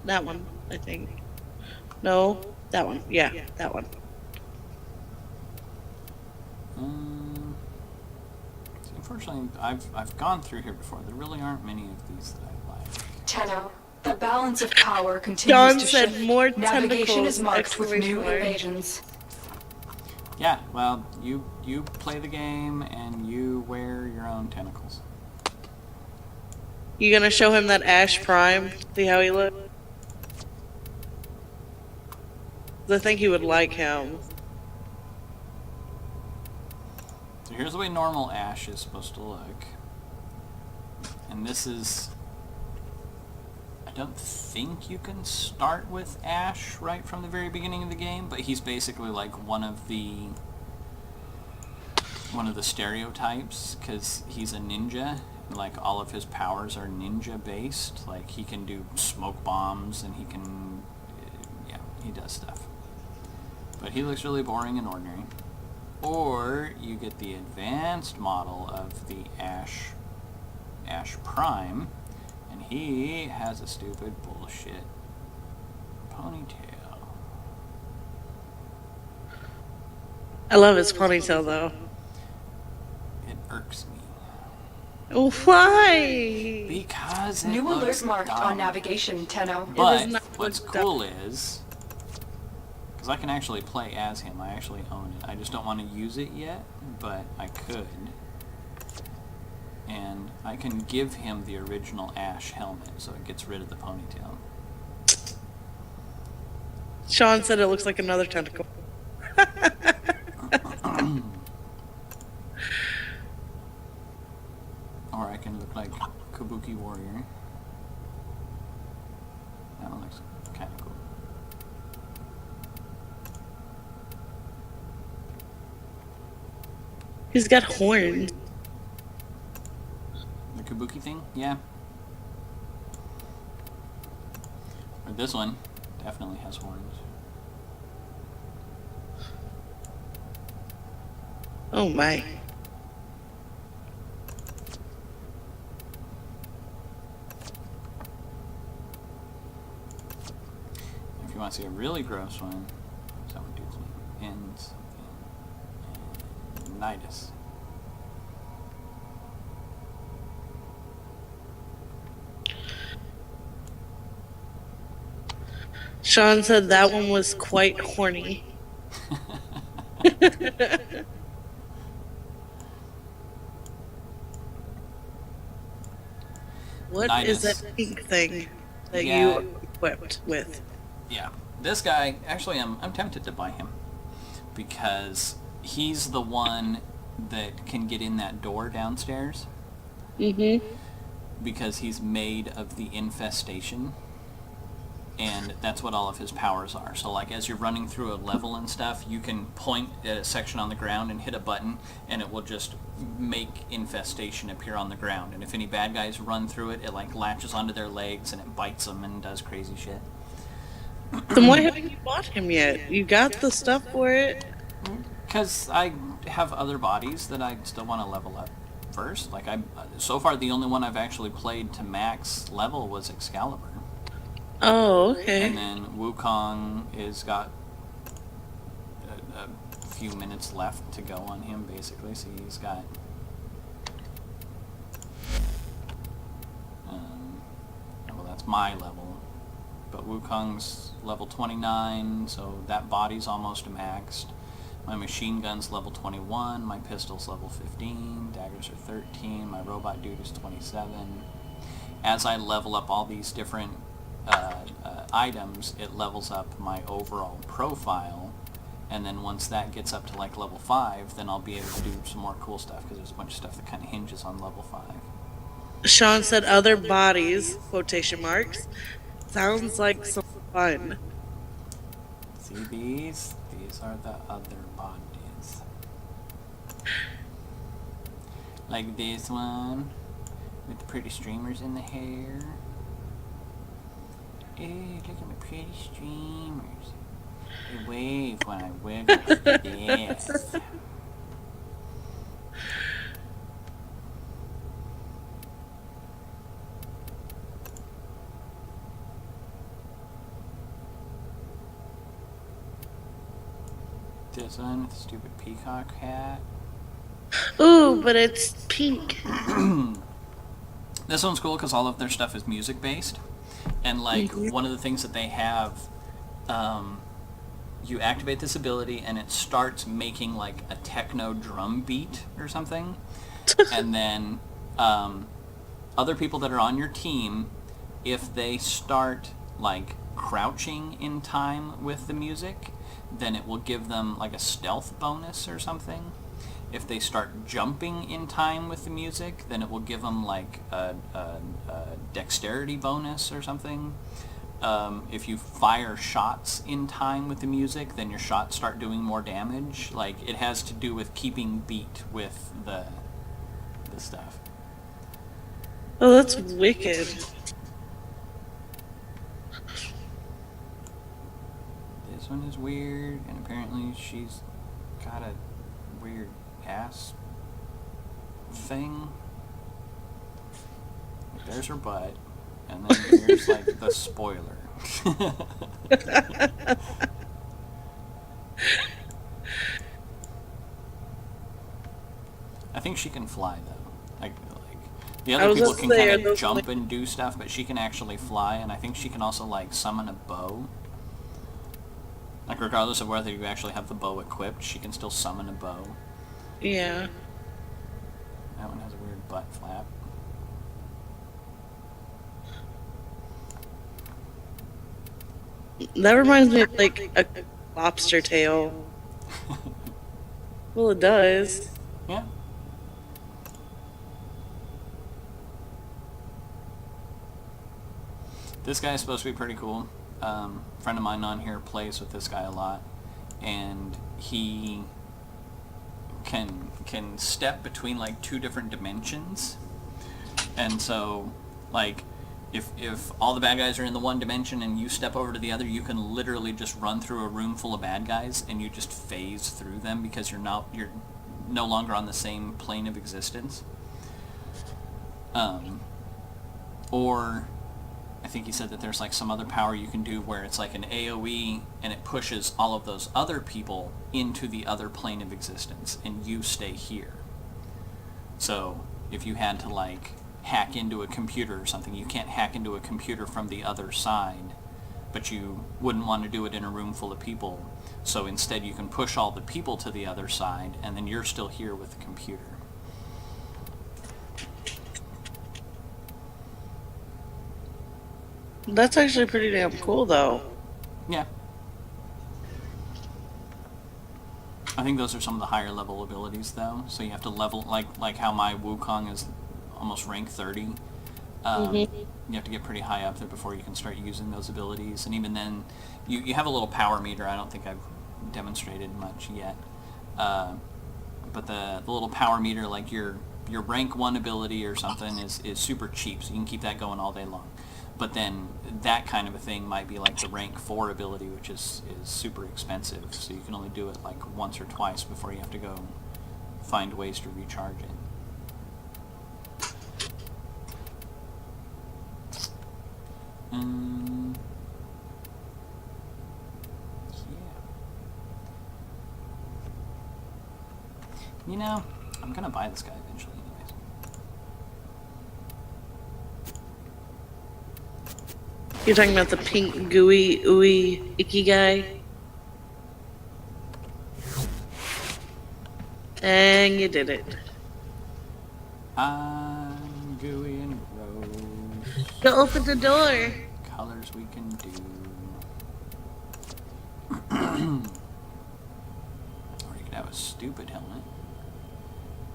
That one, I think. No, that one. Yeah, that one. See, unfortunately, I've gone through here before. There really aren't many of these that I like. Tenno, the balance of power continues John to said shift. more Navigation tentacles! is marked with new Exclamation mark. invasions. Yeah, well, you play the game and you wear your own tentacles. You gonna show him that Ash Prime? See how he looks? I think he would like him. So here's the way normal Ash is supposed to look. And this is... I don't think you can start with Ash right from the very beginning of the game, but he's basically like one of the stereotypes, because he's a ninja. Like, all of his powers are ninja based. Like, he can do smoke bombs and he can... yeah, he does stuff. But he looks really boring and ordinary. Or you get the advanced model of the Ash Prime, and he has a stupid bullshit ponytail. I love his ponytail though. It irks me. Why? Because it New looks alert marked dumb. on navigation, Tenno. But not what's look cool is, because I can actually play as him, I actually own it. I just don't want to use it yet, but I could. And I can give him the original Ash helmet, so it gets rid of the ponytail. Sean said it looks like another tentacle. Or I can look like Kabuki Warrior. That one looks kind of cool. He's got horns. The Kabuki thing? Yeah. Or this one definitely has horns. Oh my. If you want to see a really gross one, someone dude's name. Nidus. Sean said that one was quite horny. What is Nidus. that pink thing that Yeah. you equipped with? Yeah, this guy, actually I'm tempted to buy him, because he's the one that can get in that door downstairs, Mm-hmm. because he's made of the infestation, and that's what all of his powers are. So like, as you're running through a level and stuff, you can point at a section on the ground and hit a button, and it will just make infestation appear on the ground, and if any bad guys run through it, it like latches onto their legs and it bites them and does crazy shit. Then why haven't you bought him yet? You got the stuff for it? Because I have other bodies that I still want to level up first. Like, so far the only one I've actually played to max level was Excalibur. Oh, okay. And then Wukong is got a few minutes left to go on him, basically. So he's got my level. But Wukong's level 29, so that body's almost maxed. My machine gun's level 21, my pistol's level 15, daggers are 13, my robot dude is 27. As I level up all these different items, it levels up my overall profile, and then once that gets up to like level 5, then I'll be able to do some more cool stuff, because there's a bunch of stuff that kind of hinges on level 5. Sean said other bodies, quotation marks. Sounds like some fun. See these? These are the other bodies. Like this one, with the pretty streamers in the hair. Hey, look at my pretty streamers. They wave when I wiggle like this. This one with the stupid peacock hat. Ooh, but it's pink. This one's cool because all of their stuff is music based, and like one of the things that they have, you activate this ability and it starts making like a techno drum beat or something, and then other people that are on your team, if they start like crouching in time with the music, then it will give them like a stealth bonus or something. If they start jumping in time with the music, then it will give them like a dexterity bonus or something. If you fire shots in time with the music, then your shots start doing more damage. Like, it has to do with keeping beat with the stuff. Oh, that's wicked. This one is weird, and apparently she's got a weird ass thing. Like, there's her butt, and then here's like the spoiler. I think she can fly though. Like the other people can kind of jump and do stuff, but she can actually fly, and I think she can also like summon a bow. Like, regardless of whether you actually have the bow equipped, she can still summon a bow. Yeah. That one has a weird butt flap. That reminds me of like a lobster tail. Well, it does. Yeah. This guy is supposed to be pretty cool. Friend of mine on here plays with this guy a lot, and he can step between like two different dimensions, and so like if all the bad guys are in the one dimension and you step over to the other, you can literally just run through a room full of bad guys and you just phase through them because you're no longer on the same plane of existence. Or I think he said that there's like some other power you can do where it's like an AoE and it pushes all of those other people into the other plane of existence and you stay here. So if you had to like hack into a computer or something, you can't hack into a computer from the other side, but you wouldn't want to do it in a room full of people. So instead you can push all the people to the other side and then you're still here with the computer. That's actually pretty damn cool, though. Yeah. I think those are some of the higher level abilities, though. So you have to level, like how my Wukong is almost rank 30. You have to get pretty high up there before you can start using those abilities. And even then, you have a little power meter. I don't think I've demonstrated much yet. But the little power meter, like your rank 1 ability or something is super cheap, so you can keep that going all day long. But then that kind of a thing might be like the rank 4 ability, which is super expensive, so you can only do it like once or twice before you have to go find ways to recharge it. Yeah. You know, I'm gonna buy this guy eventually anyways. You're talking about the pink, gooey, ooey, icky guy? And you did it. I'm gooey and gross. Go open the door. Colors we can do. Or you could have a stupid helmet.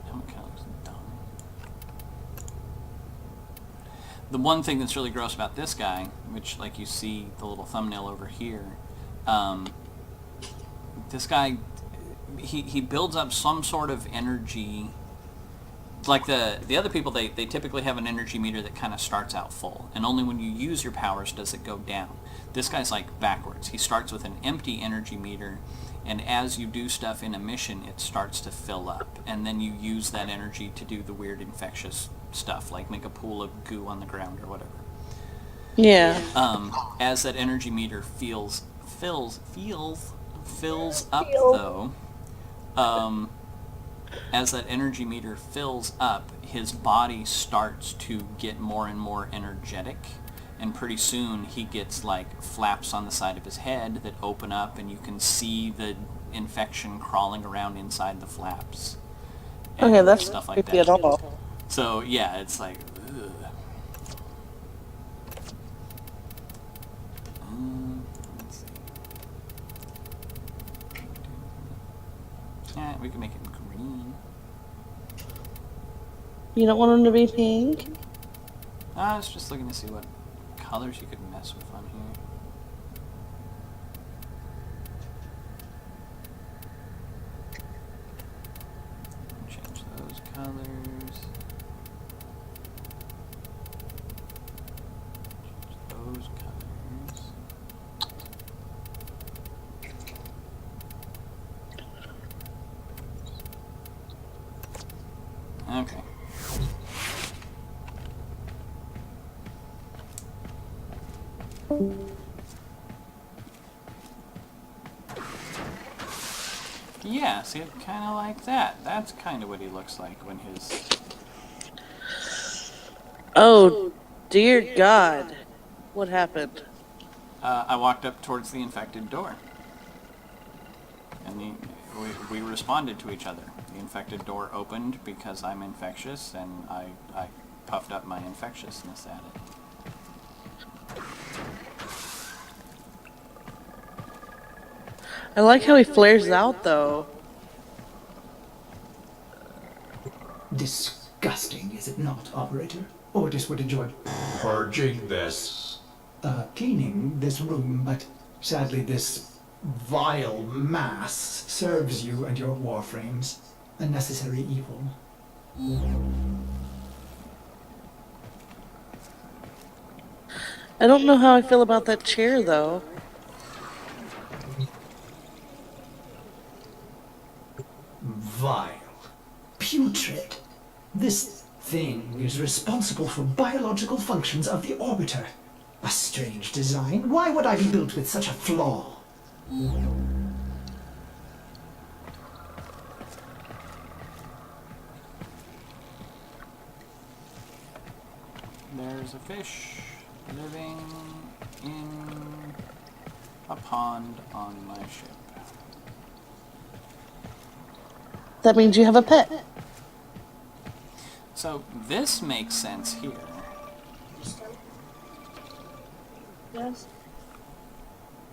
Helmet kind of looks dumb. The one thing that's really gross about this guy, which like you see the little thumbnail over here, this guy, he builds up some sort of energy. Like the other people, they typically have an energy meter that kind of starts out full, and only when you use your powers does it go down. This guy's like backwards. He starts with an empty energy meter, and as you do stuff in a mission, it starts to fill up, and then you use that energy to do the weird infectious stuff, like make a pool of goo on the ground or whatever. Yeah. As that energy meter fills up, though, as that energy meter fills up, his body starts to get more and more energetic, and pretty soon he gets like flaps on the side of his head that open up, and you can see the infection crawling around inside the flaps. Okay, that's stuff not like creepy that. at all. So yeah, it's like, ugh. Let's see. Yeah, we can make it green. You don't want him to be pink? I was just looking to see what colors you could mess with on here. Change those colors. Change those colors. Okay. Yeah, see, kind of like that. That's kind of what he looks like when his... Oh, dear God. What happened? I walked up towards the infected door. And we responded to each other. The infected door opened because I'm infectious, and I puffed up my infectiousness at it. I like how he flares out, though. Disgusting, is it not, Operator? Otis would enjoy Purging this. Cleaning this room, but sadly this vile mass serves you and your warframes. A necessary evil. I don't know how I feel about that chair, though. Vile. Putrid. This thing is responsible for biological functions of the orbiter. A strange design. Why would I be built with such a flaw? There's a fish living in a pond on my ship. That means you have a pet. So this makes sense here. Yes.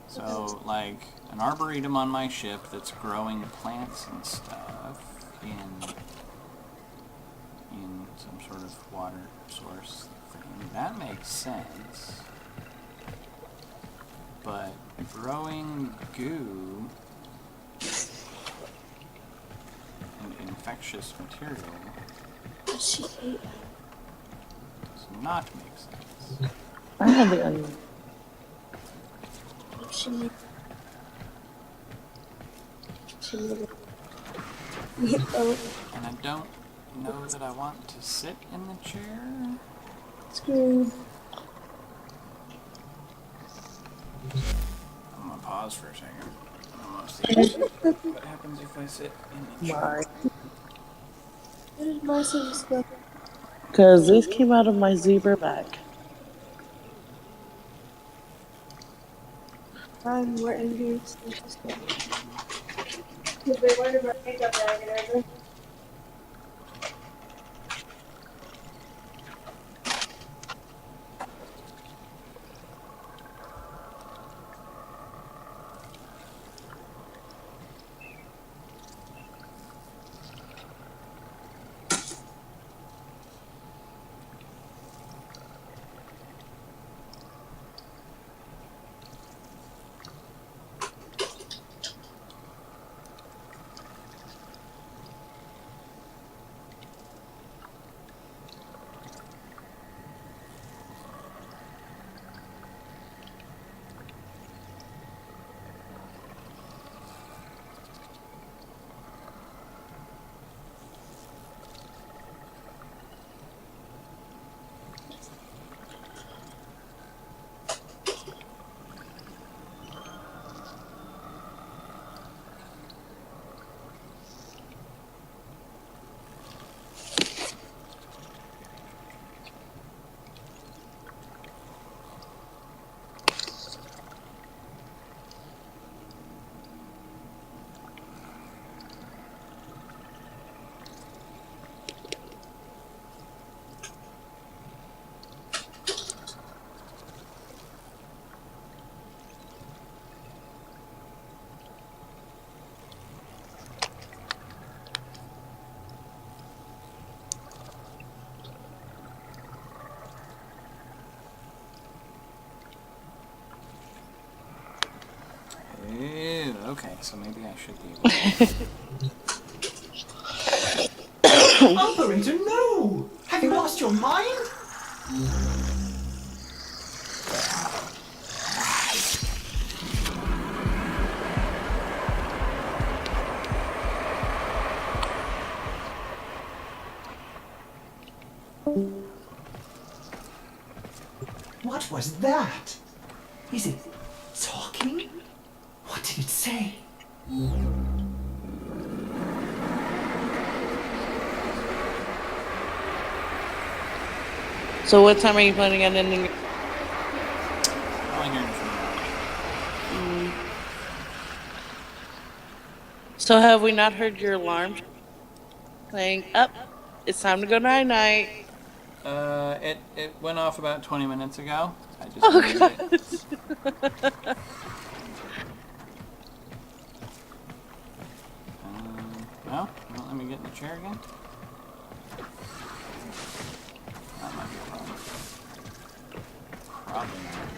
So, like, an arboretum on my ship that's growing plants and stuff in some sort of water source thing. That makes sense. But growing goo and infectious material She ate. does not make sense. I have the onion. She made. Oh, And I don't know that I want to sit in the chair. screw. I'm gonna pause for a second. I'm gonna see what happens if I sit in the chair. What did my service go? Because this came out of my zebra bag. We're in here. Because they wanted my makeup bag and everything. Ew, okay, so maybe I should be able to... Operator, no! Have you lost your mind? What was that? Is it talking? What did it say? So what time are you planning on ending? Probably hearing from you. So have we not heard your alarm saying, up, it's time to go night-night? It went off about 20 minutes ago. I just Oh, muted God. it. Well, let me get in the chair again. That might be a problem. Probably not,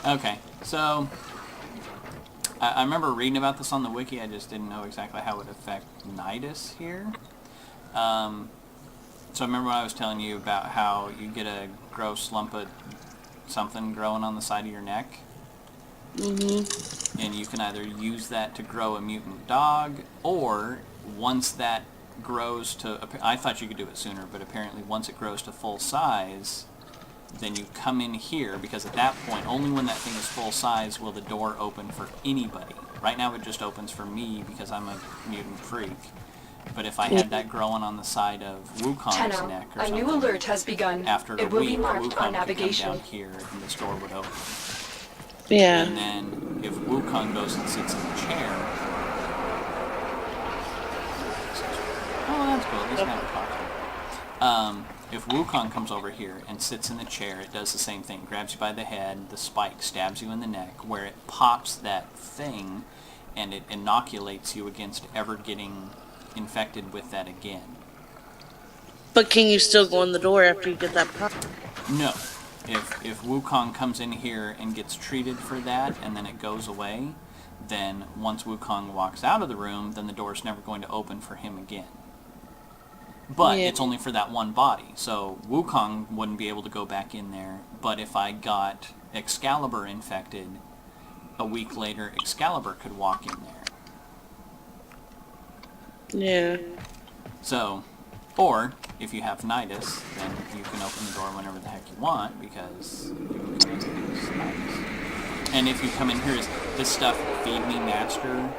but... Okay, so... I remember reading about this on the wiki, I just didn't know exactly how it would affect Nidus here. So I remember when I was telling you about how you get a gross lump of something growing on the side of your neck. Mm-hmm. And you can either use that to grow a mutant dog, or once that grows to... I thought you could do it sooner, but apparently once it grows to full size, then you come in here, because at that point, only when that thing is full size will the door open for anybody. Right now it just opens for me because I'm a mutant freak. But if I had that growing on the side of Wukong's Tenno, neck or a something, new alert has begun. after a It will week, be marked Wukong on could navigation. come down here and this door would open. Yeah. And then if Wukong goes and sits in the chair... Oh, that's cool. At least now we're talking. If Wukong comes over here and sits in the chair, it does the same thing. Grabs you by the head, the spike stabs you in the neck, where it pops that thing and it inoculates you against ever getting infected with that again. But can you still go in the door after you get that pop? No. If Wukong comes in here and gets treated for that and then it goes away, then once Wukong walks out of the room, then the door's never going to open for him again. But it's only for that one body. So Wukong wouldn't be able to go back in there, but if I got Excalibur infected, a week later Excalibur could walk in there. Yeah. So, or if you have Nidus, then you can open the door whenever the heck you want, because you can come in as Nidus. And if you come in here as this stuff, Feed Me Master,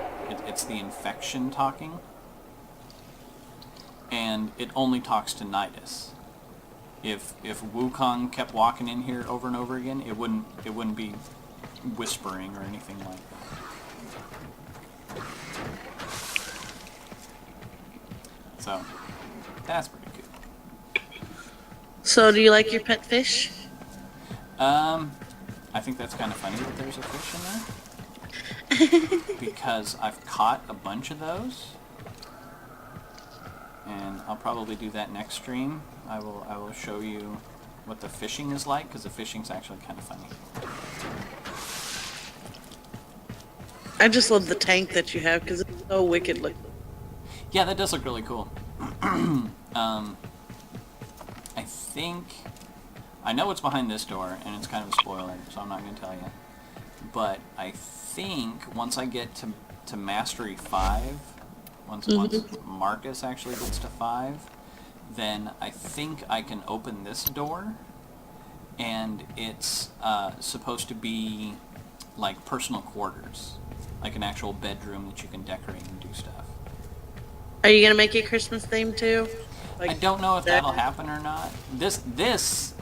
it's the infection talking. And it only talks to Nidus. If Wukong kept walking in here over and over again, it wouldn't be whispering or anything like that. So, that's pretty good. So, do you like your pet fish? I think that's kind of funny that there's a fish in there. Because I've caught a bunch of those. And I'll probably do that next stream. I will show you what the fishing is like, because the fishing's actually kind of funny. I just love the tank that you have, because it's so wicked looking. Yeah, that does look really cool. I think... I know what's behind this door, and it's kind of a spoiler, so I'm not going to tell you. But I think once I get to Mastery 5, once Marcus actually gets to 5, then I think I can open this door, and it's supposed to be like personal quarters, like an actual bedroom that you can decorate and do stuff. Are you gonna make it Christmas themed too? Like, I don't know if that'll happen or not. This,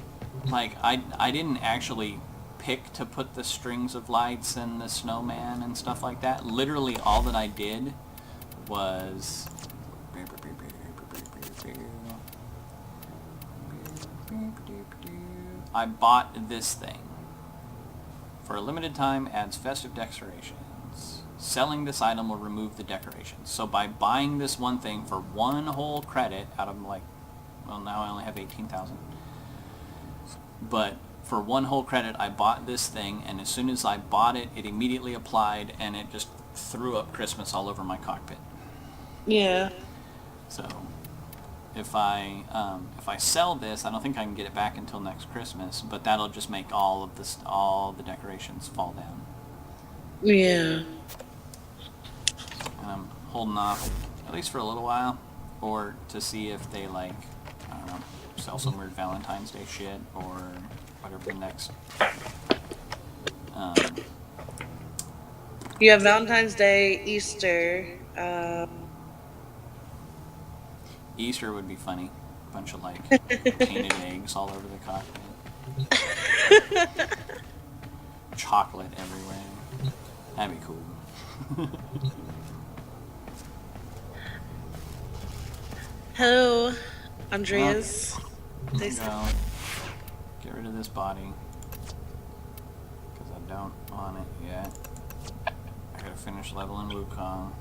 like, I didn't actually pick to put the strings of lights and the snowman and stuff like that. Literally all that I did was I bought this thing. For a limited time, adds festive decorations. Selling this item will remove the decorations. So by buying this one thing for one whole credit out of, like, well, now I only have 18,000. But for one whole credit, I bought this thing, and as soon as I bought it, it immediately applied, and it just threw up Christmas all over my cockpit. Yeah. So if I sell this, I don't think I can get it back until next Christmas, but that'll just make all the decorations fall down. Yeah. And I'm holding off, at least for a little while, or to see if they, like, I don't know, sell some weird Valentine's Day shit, or whatever the next... You have Valentine's Day, Easter, Easter would be funny. A bunch of, like, painted eggs all over the cockpit. Chocolate everywhere. That'd be cool. Hello, Andreas. There you go. Get rid of this body. Because I don't want it yet. I gotta finish leveling Wukong.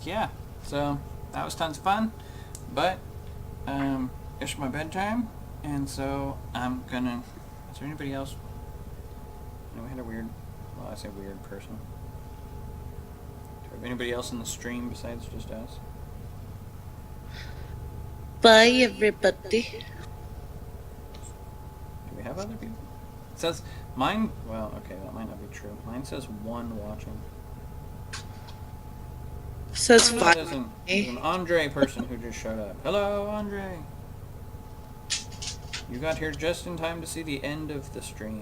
Yeah, so that was tons of fun, but it's my bedtime, and so I'm gonna... Is there anybody else? No, we had a weird... Well, I say weird person. Do we have anybody else in the stream besides just us? Bye, everybody. Do we have other people? It says... Mine... Well, okay, that might not be true. Mine says 1 watching. Says Oh, no, there's an Andre person who just showed up. Hello, Andre. You got here just in time to see the end of the stream.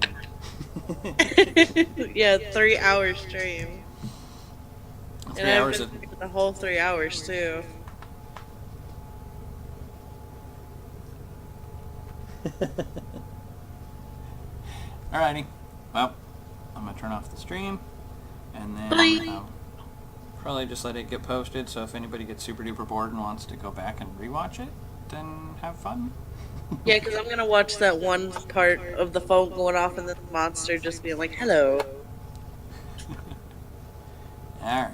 Yeah, 3-hour stream. 3 and hours I've of... been the whole 3 hours too. Alrighty. Well, I'm gonna turn off the stream, and then I'll probably just let it get posted, so if anybody gets super duper bored and wants to go back and rewatch it, then have fun. Yeah, because I'm gonna watch that one part of the phone going off and the monster just being like, hello. Alright.